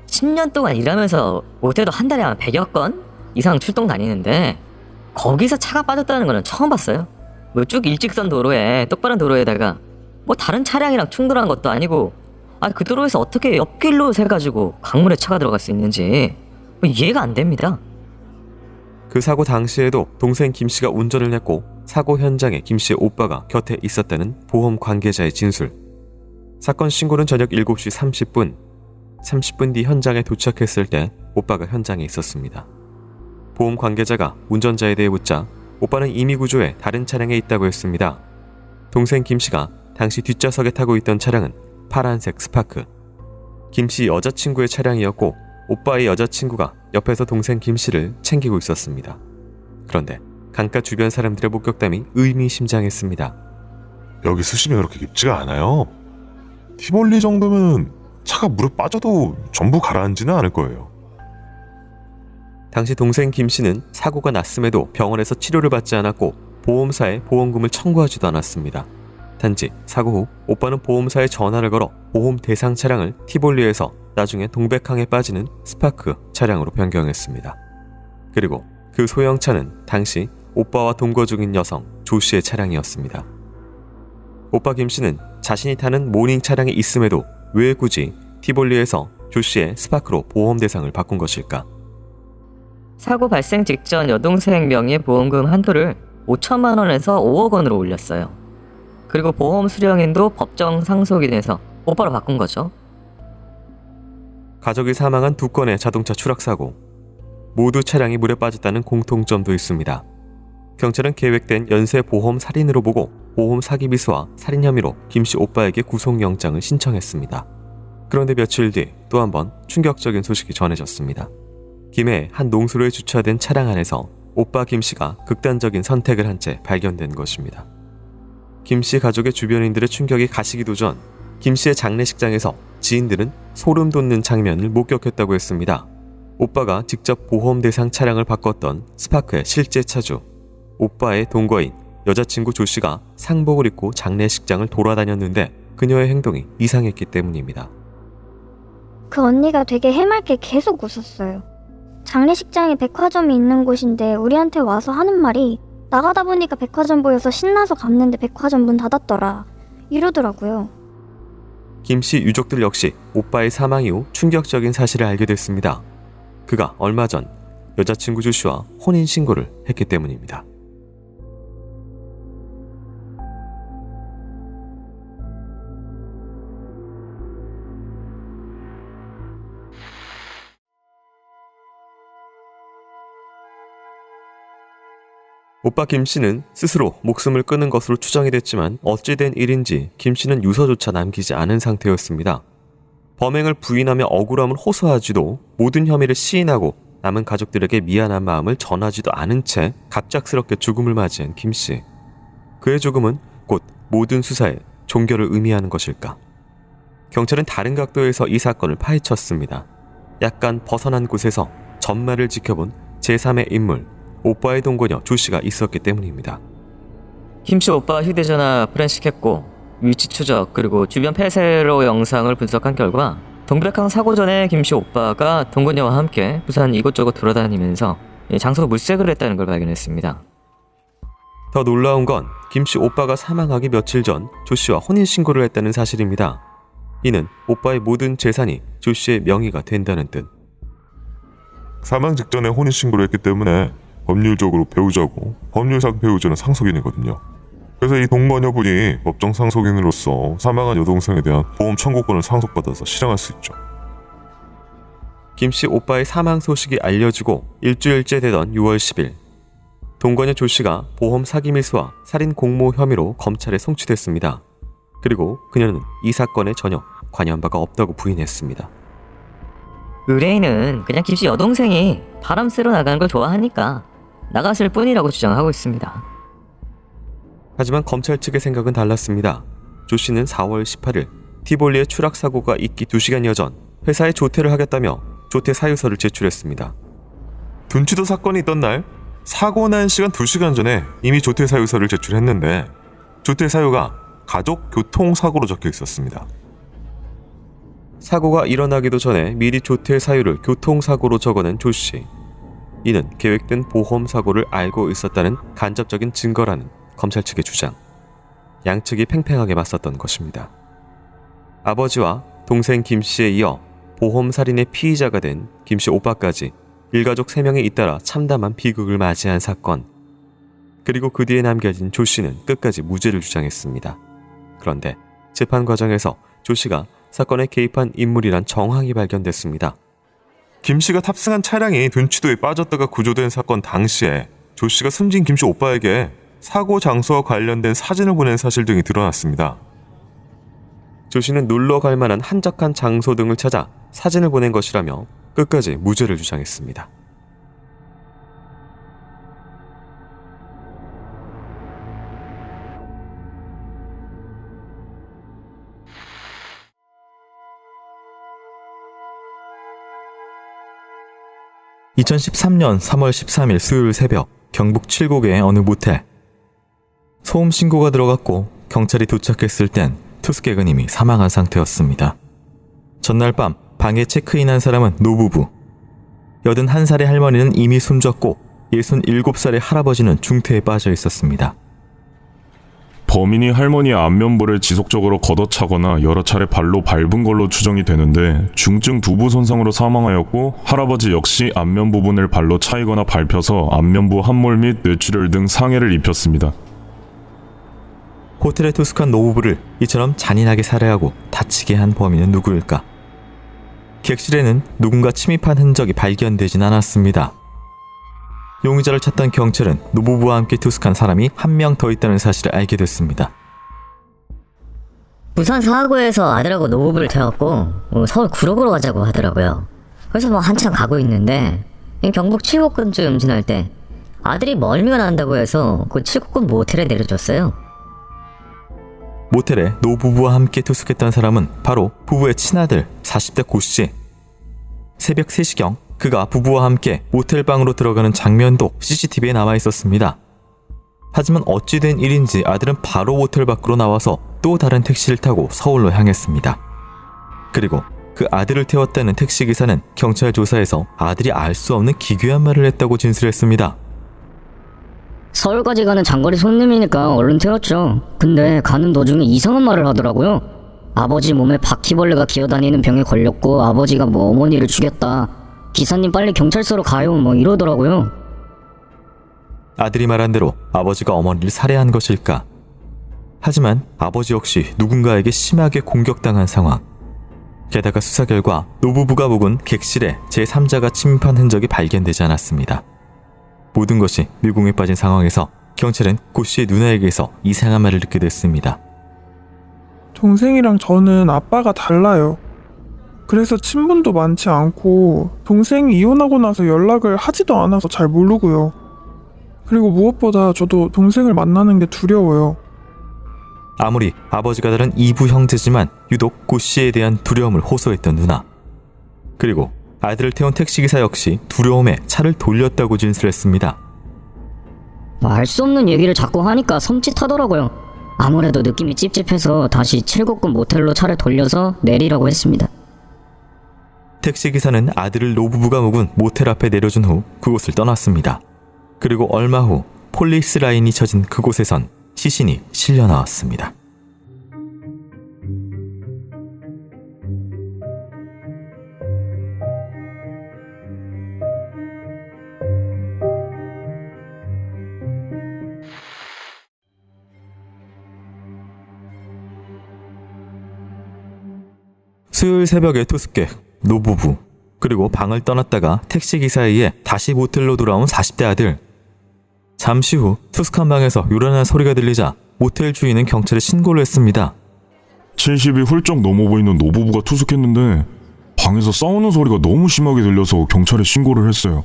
10년 동안 일하면서 못해도 한 달에 한 100여 건 이상 출동 다니는데 거기서 차가 빠졌다는 거는 처음 봤어요. 뭐 쭉 일직선 도로에 똑바른 도로에다가 뭐 다른 차량이랑 충돌한 것도 아니고 그 도로에서 어떻게 옆길로 새가지고 강물에 차가 들어갈 수 있는지 이해가 안 됩니다. 그 사고 당시에도 동생 김씨가 운전을 했고 사고 현장에 김씨의 오빠가 곁에 있었다는 보험 관계자의 진술. 사건 신고는 저녁 7시 30분. 30분 뒤 현장에 도착했을 때 오빠가 현장에 있었습니다. 보험 관계자가 운전자에 대해 묻자 오빠는 이미 구조해 다른 차량에 있다고 했습니다. 동생 김씨가 당시 뒷좌석에 타고 있던 차량은 파란색 스파크. 김씨 여자친구의 차량이었고 오빠의 여자친구가 옆에서 동생 김씨를 챙기고 있었습니다. 그런데 강가 주변 사람들의 목격담이 의미심장했습니다. 여기 수심이 그렇게 깊지가 않아요. 티볼리 정도면 차가 물에 빠져도 전부 가라앉지는 않을 거예요. 당시 동생 김씨는 사고가 났음에도 병원에서 치료를 받지 않았고 보험사에 보험금을 청구하지도 않았습니다. 단지 사고 후 오빠는 보험사에 전화를 걸어 보험 대상 차량을 티볼리에서 나중에 동백항에 빠지는 스파크 차량으로 변경했습니다. 그리고 그 소형차는 당시 오빠와 동거 중인 여성 조 씨의 차량이었습니다. 오빠 김 씨는 자신이 타는 모닝 차량이 있음에도 왜 굳이 티볼리에서 조 씨의 스파크로 보험 대상을 바꾼 것일까? 사고 발생 직전 여동생 명의의 보험금 한도를 5천만 원에서 5억 원으로 올렸어요. 그리고 보험 수령인도 법정 상속이 돼서 오빠로 바꾼 거죠. 가족이 사망한 2건의 자동차 추락사고. 모두 차량이 물에 빠졌다는 공통점도 있습니다. 경찰은 계획된 연쇄보험 살인으로 보고 보험 사기 미수와 살인 혐의로 김씨 오빠에게 구속영장을 신청했습니다. 그런데 며칠 뒤 또 한 번 충격적인 소식이 전해졌습니다. 김해의 한 농수로에 주차된 차량 안에서 오빠 김씨가 극단적인 선택을 한 채 발견된 것입니다. 김씨 가족의 주변인들의 충격이 가시기도 전 김씨의 장례식장에서 지인들은 소름 돋는 장면을 목격했다고 했습니다. 오빠가 직접 보험 대상 차량을 바꿨던 스파크의 실제 차주, 오빠의 동거인 여자친구 조 씨가 상복을 입고 장례식장을 돌아다녔는데 그녀의 행동이 이상했기 때문입니다. 그 언니가 되게 해맑게 계속 웃었어요. 장례식장에 백화점이 있는 곳인데 우리한테 와서 하는 말이 나가다 보니까 백화점 보여서 신나서 갔는데 백화점 문 닫았더라 이러더라고요. 김씨 유족들 역시 오빠의 사망 이후 충격적인 사실을 알게 됐습니다. 그가 얼마 전 여자친구 조 씨와 혼인신고를 했기 때문입니다. 오빠 김씨는 스스로 목숨을 끊은 것으로 추정이 됐지만 어찌된 일인지 김씨는 유서조차 남기지 않은 상태였습니다. 범행을 부인하며 억울함을 호소하지도 모든 혐의를 시인하고 남은 가족들에게 미안한 마음을 전하지도 않은 채 갑작스럽게 죽음을 맞이한 김 씨. 그의 죽음은 곧 모든 수사의 종결을 의미하는 것일까? 경찰은 다른 각도에서 이 사건을 파헤쳤습니다. 약간 벗어난 곳에서 전말을 지켜본 제3의 인물, 오빠의 동거녀 조 씨가 있었기 때문입니다. 김씨 오빠가 휴대전화 프렌식했고 위치 추적 그리고 주변 폐쇄로 영상을 분석한 결과 동백항 사고 전에 김씨 오빠가 동거녀와 함께 부산 이곳저곳 돌아다니면서 장소가 물색을 했다는 걸 발견했습니다. 더 놀라운 건 김씨 오빠가 사망하기 며칠 전 조 씨와 혼인신고를 했다는 사실입니다. 이는 오빠의 모든 재산이 조 씨의 명의가 된다는 뜻. 사망 직전에 혼인신고를 했기 때문에 법률적으로 배우자고 법률상 배우자는 상속인이거든요. 그래서 이 동거녀분이 법정 상속인으로서 사망한 여동생에 대한 보험 청구권을 상속받아서 실행할 수 있죠. 김씨 오빠의 사망 소식이 알려지고 일주일째 되던 6월 10일 동거녀 조 씨가 보험 사기 밀수와 살인 공모 혐의로 검찰에 송치됐습니다. 그리고 그녀는 이 사건에 전혀 관여한 바가 없다고 부인했습니다. 의뢰인은 그냥 김씨 여동생이 바람 쐬러 나가는 걸 좋아하니까 나갔을 뿐이라고 주장하고 있습니다. 하지만 검찰 측의 생각은 달랐습니다. 조 씨는 4월 18일 티볼리의 추락 사고가 있기 2시간여 전 회사에 조퇴를 하겠다며 조퇴 사유서를 제출했습니다. 둔치도 사건이 있던 날 사고 난 시간 2시간 전에 이미 조퇴 사유서를 제출했는데 조퇴 사유가 가족 교통사고로 적혀 있었습니다. 사고가 일어나기도 전에 미리 조퇴 사유를 교통사고로 적어낸 조 씨. 이는 계획된 보험 사고를 알고 있었다는 간접적인 증거라는 검찰 측의 주장. 양측이 팽팽하게 맞섰던 것입니다. 아버지와 동생 김 씨에 이어 보험 살인의 피의자가 된 김 씨 오빠까지 일가족 3명이 잇따라 참담한 비극을 맞이한 사건. 그리고 그 뒤에 남겨진 조 씨는 끝까지 무죄를 주장했습니다. 그런데 재판 과정에서 조 씨가 사건에 개입한 인물이란 정황이 발견됐습니다. 김 씨가 탑승한 차량이 둔치도에 빠졌다가 구조된 사건 당시에 조 씨가 숨진 김 씨 오빠에게 사고 장소와 관련된 사진을 보낸 사실 등이 드러났습니다. 조 씨는 놀러 갈 만한 한적한 장소 등을 찾아 사진을 보낸 것이라며 끝까지 무죄를 주장했습니다. (2013년 3월 13일) 수요일 새벽 경북 칠곡의 어느 모텔. 소음 신고가 들어갔고 경찰이 도착했을 땐 투숙객은 이미 사망한 상태였습니다. 전날 밤 방에 체크인한 사람은 노부부. 81살의 할머니는 이미 숨졌고 67살의 할아버지는 중태에 빠져 있었습니다. 범인이 할머니의 안면부를 지속적으로 걷어차거나 여러 차례 발로 밟은 걸로 추정이 되는데 중증 두부 손상으로 사망하였고 할아버지 역시 안면 부분을 발로 차이거나 밟혀서 안면부 함몰 및 뇌출혈 등 상해를 입혔습니다. 호텔에 투숙한 노부부를 이처럼 잔인하게 살해하고 다치게 한 범인은 누구일까? 객실에는 누군가 침입한 흔적이 발견되진 않았습니다. 용의자를 찾던 경찰은 노부부와 함께 투숙한 사람이 한 명 더 있다는 사실을 알게 됐습니다. 부산 사고에서 아들하고 노부부를 태웠고 서울 구로구로 가자고 하더라고요. 그래서 한참 가고 있는데 경북 칠곡군쯤 지날 때 아들이 멀미가 난다고 해서 그 칠곡군 모텔에 내려줬어요. 모텔에 노부부와 함께 투숙했던 사람은 바로 부부의 친아들 40대 고씨. 새벽 3시경 그가 부부와 함께 모텔방으로 들어가는 장면도 CCTV에 남아 있었습니다. 하지만 어찌 된 일인지 아들은 바로 모텔 밖으로 나와서 또 다른 택시를 타고 서울로 향했습니다. 그리고 그 아들을 태웠다는 택시기사는 경찰 조사에서 아들이 알 수 없는 기괴한 말을 했다고 진술했습니다. 서울까지 가는 장거리 손님이니까 얼른 태웠죠. 근데 가는 도중에 이상한 말을 하더라고요. 아버지 몸에 바퀴벌레가 기어다니는 병에 걸렸고 아버지가 어머니를 죽였다. 기사님 빨리 경찰서로 가요 이러더라고요. 아들이 말한 대로 아버지가 어머니를 살해한 것일까? 하지만 아버지 역시 누군가에게 심하게 공격당한 상황. 게다가 수사 결과 노부부가 묵은 객실에 제3자가 침입한 흔적이 발견되지 않았습니다. 모든 것이 미궁에 빠진 상황에서 경찰은 고 씨의 누나에게서 이상한 말을 듣게 됐습니다. 동생이랑 저는 아빠가 달라요. 그래서 친분도 많지 않고 동생이 이혼하고 나서 연락을 하지도 않아서 잘 모르고요. 그리고 무엇보다 저도 동생을 만나는 게 두려워요. 아무리 아버지가 다른 이부 형제지만 유독 고 씨에 대한 두려움을 호소했던 누나. 그리고 아들을 태운 택시기사 역시 두려움에 차를 돌렸다고 진술했습니다. 알 수 없는 얘기를 자꾸 하니까 섬찟하더라고요. 아무래도 느낌이 찝찝해서 다시 7국급 모텔로 차를 돌려서 내리라고 했습니다. 택시기사는 아들을 노부부가 묵은 모텔 앞에 내려준 후 그곳을 떠났습니다. 그리고 얼마 후 폴리스 라인이 쳐진 그곳에선 시신이 실려 나왔습니다. 수요일 새벽에 투숙객, 노부부, 그리고 방을 떠났다가 택시기사에 의해 다시 모텔로 돌아온 40대 아들. 잠시 후 투숙한 방에서 요란한 소리가 들리자 모텔 주인은 경찰에 신고를 했습니다. 70이 훌쩍 넘어 보이는 노부부가 투숙했는데 방에서 싸우는 소리가 너무 심하게 들려서 경찰에 신고를 했어요.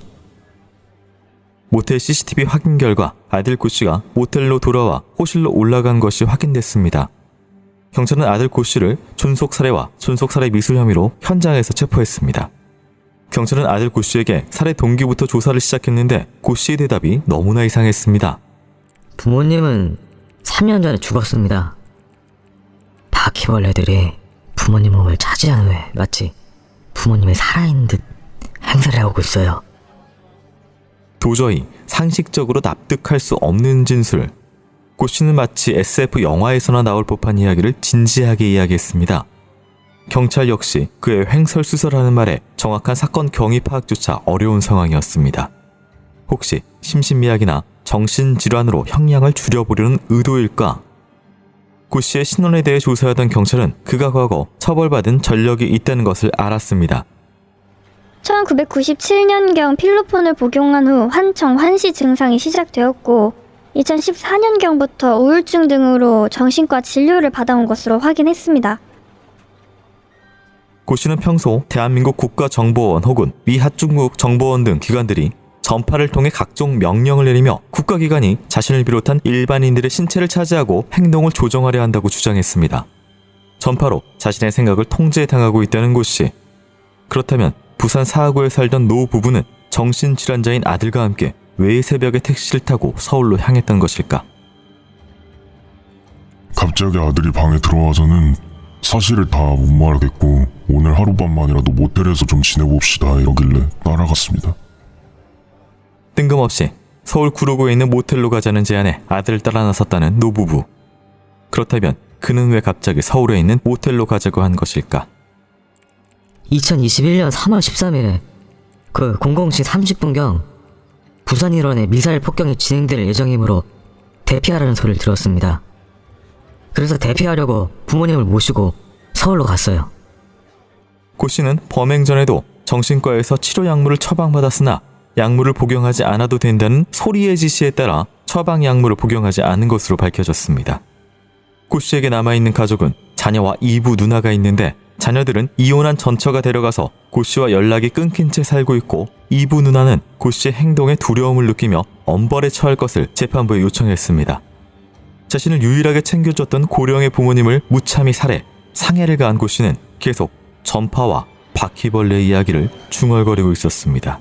모텔 CCTV 확인 결과 아들 고 씨가 모텔로 돌아와 호실로 올라간 것이 확인됐습니다. 경찰은 아들 고 씨를 존속살해와 존속살해 미술 혐의로 현장에서 체포했습니다. 경찰은 아들 고 씨에게 살해 동기부터 조사를 시작했는데 고 씨의 대답이 너무나 이상했습니다. 부모님은 3년 전에 죽었습니다. 바퀴벌레들이 부모님 몸을 차지한 후에 마치 부모님이 살아있는 듯 행세를 하고 있어요. 도저히 상식적으로 납득할 수 없는 진술. 고 씨는 마치 SF 영화에서나 나올 법한 이야기를 진지하게 이야기했습니다. 경찰 역시 그의 횡설수설하는 말에 정확한 사건 경위 파악조차 어려운 상황이었습니다. 혹시 심신미약이나 정신질환으로 형량을 줄여보려는 의도일까? 고 씨의 신원에 대해 조사하던 경찰은 그가 과거 처벌받은 전력이 있다는 것을 알았습니다. 1997년경 필로폰을 복용한 후 환청, 환시 증상이 시작되었고 2014년경부터 우울증 등으로 정신과 진료를 받아온 것으로 확인했습니다. 고 씨는 평소 대한민국 국가정보원 혹은 미 합중국 정보원 등 기관들이 전파를 통해 각종 명령을 내리며 국가기관이 자신을 비롯한 일반인들의 신체를 차지하고 행동을 조정하려 한다고 주장했습니다. 전파로 자신의 생각을 통제당하고 있다는 고 씨. 그렇다면 부산 사하구에 살던 노 부부는 정신질환자인 아들과 함께 왜 새벽에 택시를 타고 서울로 향했던 것일까? 갑자기 아들이 방에 들어와서는 사실을 다 못 말하겠고 오늘 하룻밤만이라도 모텔에서 좀 지내봅시다 이러길래 따라갔습니다. 뜬금없이 서울 구로구에 있는 모텔로 가자는 제안에 아들을 따라 나섰다는 노부부. 그렇다면 그는 왜 갑자기 서울에 있는 모텔로 가자고 한 것일까? 2021년 3월 13일에 그 00시 30분경 부산 일원에 미사일 폭격이 진행될 예정이므로 대피하라는 소리를 들었습니다. 그래서 대피하려고 부모님을 모시고 서울로 갔어요. 고 씨는 범행 전에도 정신과에서 치료 약물을 처방받았으나 약물을 복용하지 않아도 된다는 소리의 지시에 따라 처방 약물을 복용하지 않은 것으로 밝혀졌습니다. 고 씨에게 남아있는 가족은 자녀와 이부 누나가 있는데 자녀들은 이혼한 전처가 데려가서 고 씨와 연락이 끊긴 채 살고 있고 이부 누나는 고 씨의 행동에 두려움을 느끼며 엄벌에 처할 것을 재판부에 요청했습니다. 자신을 유일하게 챙겨줬던 고령의 부모님을 무참히 살해, 상해를 가한 고 씨는 계속 전파와 바퀴벌레 이야기를 중얼거리고 있었습니다.